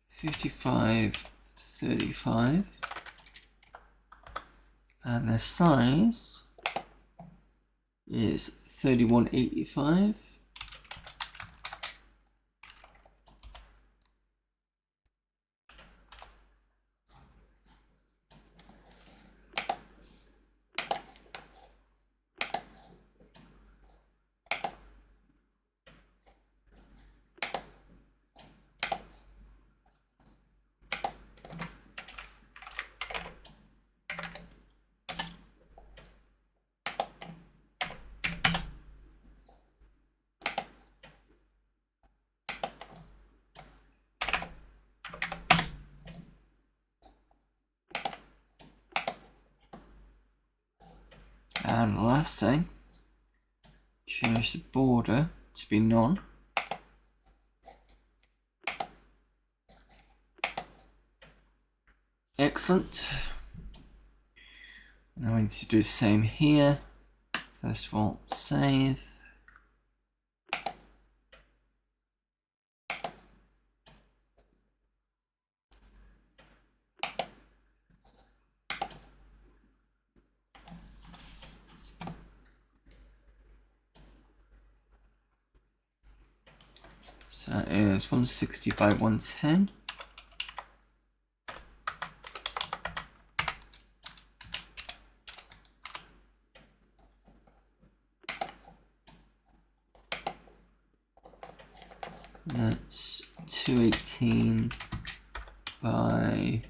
5535 and the size is 3185. And the last thing, change the border to be none. Excellent. Now we need to do the same here. First of all, save. So that is 160 by 110. That's 218 by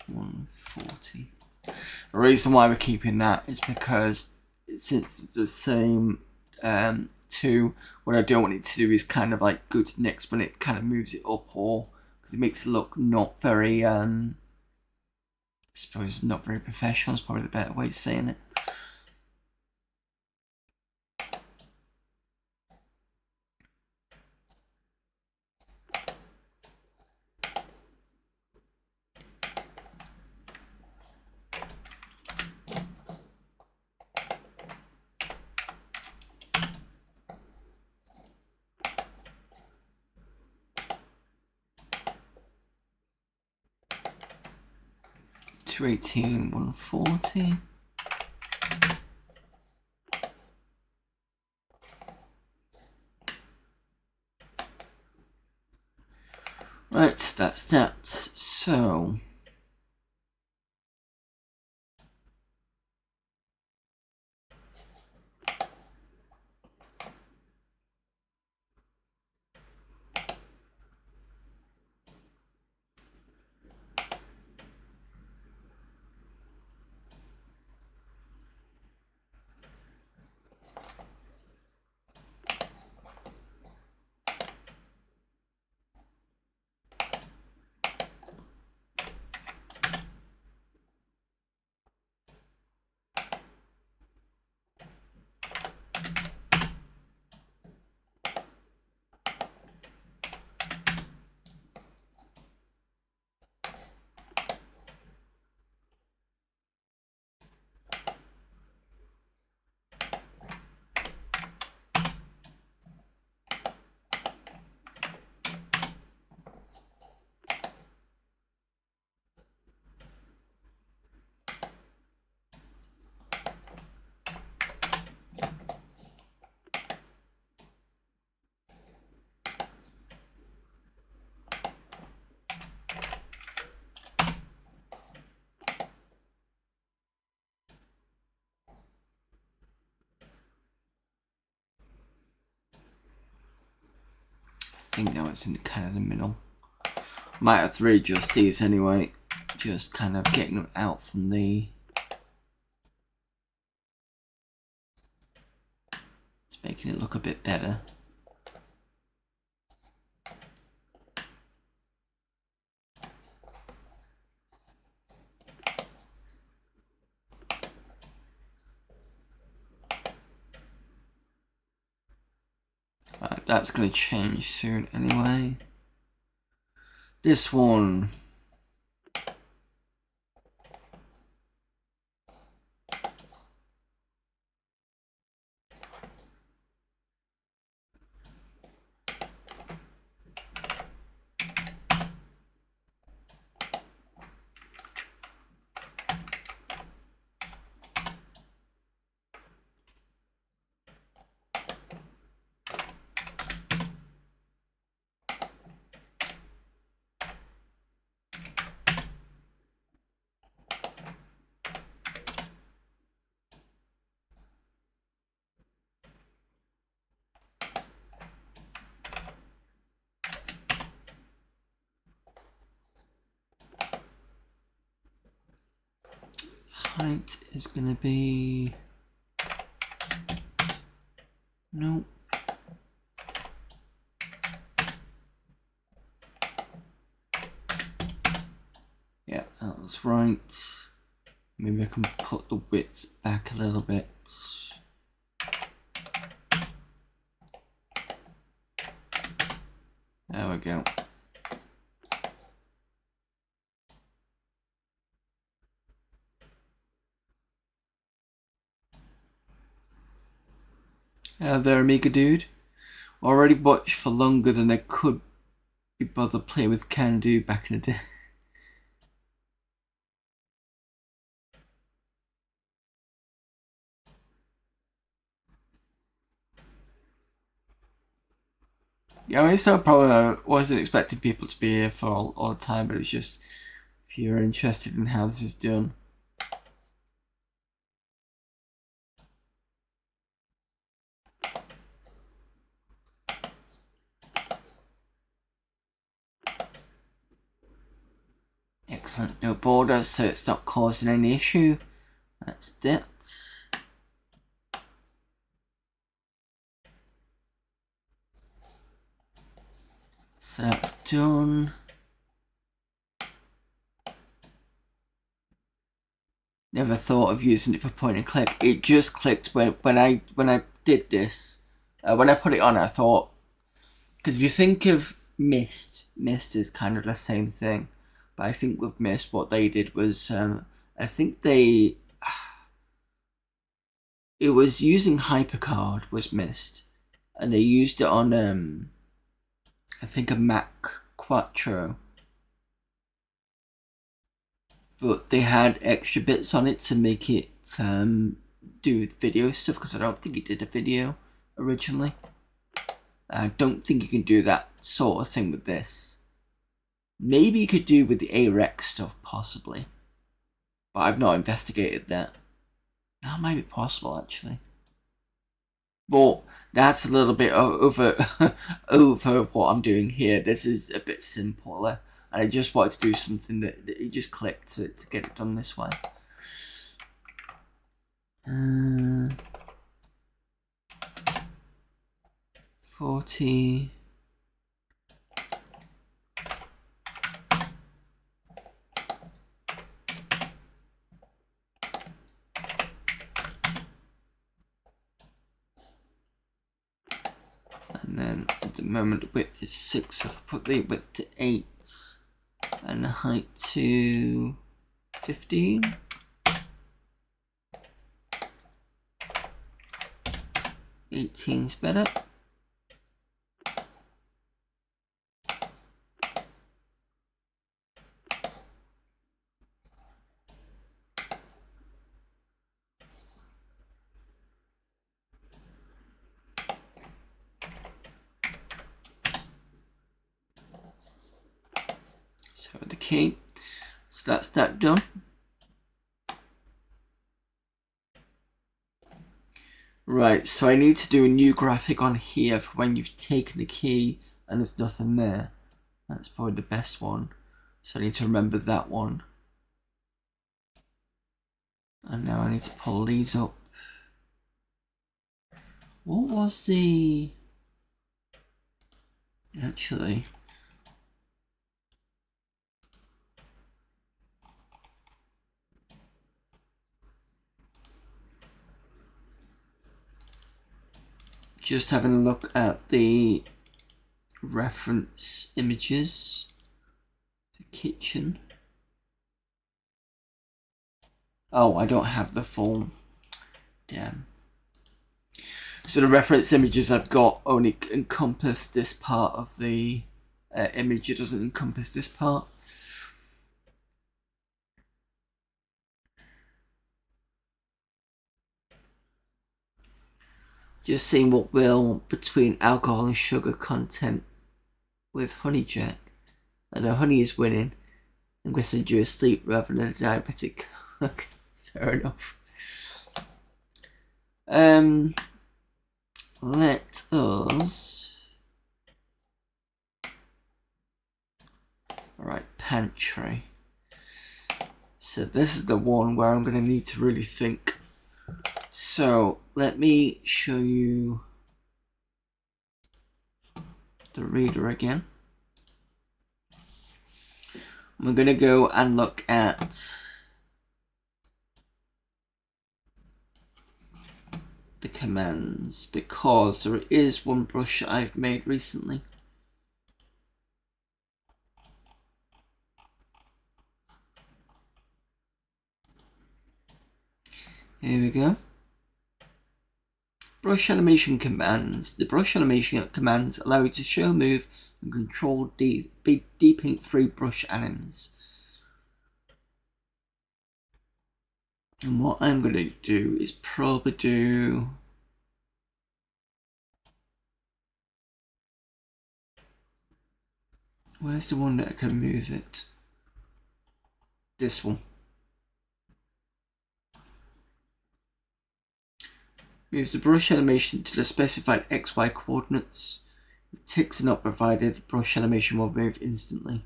140. The reason why we're keeping that is because since it's the same two, what I don't want it to do is kind of like go to next when it kind of moves it up, or because it makes it look not very I suppose not very professional is probably the better way of saying it. Two 140. Right, that's that. So I think now it's in kind of the middle. Might have to readjust these anyway. Just kind of getting them out from the. It's making it look a bit better. Right, that's going to change soon anyway. This one. Height is going to be. Nope. Yeah, that was right. Maybe I can put the width back a little bit. There we go. There, Amiga dude. Already watched for longer than I could be bothered playing with Can Do back in the day. Yeah, I mean, it's no problem. I wasn't expecting people to be here for all the time, but it's just if you're interested in how this is done. Excellent, no border, so it's not causing any issue. That's that. So that's done. Never thought of using it for point and click. It just clicked when I did this. When I put it on, I thought, because if you think of Mist is kind of the same thing, but I think with Mist, what they did was, I think it was using HyperCard was Mist, and they used it on I think a Mac Quattro. But they had extra bits on it to make it do video stuff, because I don't think it did a video originally. I don't think you can do that sort of thing with this. Maybe you could do with the AREX stuff, possibly. But I've not investigated that. That might be possible, actually. But that's a little bit over what I'm doing here. This is a bit simpler. And I just wanted to do something that it just clicked to get it done this way. 40. And then at the moment the width is 6, so if I put the width to 8 and the height to 15. Eighteen's better. So the key. So that's that done. Right, so I need to do a new graphic on here for when you've taken the key and there's nothing there. That's probably the best one. So I need to remember that one. And now I need to pull these up. What was the... Actually... Just having a look at the reference images. The kitchen. Oh, I don't have the full. Damn. So the reference images I've got only encompass this part of the image. It doesn't encompass this part. Just seeing what will between alcohol and sugar content with Honey Jack. I know Honey is winning. I'm guessing you're asleep rather than a diabetic. Okay, fair enough. Let us... Alright, pantry. So this is the one where I'm going to need to really think. So let me show you the reader again. We're going to go and look at the commands, because there is one brush I've made recently. Here we go. Brush animation commands. The brush animation commands allow you to show, move, and control depaint through brush anims. And what I'm going to do is probably do... Where's the one that I can move it? This one. Moves the brush animation to the specified XY coordinates. If ticks are not provided, brush animation will move instantly.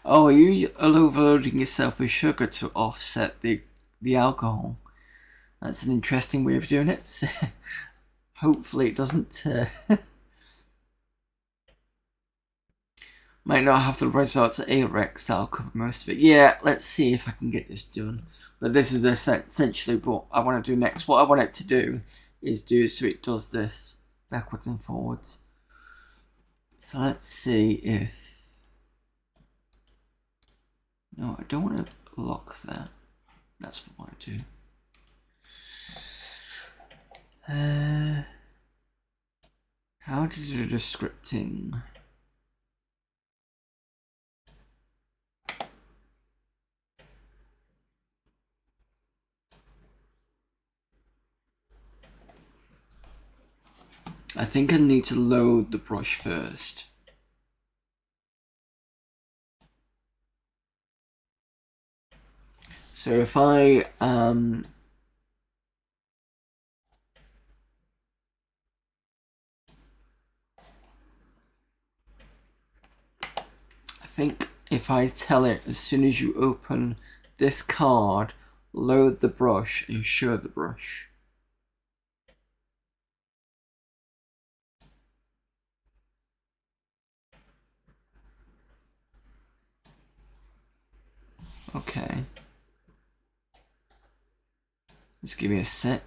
Oh, are you overloading yourself with sugar to offset the alcohol? That's an interesting way of doing it. So hopefully it doesn't... might not have the results A-Rex, that'll cover most of it. Yeah, let's see if I can get this done. But this is essentially what I want to do next. What I want it to do is so it does this backwards and forwards. So let's see if... No, I don't want to lock that. That's what I want to do. How to do the scripting? I think I need to load the brush first. So if I think if I tell it as soon as you open this card, load the brush and show the brush. Okay. Just give me a sec.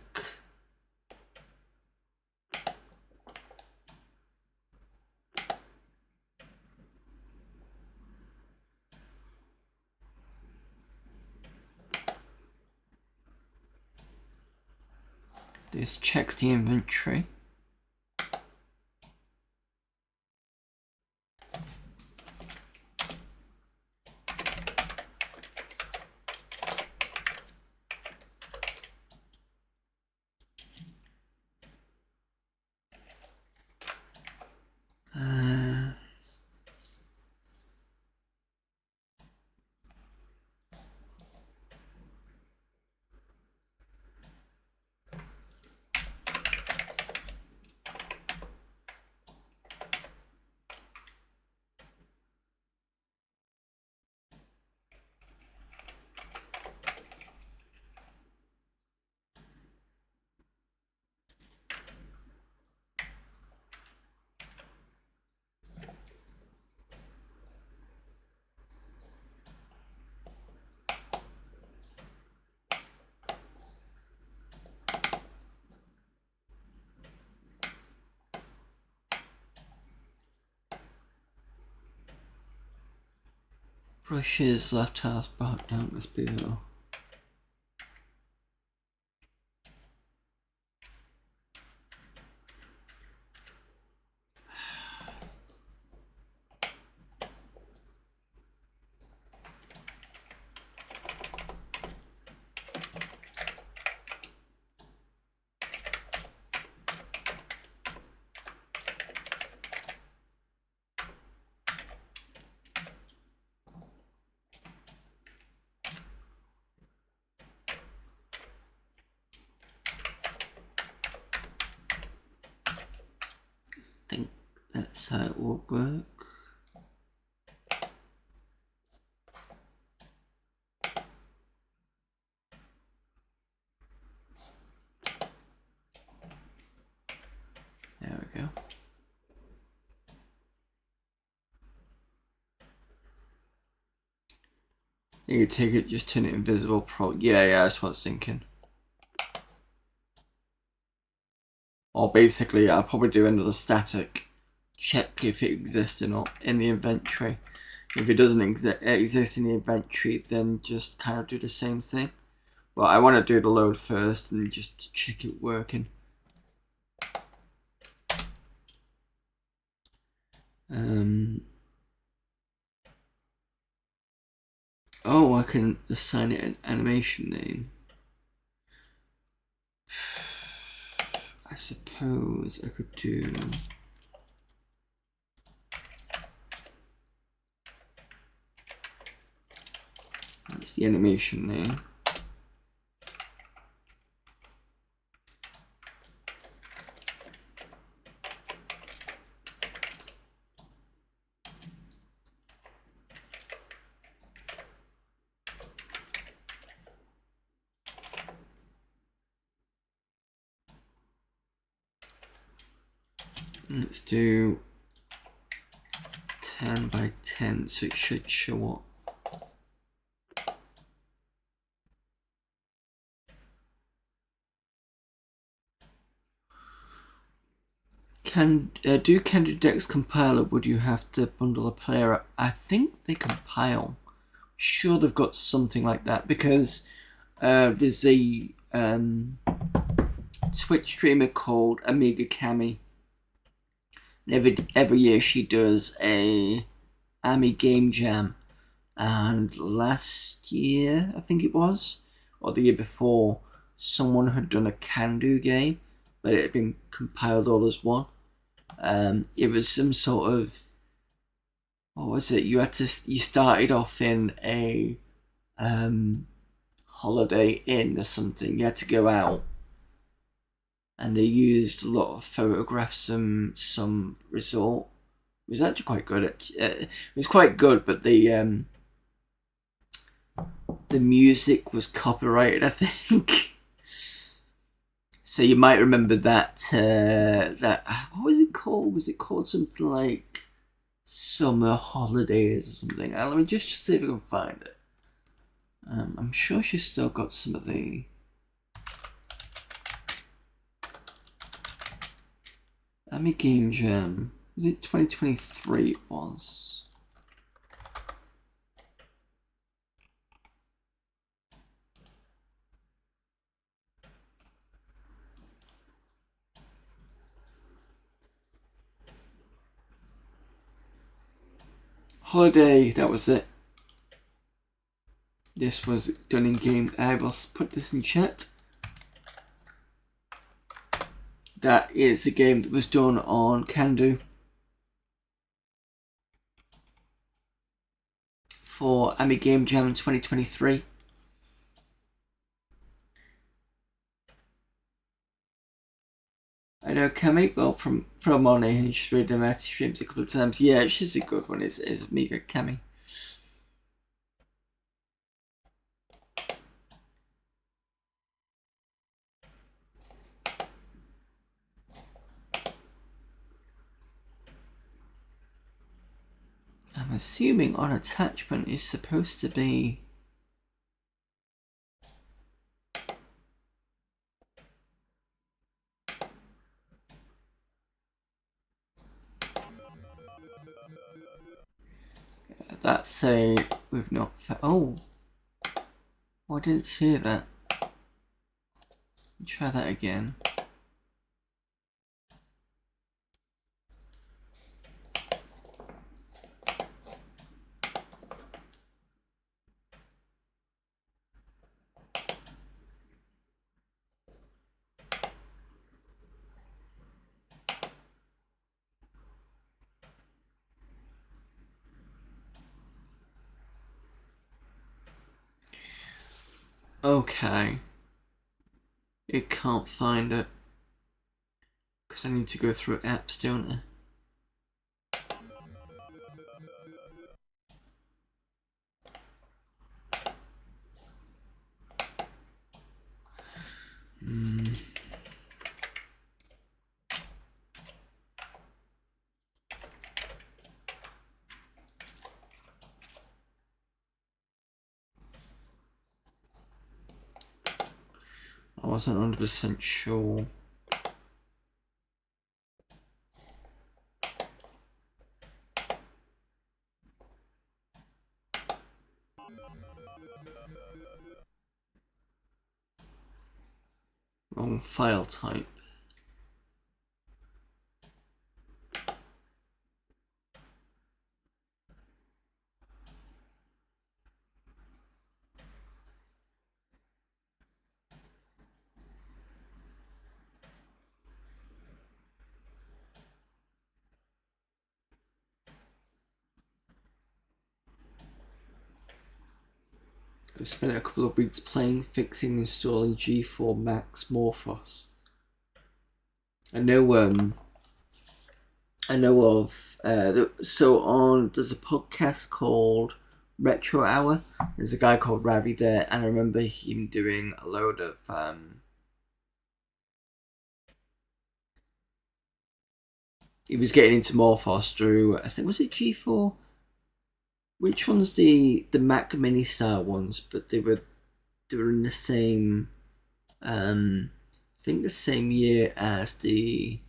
This checks the inventory. Brushes, left half, back down this below. I think that's how it will work. There we go. You can take it, just turn it invisible. Yeah, that's what I was thinking. Or basically, I'll probably do another static check if it exists or not in the inventory. If it doesn't exist in the inventory, then just kind of do the same thing. But I want to do the load first and just check it working. Oh, I can assign it an animation name. I suppose I could do... That's the animation name. Let's do 10 by 10, so it should show up. Do Candy compile, or would you have to bundle a player? I think they compile. Sure, they've got something like that, because there's a Twitch streamer called Amiga Cami. Every year she does a Amiga Game Jam, and last year, I think it was, or the year before, someone had done a Can-Do game, but it had been compiled all as one. It was some sort of, what was it? You started off in a Holiday Inn or something. You had to go out, and they used a lot of photographs from some resort. It was actually quite good. It was quite good, but the music was copyrighted, I think. So you might remember that. What was it called? Was it called something like Summer Holidays or something? Let me just see if I can find it. I'm sure she's still got some of the. Amiga Game Jam. Was it 2023? It was. Holiday, that was it. This was done in game. I will put this in chat. That is the game that was done on Can-Do for Amiga Game Jam 2023. I know Cami well from Monet. She's read them out streams a couple of times. Yeah, she's a good one. Is Amiga Cami. I'm assuming on attachment is supposed to be. That's a we've not. Oh, I didn't see that. Try that again. Okay. It can't find it. Because I need to go through apps, don't I? I wasn't 100% sure. Wrong file type. I spent a couple of weeks playing, fixing, installing G4 Max Morphos. I know of there's a podcast called Retro Hour. There's a guy called Ravi there, and I remember him doing a load of he was getting into Morphos through, I think, was it G4? Which one's the Mac Mini style ones? But they were in the same, I think the same year as the.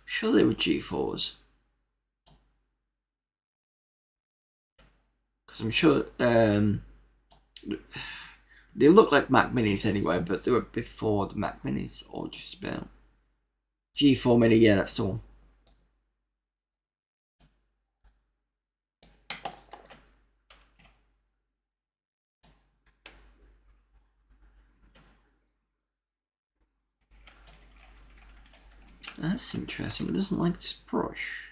Sure, they were G4s. Because I'm sure they look like Mac Minis anyway, but they were before the Mac Minis, or just about. G4 Mini, yeah, that's the one. That's interesting. It doesn't like this brush.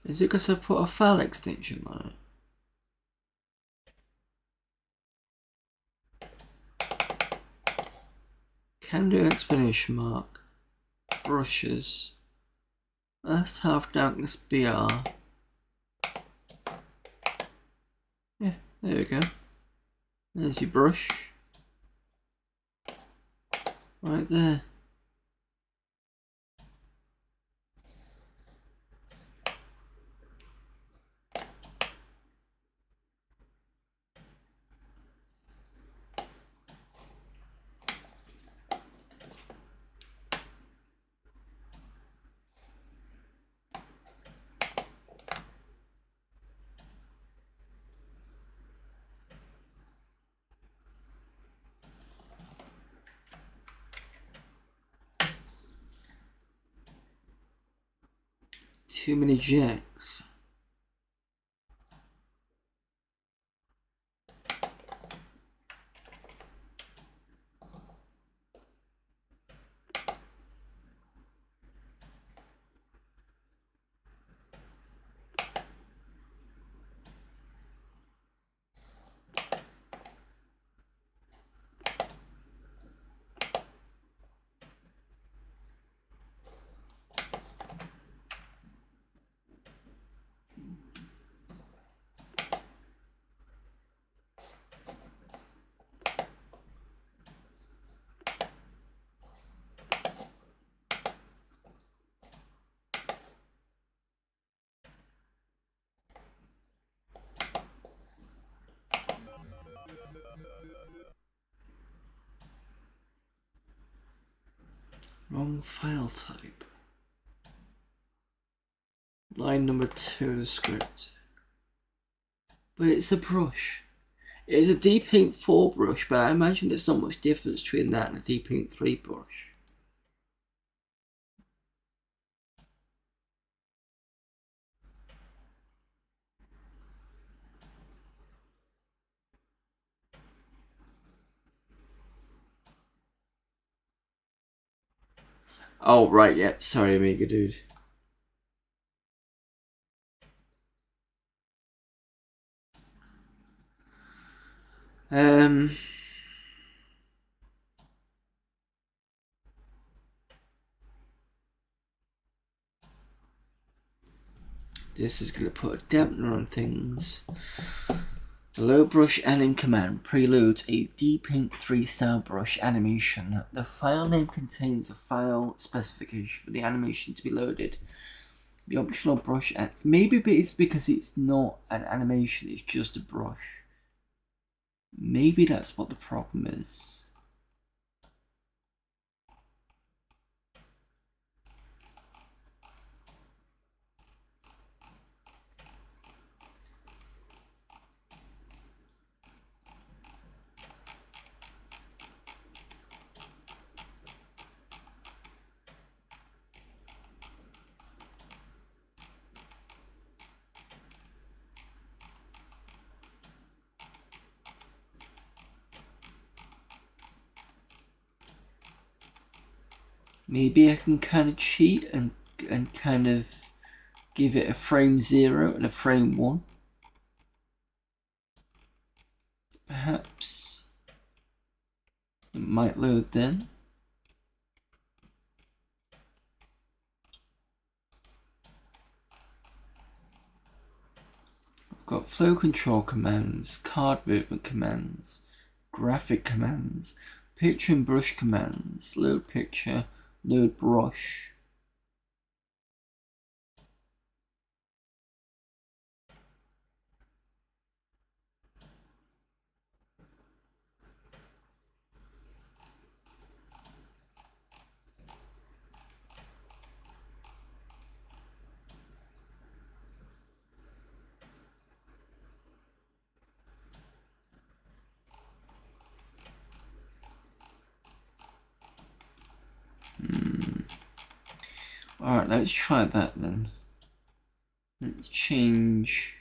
Is it because I've put a file extension on it? Can do explanation mark. Brushes. Let's have darkness BR. Yeah, there we go. There's your brush. Right there. Too many jacks. Wrong file type. Line number 2 of the script. But it's a brush. It's a Deep Ink 4 brush, but I imagine there's not much difference between that and a Deep Ink 3 brush. Oh, right, yeah. Sorry, Amiga dude. This is going to put a dampener on things. The low brush anim command preludes a Deep Ink 3 style brush animation. The file name contains a file specification for the animation to be loaded. The optional brush, and maybe it's because it's not an animation, it's just a brush. Maybe that's what the problem is. Maybe I can kind of cheat and kind of give it a frame 0 and a frame 1. Perhaps it might load then. I've got flow control commands, card movement commands, graphic commands, picture and brush commands, load picture, load brush. Alright, let's try that then. Let's change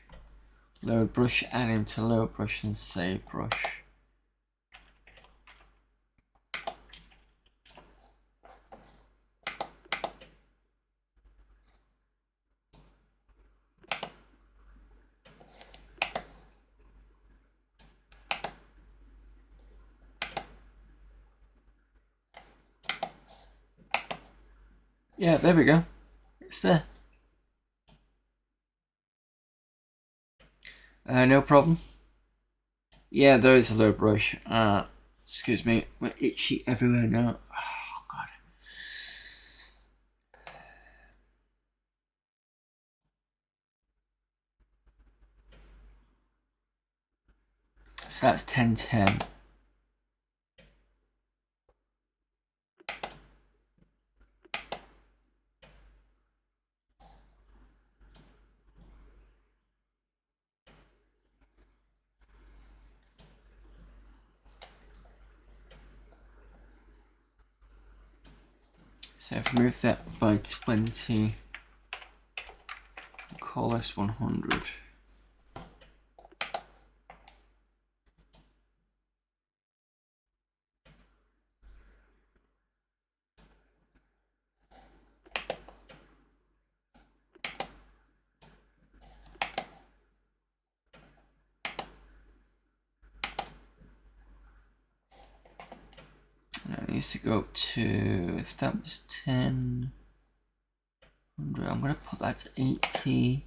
load brush add to load brush and save brush. Yeah, there we go. It's there. No problem. Yeah, there is a low brush. Excuse me, we're itchy everywhere now. Oh god. So that's 1010. So if we move that by 20, call this 100. And it needs to go up to, if that was 10, 100, I'm going to put that to 80.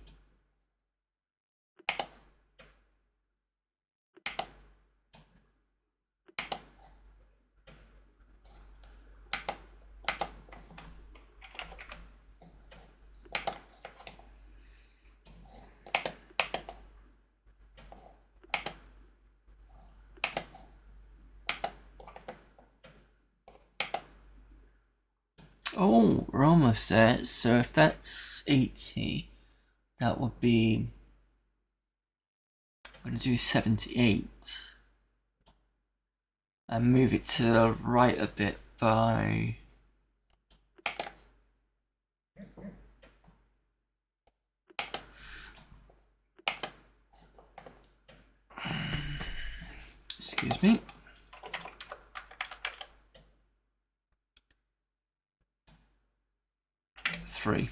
Oh, we're almost there. So if that's 80, that would be, I'm going to do 78. And move it to the right a bit by... Excuse me. 3.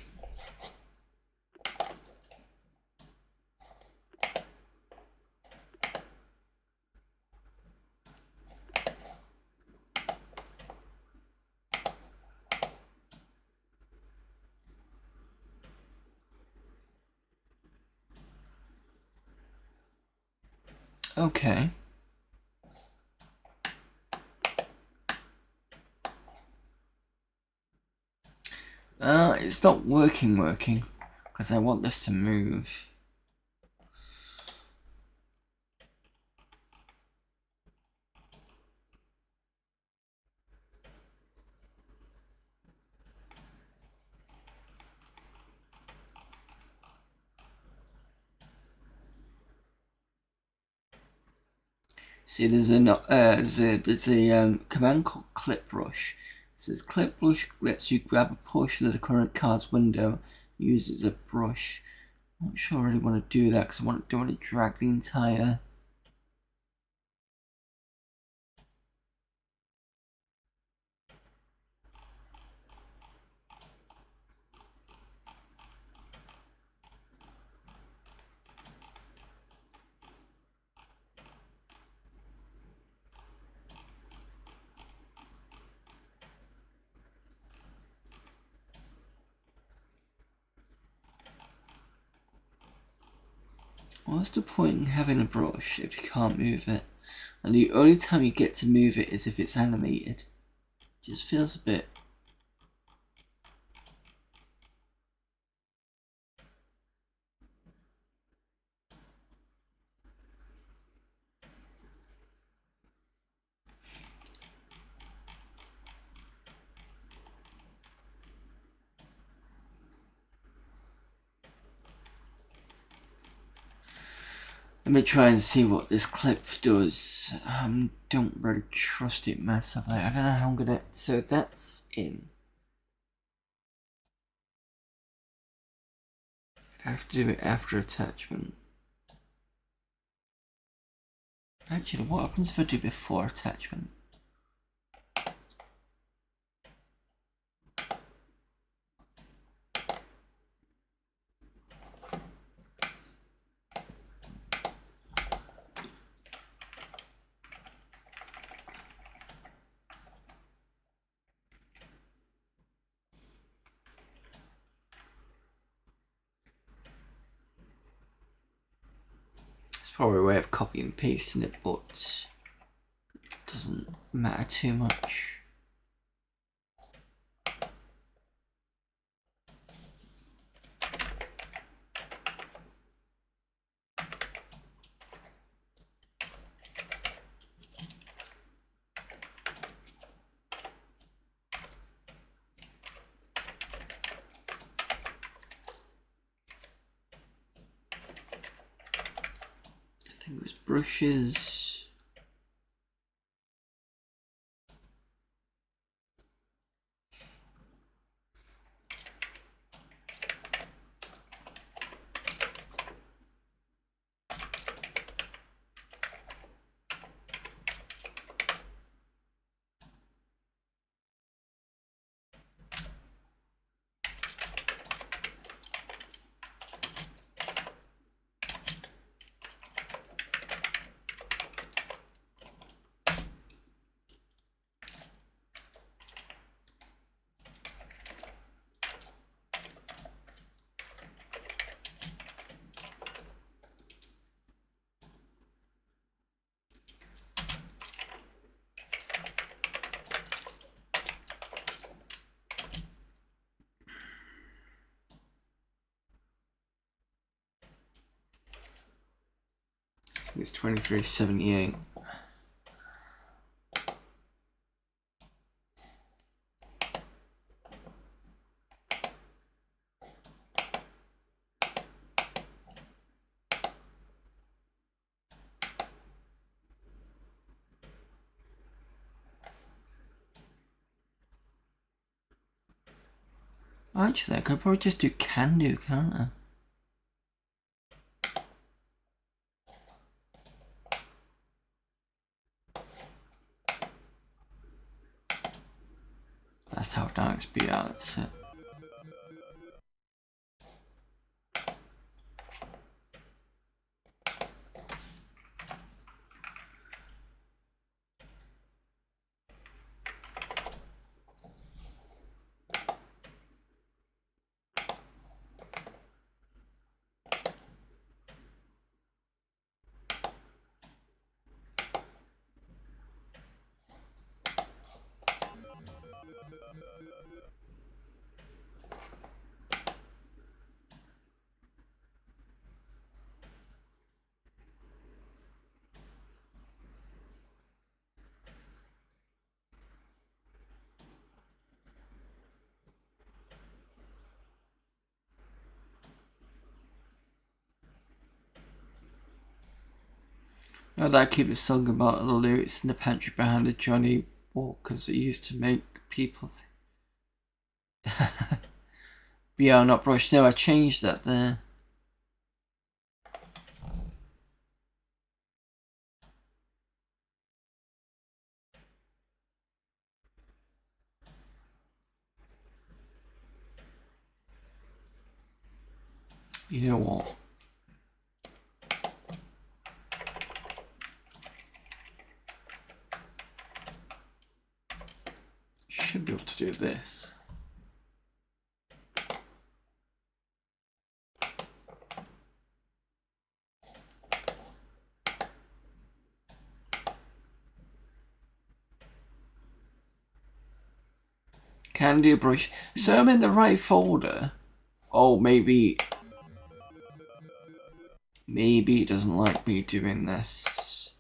Okay. It's not working, because I want this to move. See, there's a command called clip brush. It says clip brush lets you grab a portion of the current card's window, use it as a brush. I'm not sure I really want to do that because I don't want to drag the entire. What's the point in having a brush if you can't move it? And the only time you get to move it is if it's animated. Just feels a bit... Let me try and see what this clip does. Don't really trust it massively. I don't know how I'm gonna... So that's in. I have to do it after attachment. Actually, what happens if I do before attachment? It's probably a way of copying and pasting it, but it doesn't matter too much. I think it was brushes. It's 2378. Actually, I could probably just do can do, can't I? That's how darks be out, that's it. You know that keep song about the lyrics in the pantry behind the Johnny Walkers that used to make the people yeah, not brushed. No, I changed that there. You know what? Should be able to do this. Can do brush. So I'm in the right folder. Oh, maybe it doesn't like me doing this.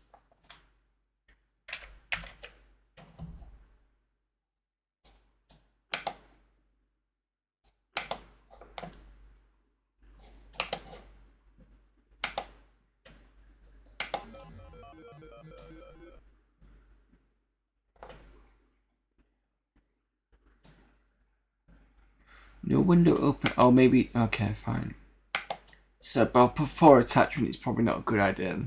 No window open. Oh, maybe. Okay, fine. So, but before attachment, it's probably not a good idea.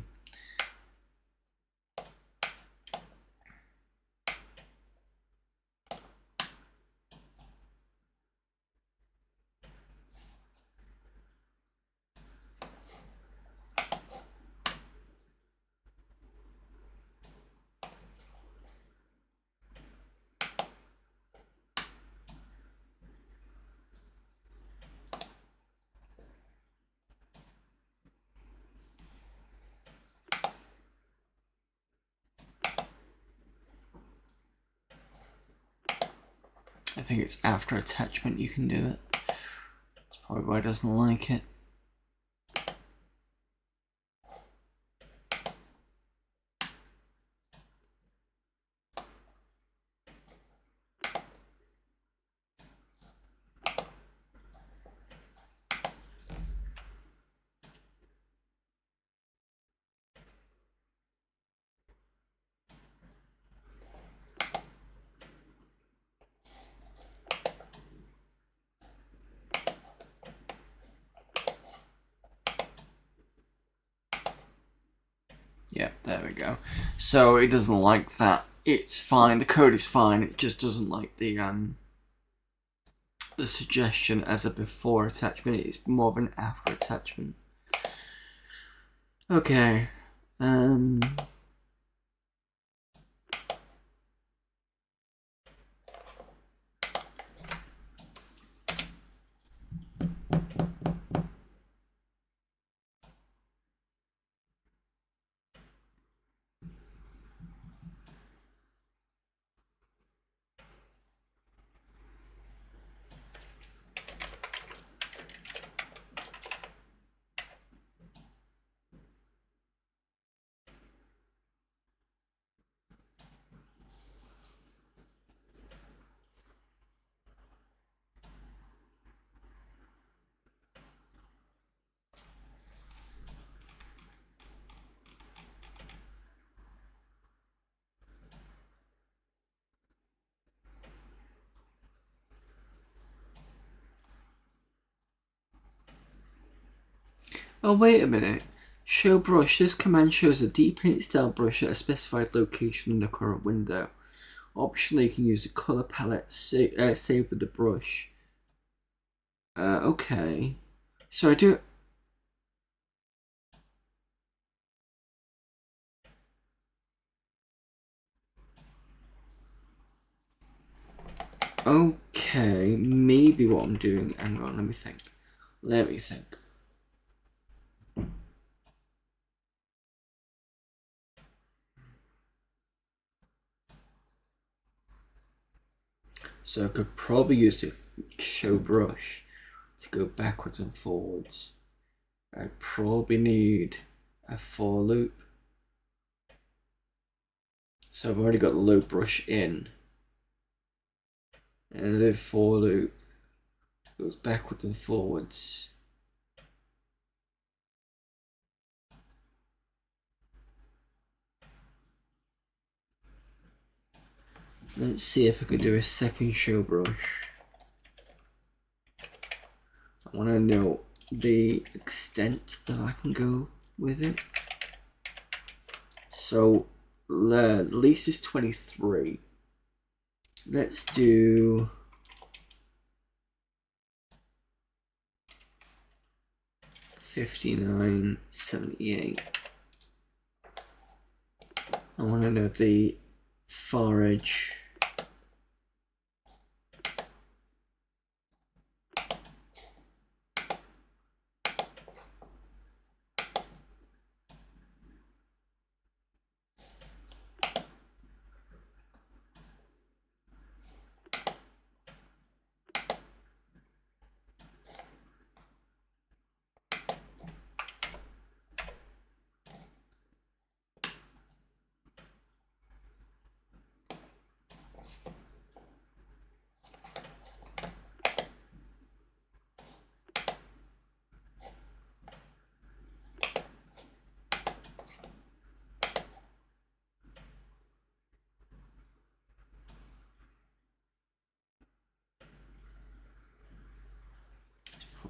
I think it's after attachment you can do it. That's probably why it doesn't like it. Yeah, there we go. So it doesn't like that. It's fine. The code is fine. It just doesn't like the suggestion as a before attachment. It's more of an after attachment. Okay. Oh, wait a minute. Show brush. This command shows a depaint style brush at a specified location in the current window. Optionally, you can use the color palette saved with the brush. Okay. So I do. Okay, maybe what I'm doing. Hang on, let me think. So I could probably use the show brush to go backwards and forwards. I probably need a for loop. So I've already got the loop brush in. And the for loop goes backwards and forwards. Let's see if I can do a second show brush. I want to know the extent that I can go with it. So the least is 23. Let's do 59.78. I want to know the far edge.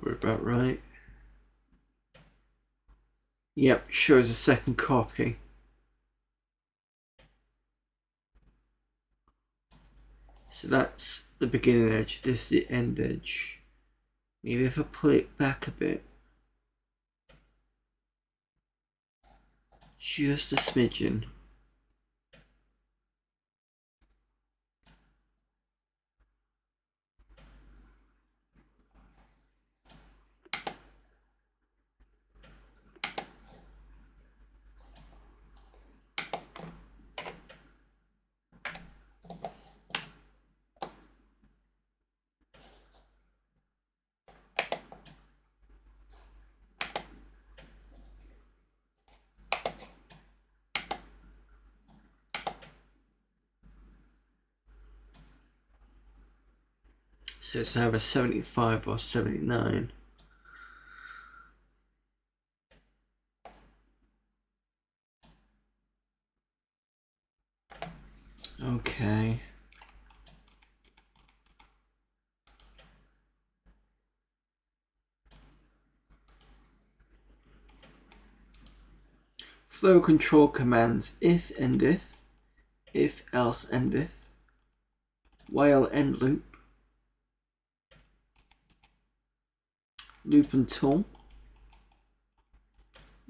We're about right. Yep, shows a second copy. So that's the beginning edge, this is the end edge. Maybe if I pull it back a bit. Just a smidgen. So it's either 75 or 79. Okay. Flow control commands if and if else and if, while end loop, loop until,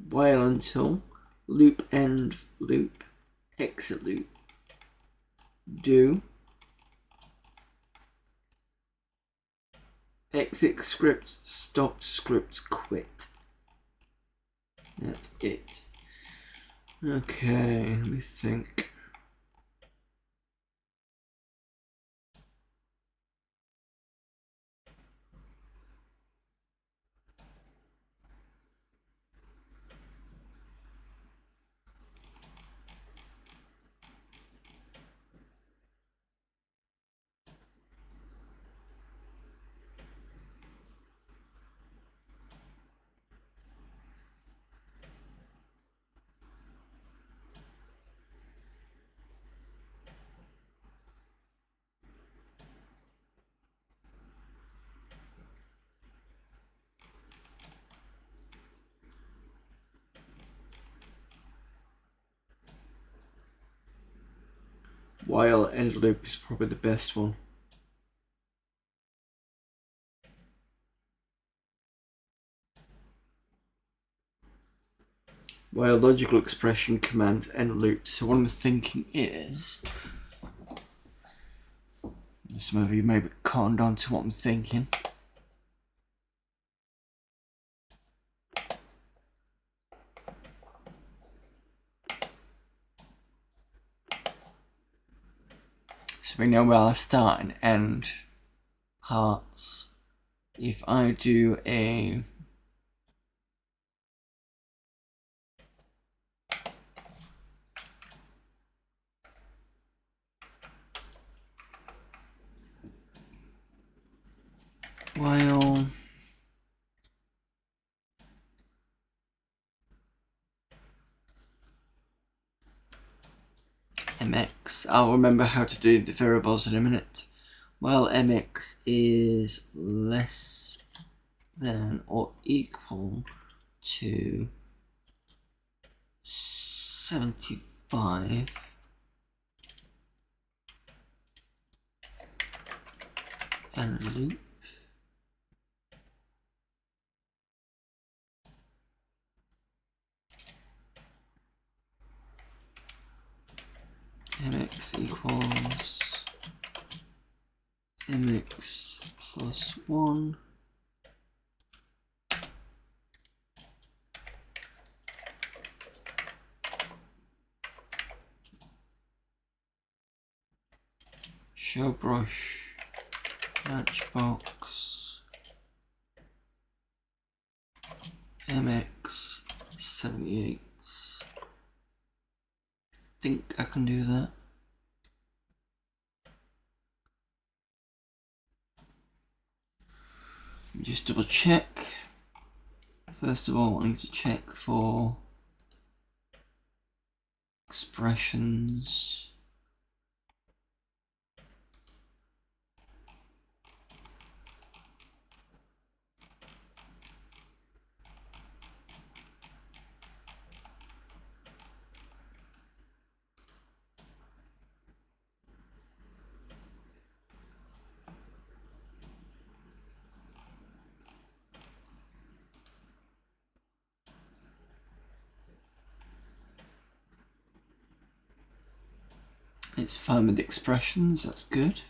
while until, loop end loop, exit loop, do, exit script, stop script, quit. That's it. Okay, let me think. While end loop is probably the best one. While logical expression commands end loop. So what I'm thinking is, some of you may be conned on to what I'm thinking. So we know where I start and end parts. If I do a while mx, I'll remember how to do the variables in a minute. While mx is less than or equal to 75 and loop mx equals mx plus 1 show brush matchbox mx 78. Think I can do that. Just double check. First of all, I need to check for expressions. It's fine with expressions, that's good.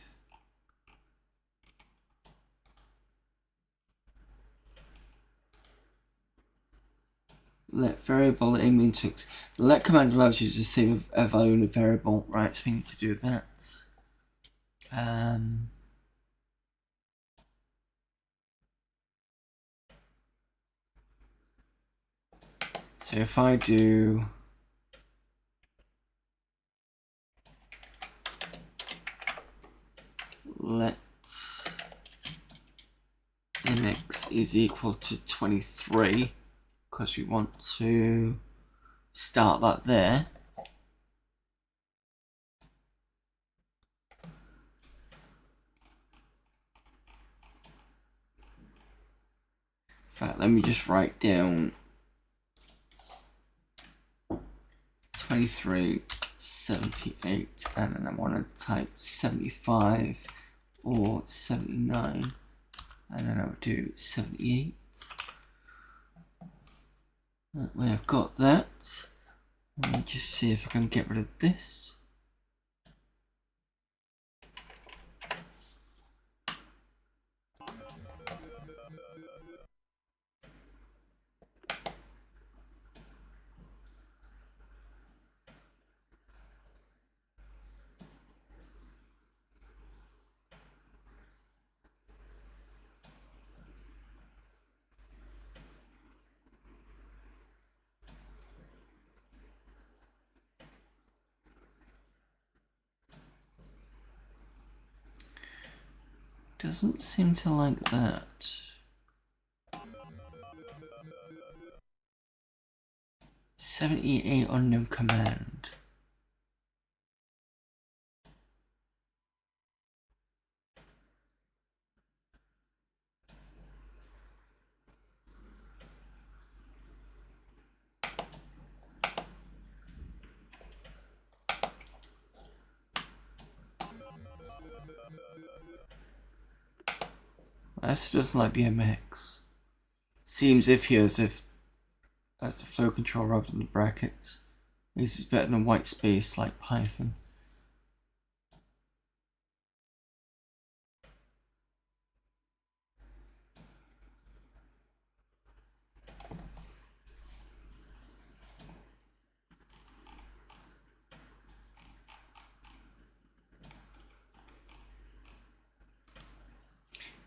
Let variable aim into the let command allows you to save a value in a variable, right? So we need to do that. So if I do let mx is equal to 23, because we want to start that there. In fact, let me just write down 23, 78, and then I want to type 75 or 79, and then I'll do 78. That way I've got that. Let me just see if I can get rid of this. Doesn't seem to like that. $78 unknown command. This doesn't like the MX. Seems iffy as if that's the flow control rather than the brackets. This is better than white space like Python.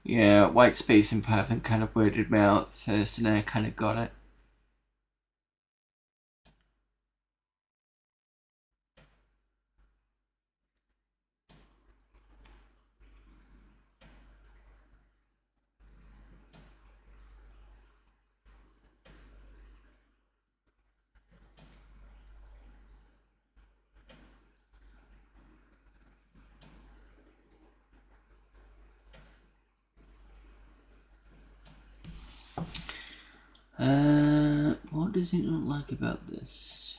Yeah, white space in Python kind of weirded me out at first, and then I kind of got it. What does it not like about this?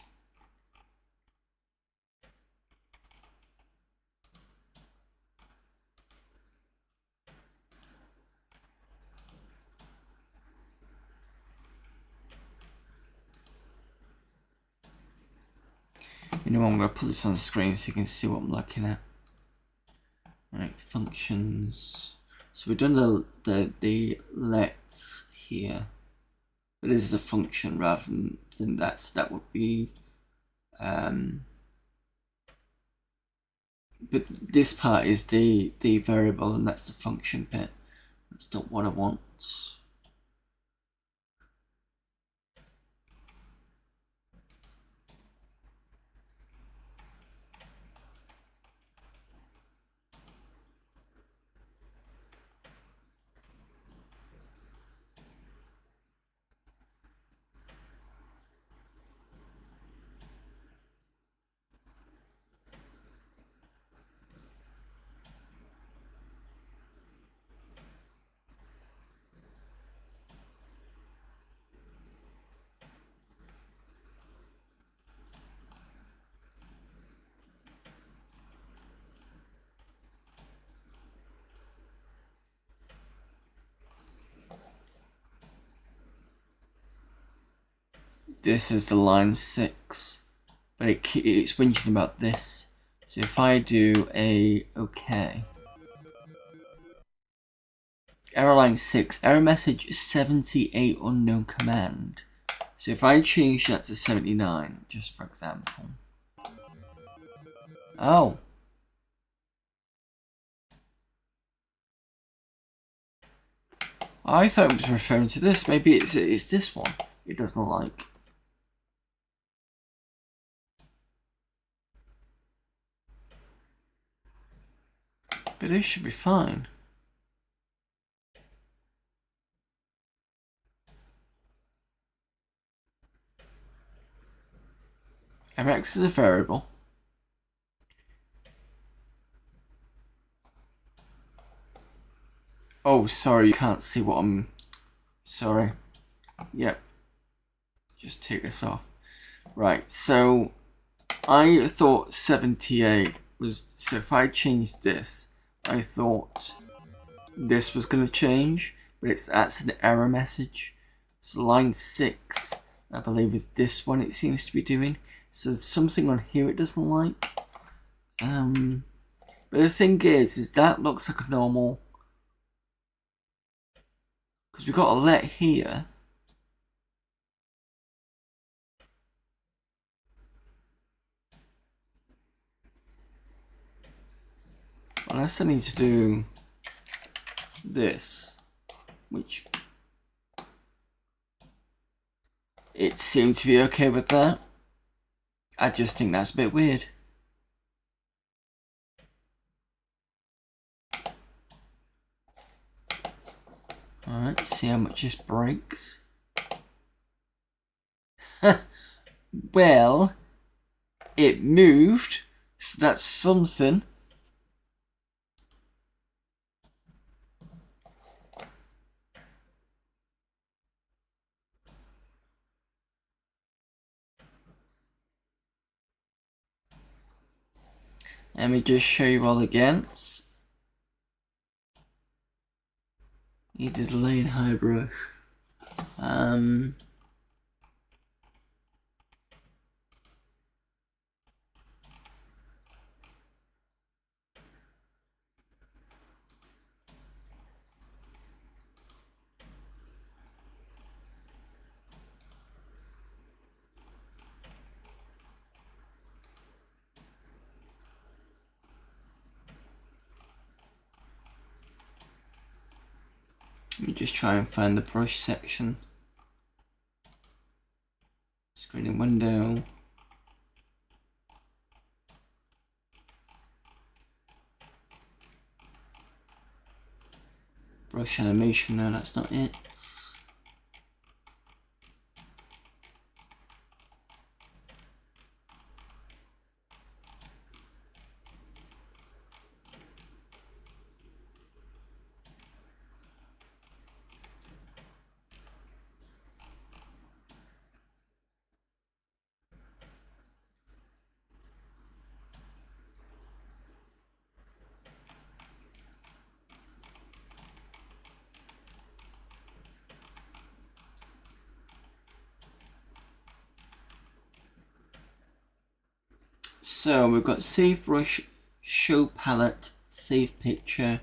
You know, I'm going to put this on the screen so you can see what I'm looking at. Right, functions. So we've done the lets here. But this is a function rather than that, so that would be but this part is the variable, and that's the function bit. That's not what I want. This is the line 6, but it's whinging about this. So if I do a OK. Error line 6, error message 78 unknown command. So if I change that to 79, just for example. Oh. I thought it was referring to this. Maybe it's this one it doesn't like. But this should be fine. MX is a variable. Oh, sorry, you can't see what I'm... Sorry. Yep. Just take this off. Right, so I thought 78 was... So if I changed this, I thought this was going to change, but that's an error message. So line 6, I believe, is this one it seems to be doing. So there's something on here it doesn't like. But the thing is that looks like a normal... Because we've got a let here. Unless I need to do this, which it seemed to be okay with that. I just think that's a bit weird. Alright, see how much this breaks. Well, it moved, so that's something. Let me just show you all against. Need a delay in high brush. Let me just try and find the brush section. Screen and window. Brush animation, no, that's not it. So we've got save brush, show palette, save picture,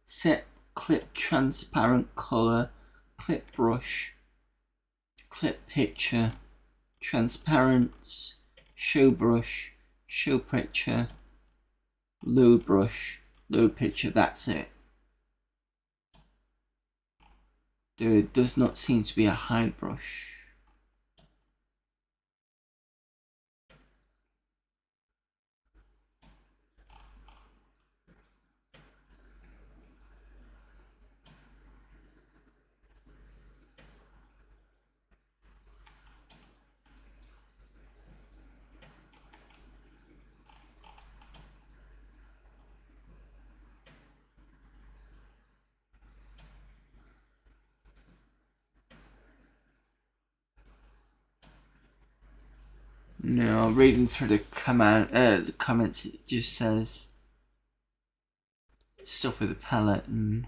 set clip transparent color, clip brush, clip picture, transparent, show brush, show picture, load brush, load picture, that's it. There does not seem to be a hide brush. No, reading through the comments, it just says stuff with the palette, and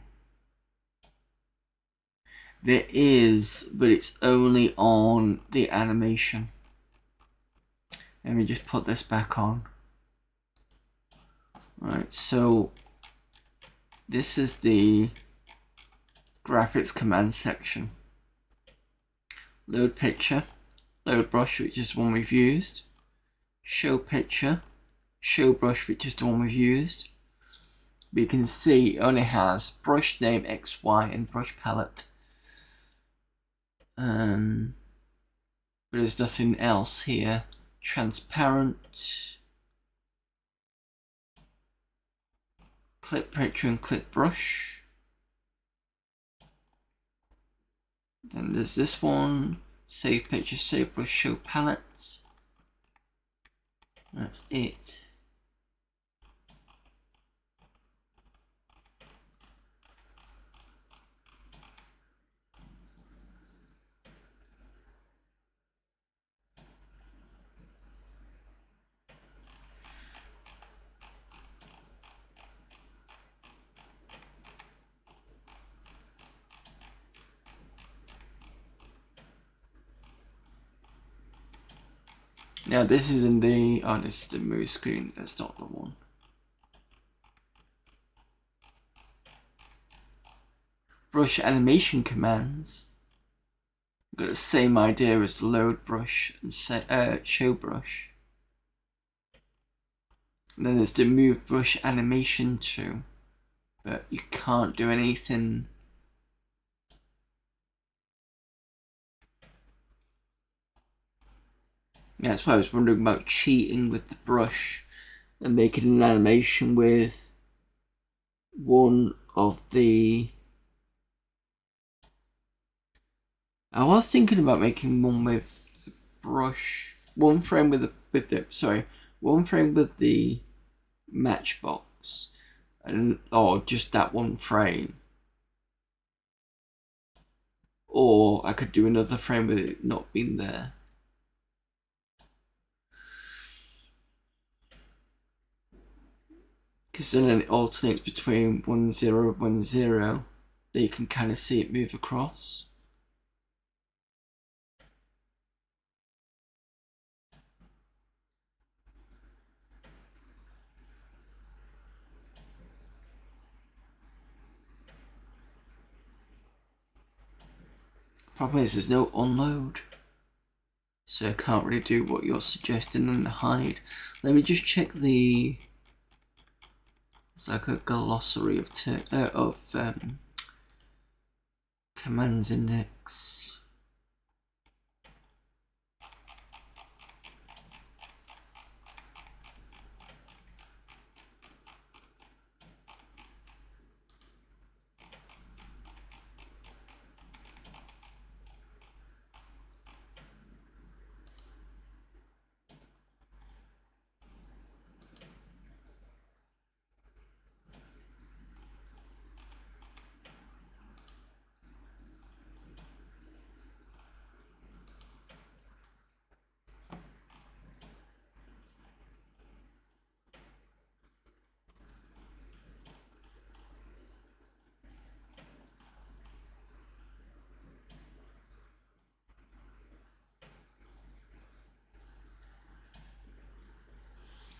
there is, but it's only on the animation. Let me just put this back on. Right, so this is the graphics command section. Load picture, load brush, which is the one we've used. Show picture, show brush, which is the one we've used. But you can see it only has brush name XY and brush palette. But there's nothing else here. Transparent, clip picture and clip brush. Then there's this one, save picture, save brush, show palette. That's it. Now this is in the, oh, this is the movie screen, that's not the one. Brush animation commands. Got the same idea as the load brush and show brush. And then there's the move brush animation too, but you can't do anything. Yeah, that's why I was wondering about cheating with the brush and making an animation with one of the... I was thinking about making one with the brush, one frame with the matchbox, and or just that one frame. Or I could do another frame with it not being there. Because then it alternates between 1 0 1 0. Then you can kind of see it move across. Problem is there's no unload, so I can't really do what you're suggesting and hide. Let me just check the... It's like a glossary of commands index.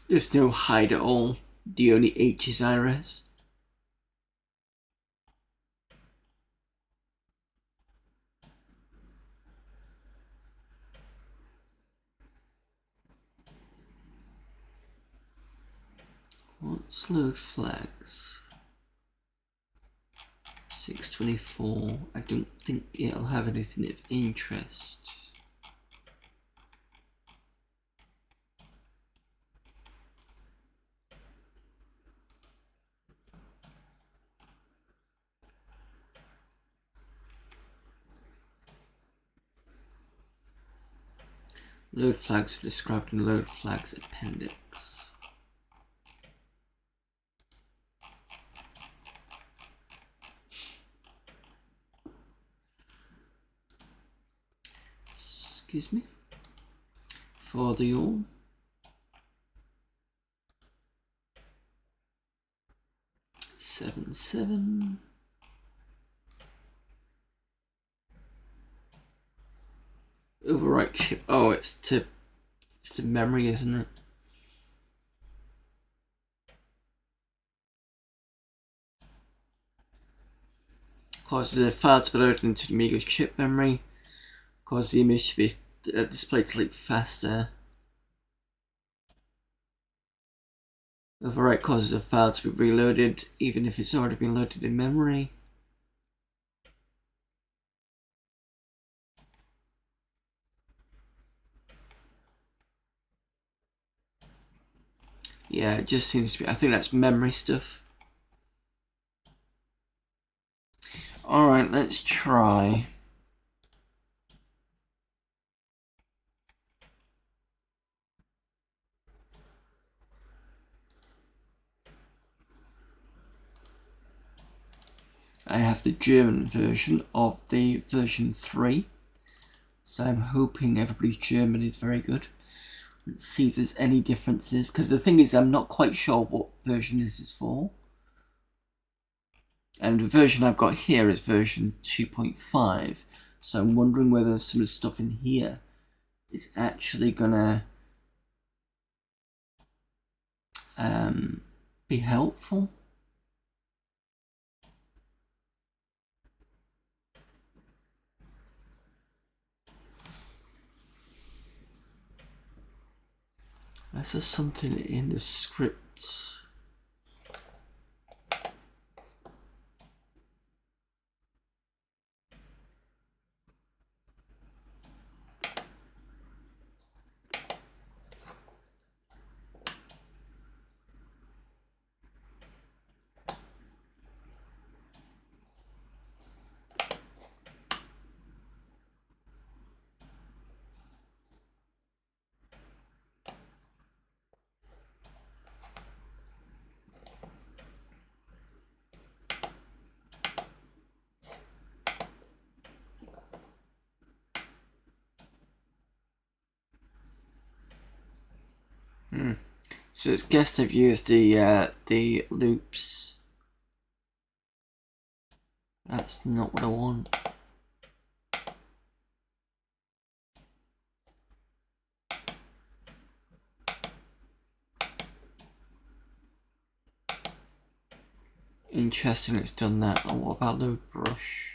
There's no hide at all. The only H is iris. What's load flags? 624. I don't think it'll have anything of interest. Load flags are described in load flags appendix. Excuse me. For the all. Seven. Overwrite chip. Oh, it's to memory, isn't it? causes the file to be loaded into the Amiga's chip memory, causes the image to be displayed to leak faster. Overwrite causes a file to be reloaded even if it's already been loaded in memory. Yeah, it just seems to be, I think that's memory stuff. Alright, let's try. I have the German version of the version 3. So I'm hoping everybody's German is very good. Let's see if there's any differences. Because the thing is, I'm not quite sure what version this is for. And the version I've got here is version 2.5. So I'm wondering whether some of the stuff in here is actually gonna be helpful. Unless there's something in the script. So it's guessed I've used the loops. That's not what I want. Interesting, it's done that. And what about load brush?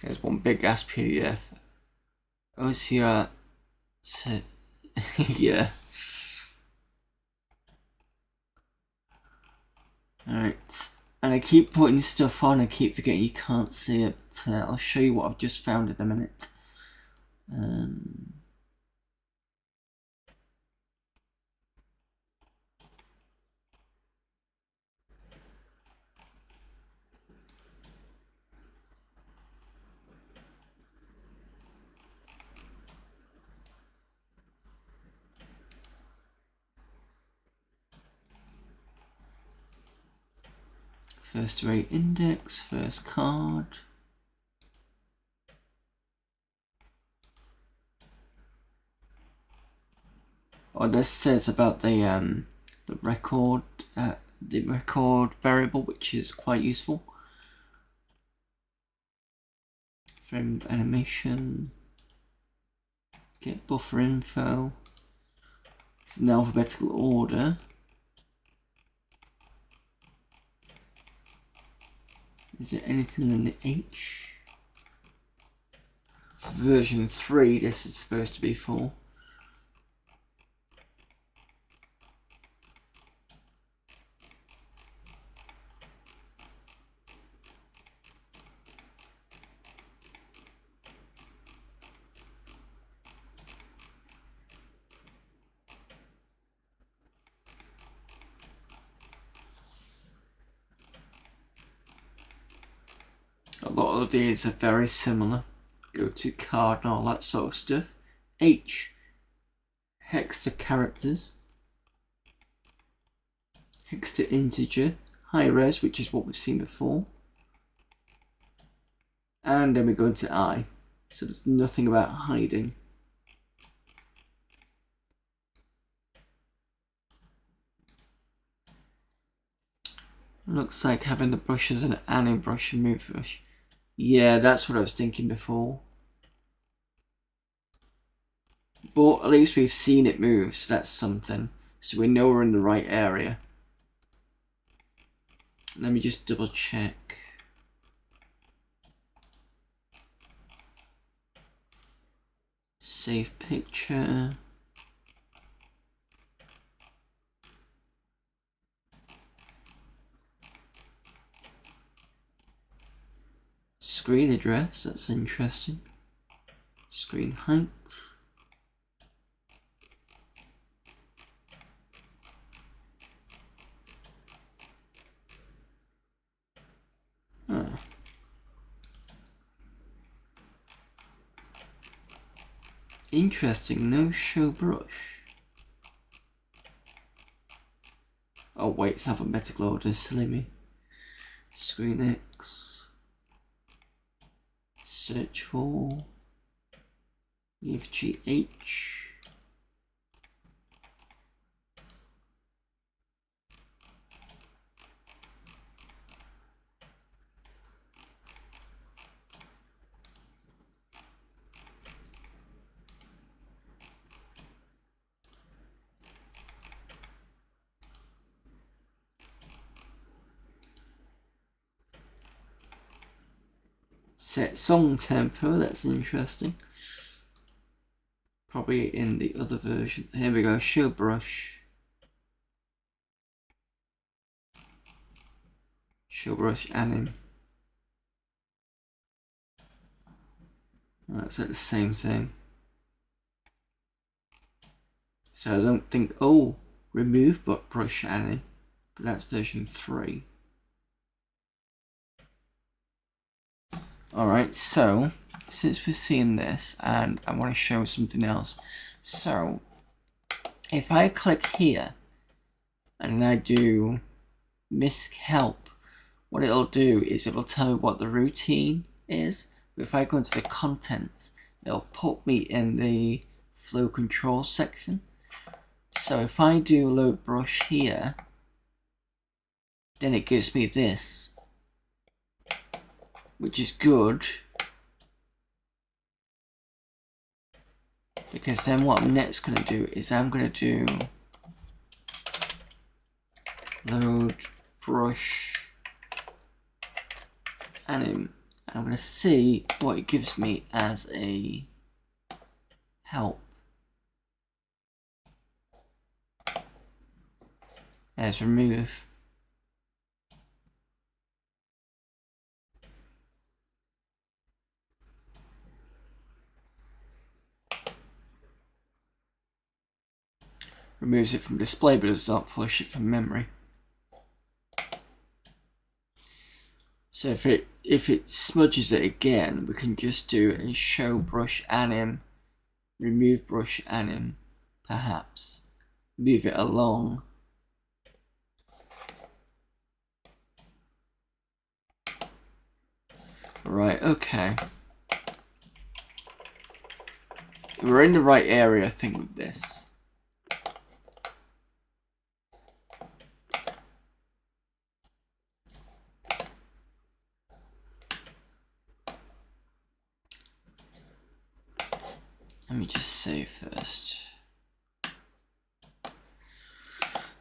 There's one big ass PDF. OCR. Yeah. Alright. And I keep putting stuff on, I keep forgetting you can't see it, but I'll show you what I've just found in a minute. First rate index, first card. What this says about the record variable, which is quite useful. Frame animation. Get buffer info. It's in alphabetical order. Is there anything in the H? Version 3, this is supposed to be for. lot of these are very similar. Go to card and all that sort of stuff. H, hex to characters. Hex to integer. High res, which is what we've seen before. And then we go into I. So there's nothing about hiding. Looks like having the brush as an anim brush and move brush. Yeah, that's what I was thinking before. But at least we've seen it move, so that's something. So we know we're in the right area. Let me just double check. Save picture. Screen address, that's interesting. Screen height. Oh. Interesting, no show brush. Oh wait, it's alphabetical order, silly me. Screen X. Search for EFGH. Set song tempo, that's interesting. Probably in the other version. Here we go, show brush. Show brush anim. That's like the same thing. So I don't think, oh, remove but brush anim. But that's version 3. Alright, so since we're seeing this, and I want to show something else. So if I click here and I do misc help, what it'll do is it'll tell me what the routine is. But if I go into the contents, it'll put me in the flow control section. So if I do load brush here, then it gives me this, which is good, because then what I'm next going to do is I'm going to do load brush anim. I'm going to see what it gives me as a help. There's remove. Removes it from display but does not flush it from memory. So if it smudges it again, we can just do a show brush anim, remove brush anim, perhaps. Move it along. Right, okay. We're in the right area, I think, with this. Let me just save first.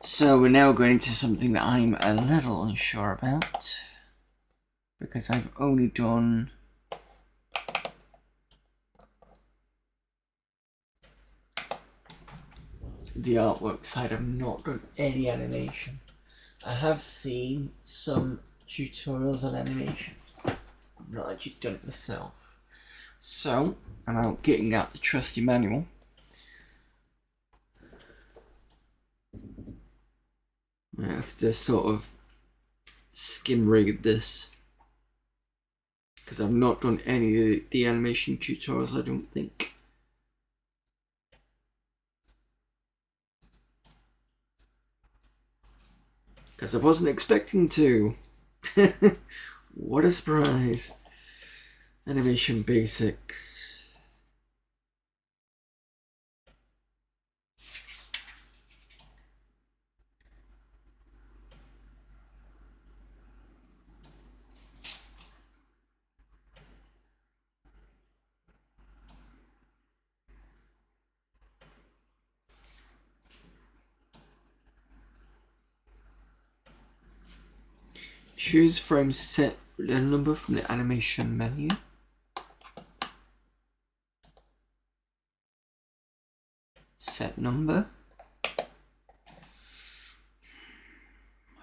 So we're now going into something that I'm a little unsure about, because I've only done the artwork side. I've not done any animation. I have seen some tutorials on animation. I've not actually done it myself. So I'm out getting out the trusty manual. I have to sort of skim rig this, because I've not done any of the animation tutorials, I don't think. Because I wasn't expecting to. What a surprise. Animation basics. Choose frame set number from the animation menu. Set number.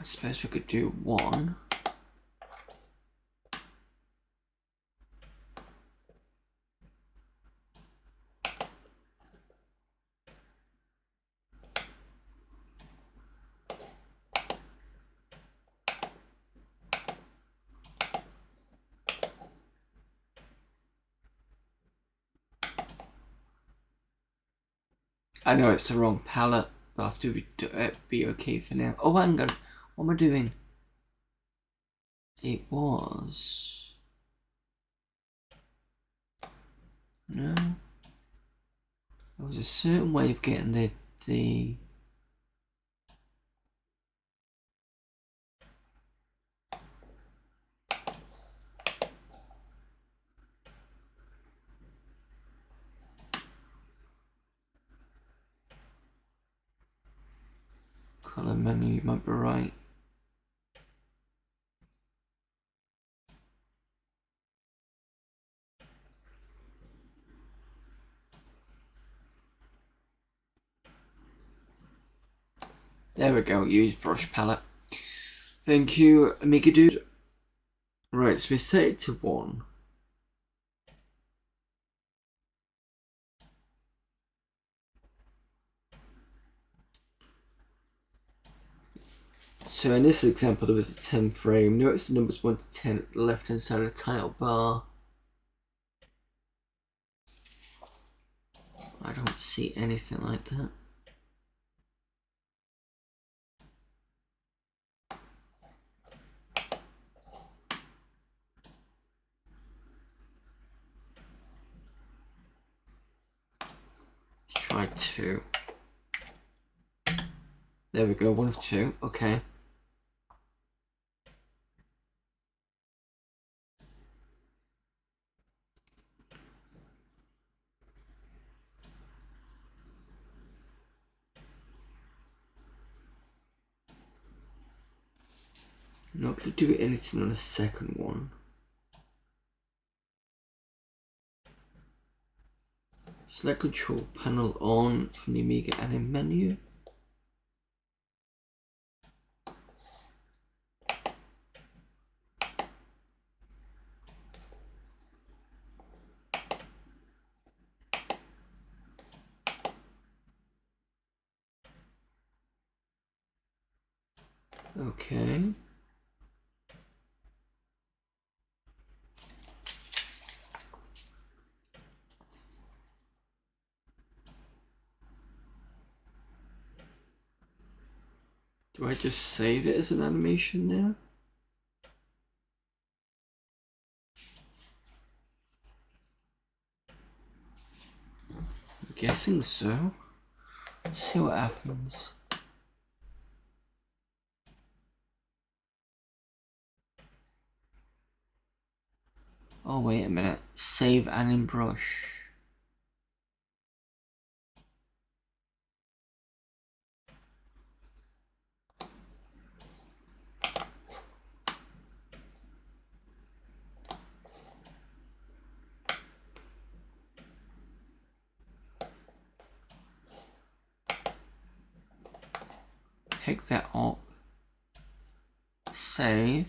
I suppose we could do 1. I know it's the wrong palette, but I have to be okay for now. Oh, hang on. What am I doing? It was... No. There was a certain way of getting the... Color menu, you might be right. There we go, use brush palette. Thank you, Amiga dude. Right, so we set it to 1. So in this example there was a 10 frame. Notice the numbers 1 to 10 at the left hand side of the title bar. I don't see anything like that. Try 2. There we go, 1 of 2, okay. I'm not going to do anything on the second one. Select control panel on from the Amiga anim menu. Okay. Do I just save it as an animation now? I'm guessing so. Let's see what happens. Oh, wait a minute. Save anim brush. Pick that up. Save.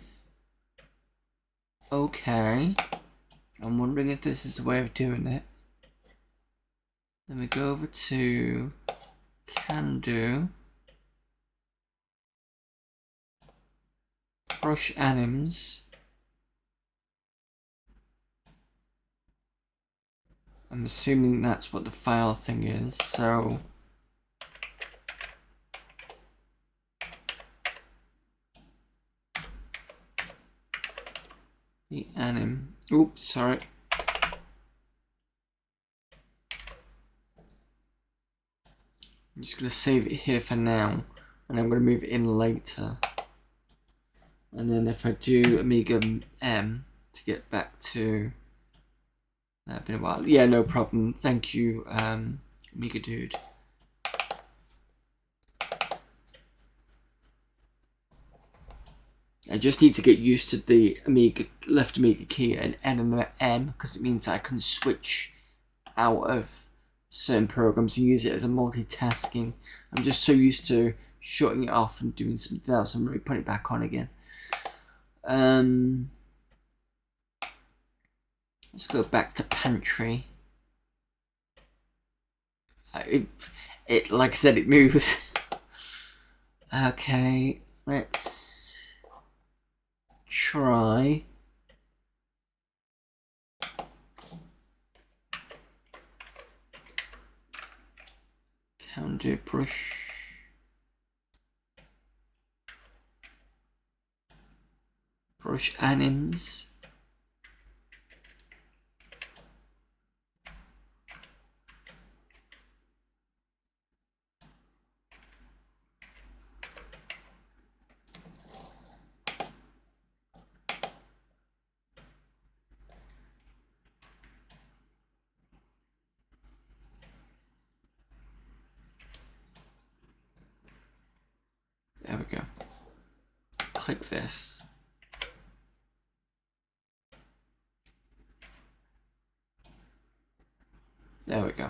Okay. I'm wondering if this is the way of doing it. Then we go over to Can Do. Brush anims. I'm assuming that's what the file thing is, so the anim. Oops, sorry. I'm just going to save it here for now, and I'm going to move it in later. And then if I do Amiga M to get back to, been a while. Yeah, no problem. Thank you, Amiga dude. I just need to get used to the left Amiga key and N and M, because it means I can switch out of certain programs and use it as a multitasking. I'm just so used to shutting it off and doing something else and really putting it back on again. Let's go back to pantry. It like I said, it moves. Okay, let's try. Counter brush. Brush anims. There we go. Click this. There we go.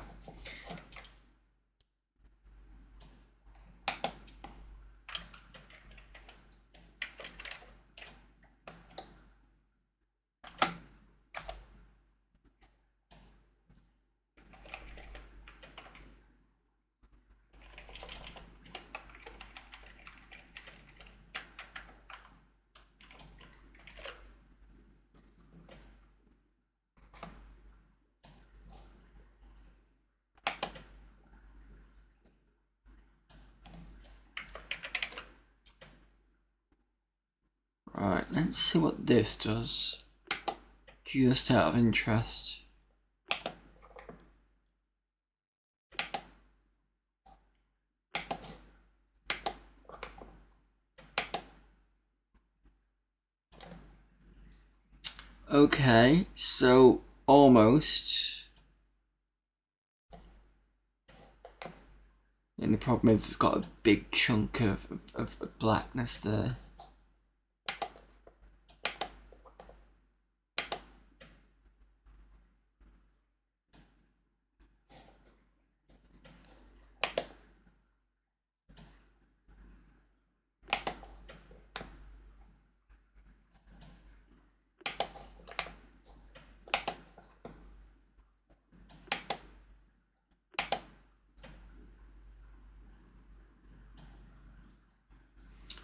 Right, let's see what this does. Just out of interest. Okay, so almost. And the problem is it's got a big chunk of blackness there.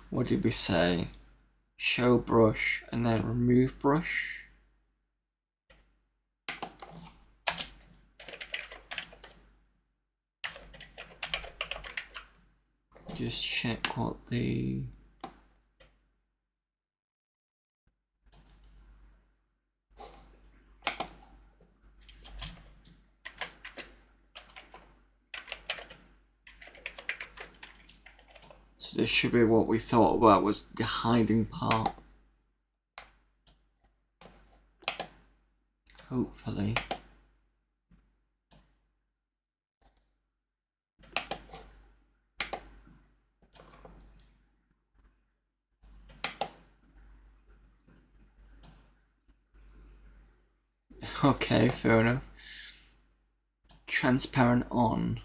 What did we say? Show brush and then remove brush. Just check what the so this should be what we thought about was the hiding part. Hopefully. Okay, fair enough. Transparent on.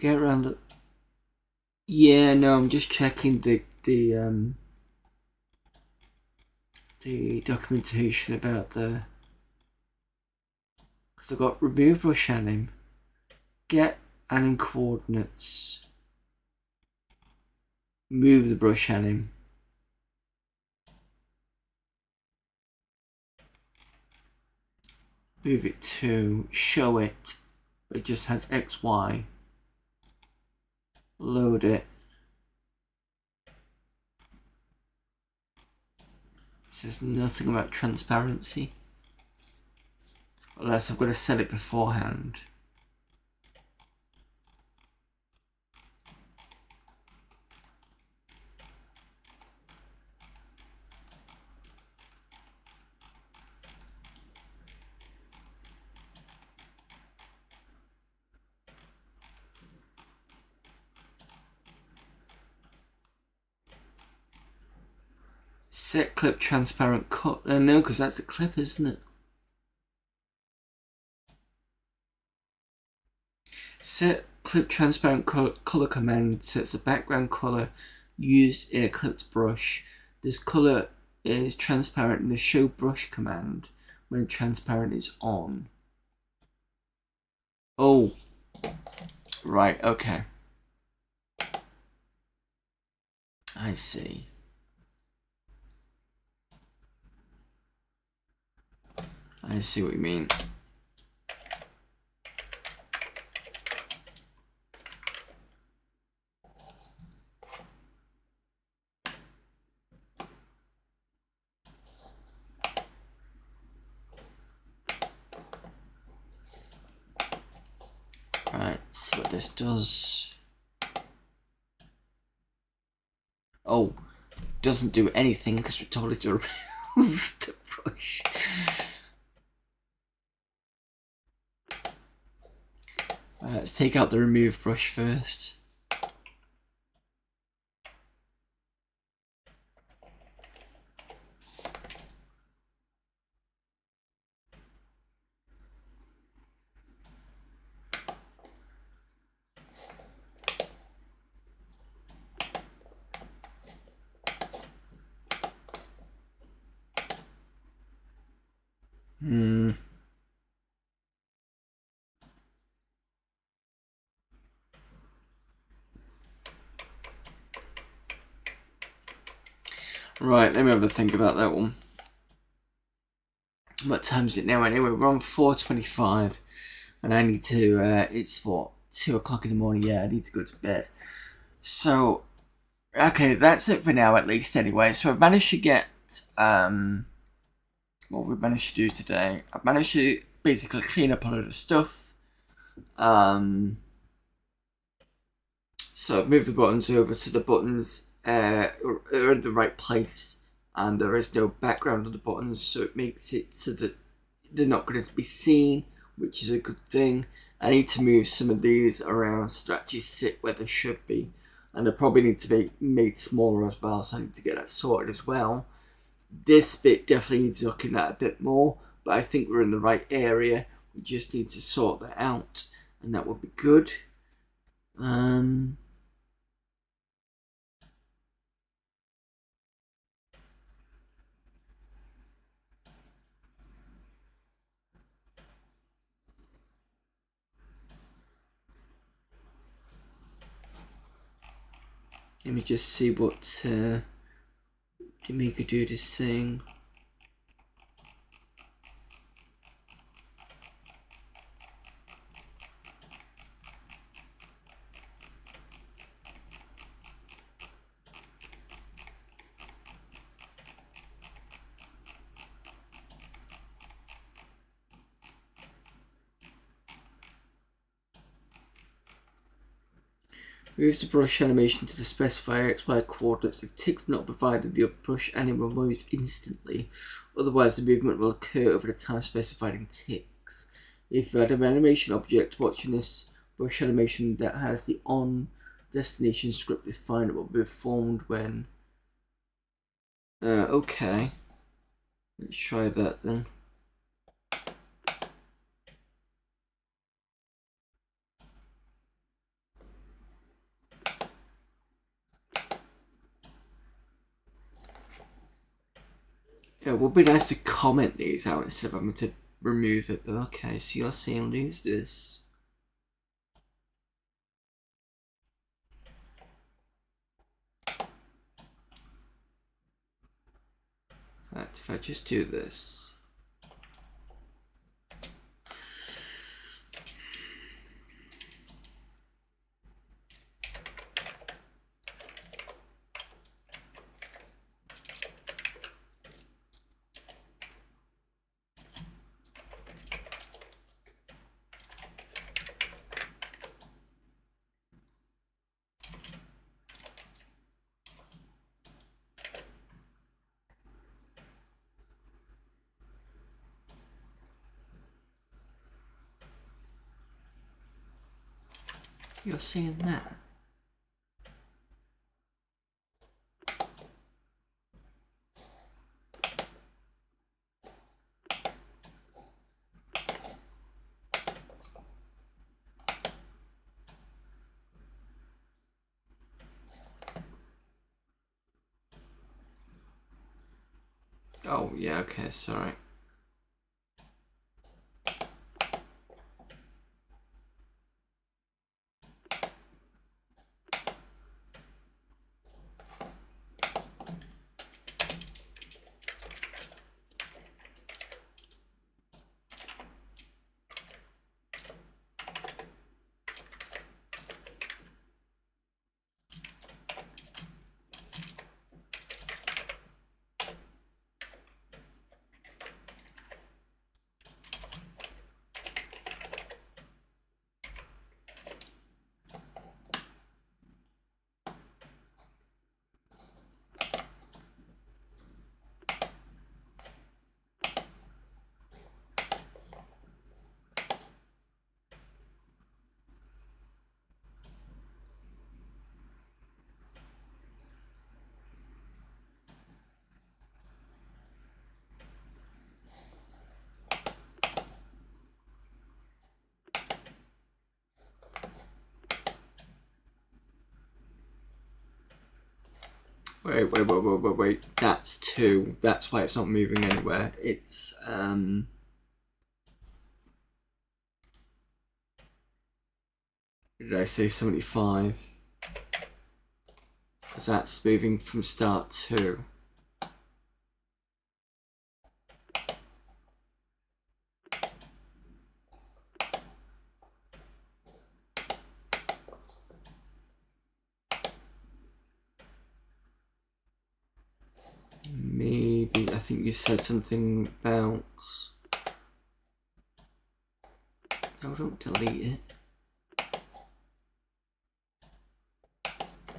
get around the... Yeah, no, I'm just checking the documentation about the... Because I've got remove brush anim, get anim coordinates, move the brush anim, move it to show it. It just has XY. Load it. It says nothing about transparency. Unless I've got to set it beforehand. Set clip transparent cut. No, because that's a clip, isn't it? Set clip transparent color command sets the background color used in a clipped brush. This color is transparent in the show brush command when transparent is on. Oh, right, okay. I see. I see what you mean. Right, let's see what this does. Oh, doesn't do anything because we're told it to remove the brush. Let's take out the remove brush first. Right, let me have a think about that one. What time is it now anyway? We're on 4:25 and I need to, it's what, 2 o'clock in the morning? Yeah, I need to go to bed. So, okay, that's it for now at least anyway. So I've managed to get, what we've managed to do today. I've managed to basically clean up a lot of stuff. So I've moved the buttons over so the buttons are in the right place and there is no background on the buttons, so it makes it so that they're not going to be seen, which is a good thing. I need to move some of these around so they actually sit where they should be, and they probably need to be made smaller as well, so I need to get that sorted as well. This bit definitely needs looking at a bit more, but I think we're in the right area. We just need to sort that out, and that would be good. Let me just see what Amiga Dude is saying. Moves the brush animation to the specified XY coordinates. If ticks not provided, your brush anim will move instantly. Otherwise, the movement will occur over the time specified in ticks. If you had an animation object watching this brush animation that has the on destination script defined, it will be performed when. Okay. Let's try that then. It would be nice to comment these out instead of having to remove it, but okay, so you're saying lose this. In fact, if I just do this. You're saying that? Oh, yeah, okay, sorry. Wait. That's 2. That's why it's not moving anywhere. It's, did I say 75? Because that's moving from start 2. Maybe, I think you said something about... No, don't delete it.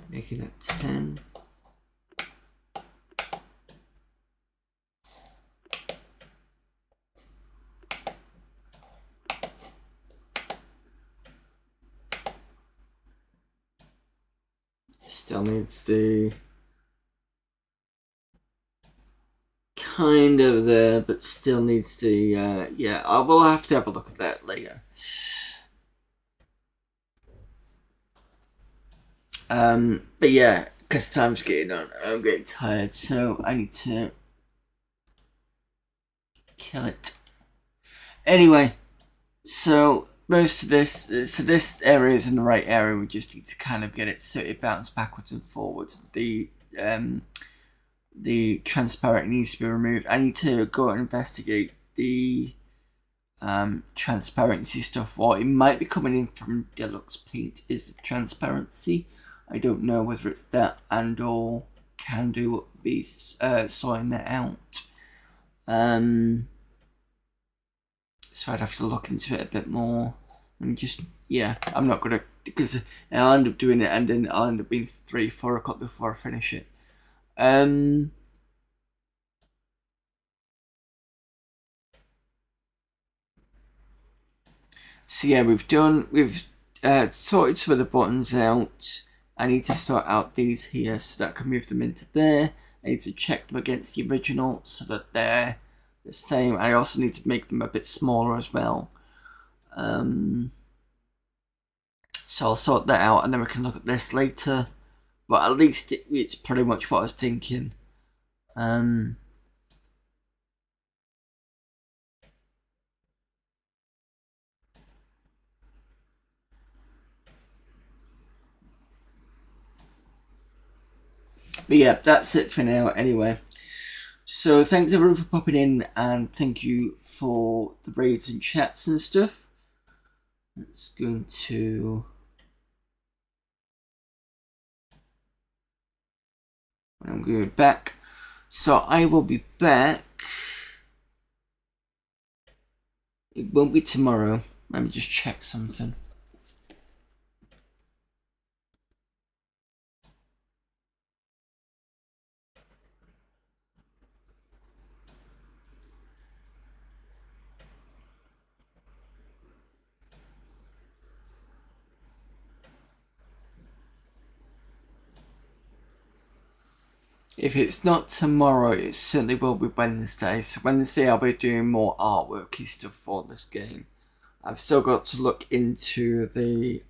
Making it 10. Still needs to... kind of there, but still needs to, yeah, I will have to have a look at that later. But yeah, because time's getting on, I'm getting tired, so I need to kill it. Anyway, so most of this, so this area is in the right area, we just need to kind of get it so it bounces backwards and forwards. The transparent needs to be removed. I need to go and investigate the transparency stuff. What it might be coming in from Deluxe Paint is the transparency. I don't know whether it's that and or can do be sorting that out. So I'd have to look into it a bit more and just, yeah, I'm not gonna, because I'll end up doing it and then I'll end up being 3-4 o'clock before I finish it. So yeah, we've sorted some of the buttons out. I need to sort out these here so that I can move them into there. I need to check them against the original so that they're the same. I also need to make them a bit smaller as well. So I'll sort that out and then we can look at this later. But at least it's pretty much what I was thinking. But yeah, that's it for now anyway. So thanks everyone for popping in, and thank you for the raids and chats and stuff. It's going to... I'm going back. So I will be back. It won't be tomorrow. Let me just check something. If it's not tomorrow, it certainly will be Wednesday. So Wednesday I'll be doing more artworky stuff for this game. I've still got to look into the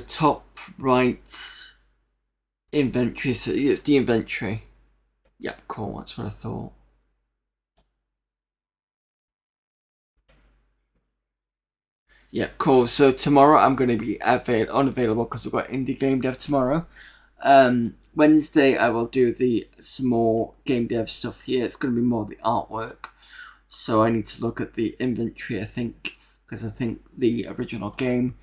top right inventory. So it's the inventory. Yep, cool. That's what I thought. Yeah, cool. So tomorrow I'm going to be unavailable because I've got indie game dev tomorrow. Wednesday I will do the small game dev stuff here. It's going to be more the artwork. So I need to look at the inventory, I think, because I think the original game,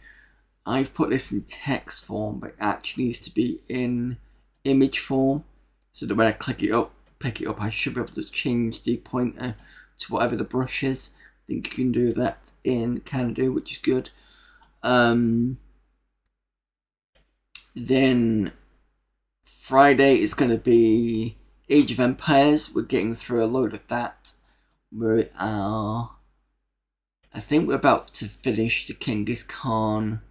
I've put this in text form, but it actually needs to be in image form. So that when I pick it up, I should be able to change the pointer to whatever the brush is. I think you can do that in Canada, which is good. Then Friday is going to be Age of Empires. We're getting through a load of that. I think we're about to finish the Genghis Khan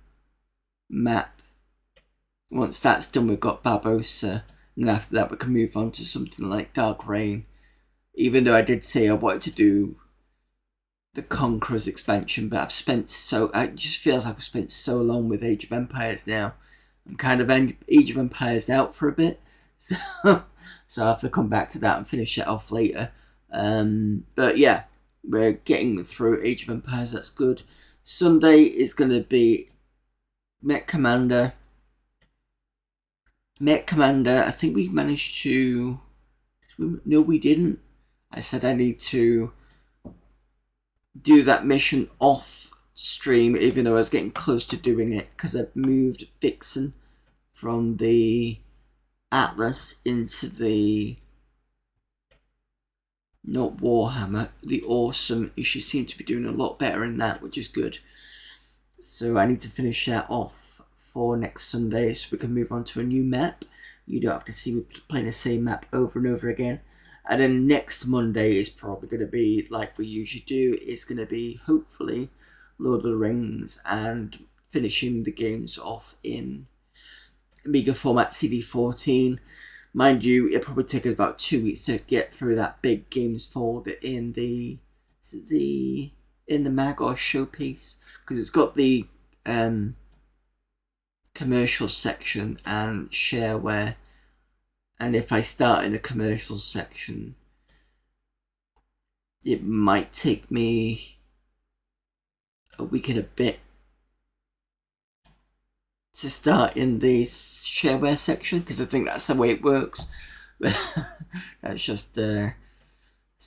map. Once that's done, we've got Barbossa, and after that we can move on to something like Dark Reign. Even though I did say I wanted to do the Conquerors expansion, but it just feels like I've spent so long with Age of Empires now. I'm kind of Age of Empires out for a bit, so I have to come back to that and finish it off later. But yeah, we're getting through Age of Empires. That's good. Sunday is going to be Mech Commander. I think we managed to... No, we didn't. I said I need to do that mission off stream, even though I was getting close to doing it, because I've moved Vixen from the Atlas into the... not Warhammer, the Awesome. She seemed to be doing a lot better in that, which is good. So I need to finish that off for next Sunday so we can move on to a new map. You don't have to see me playing the same map over and over again. And then next Monday is probably going to be like we usually do. It's going to be, hopefully, Lord of the Rings and finishing the games off in Amiga format CD14. Mind you, it'll probably take us about 2 weeks to get through that big games folder in the mag or showpiece, because it's got the commercial section and shareware. And if I start in a commercial section, it might take me a week and a bit to start in the shareware section, because I think that's the way it works. That's just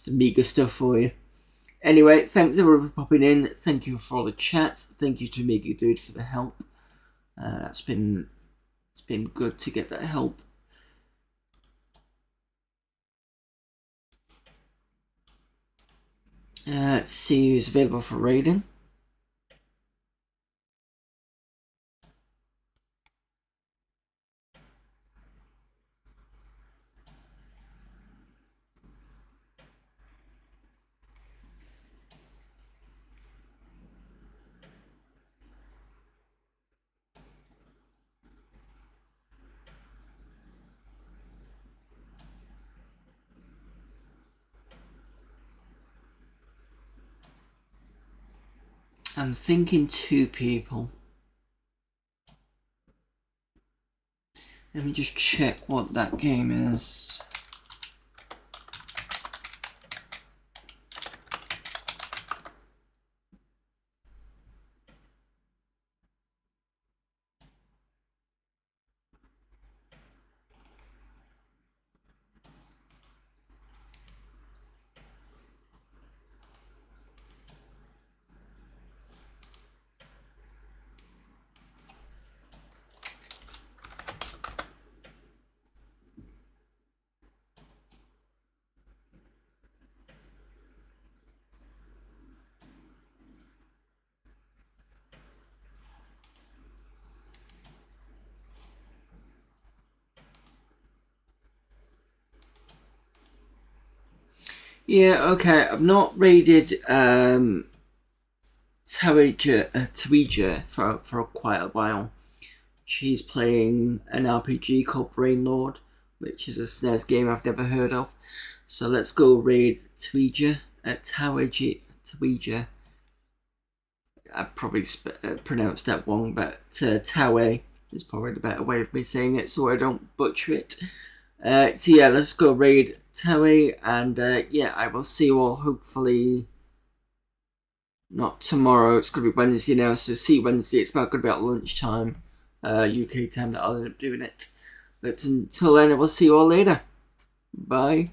Amiga stuff for you. Anyway, thanks everyone for popping in. Thank you for all the chats. Thank you to Amiga Dude for the help. It's been good to get that help. Let's see who's available for raiding. I'm thinking 2 people. Let me just check what that game is. Yeah, okay. I've not raided Tawija for quite a while. She's playing an RPG called Brain Lord, which is a SNES game I've never heard of. So let's go raid Tawija. Tawija. I probably pronounced that wrong, but Tawe is probably the better way of me saying it, so I don't butcher it. So yeah, let's go raid Tawe, and yeah, I will see you all hopefully not tomorrow. It's going to be Wednesday now, so see Wednesday. It's about going to be at lunchtime, UK time, that I'll end up doing it. But until then, I will see you all later. Bye.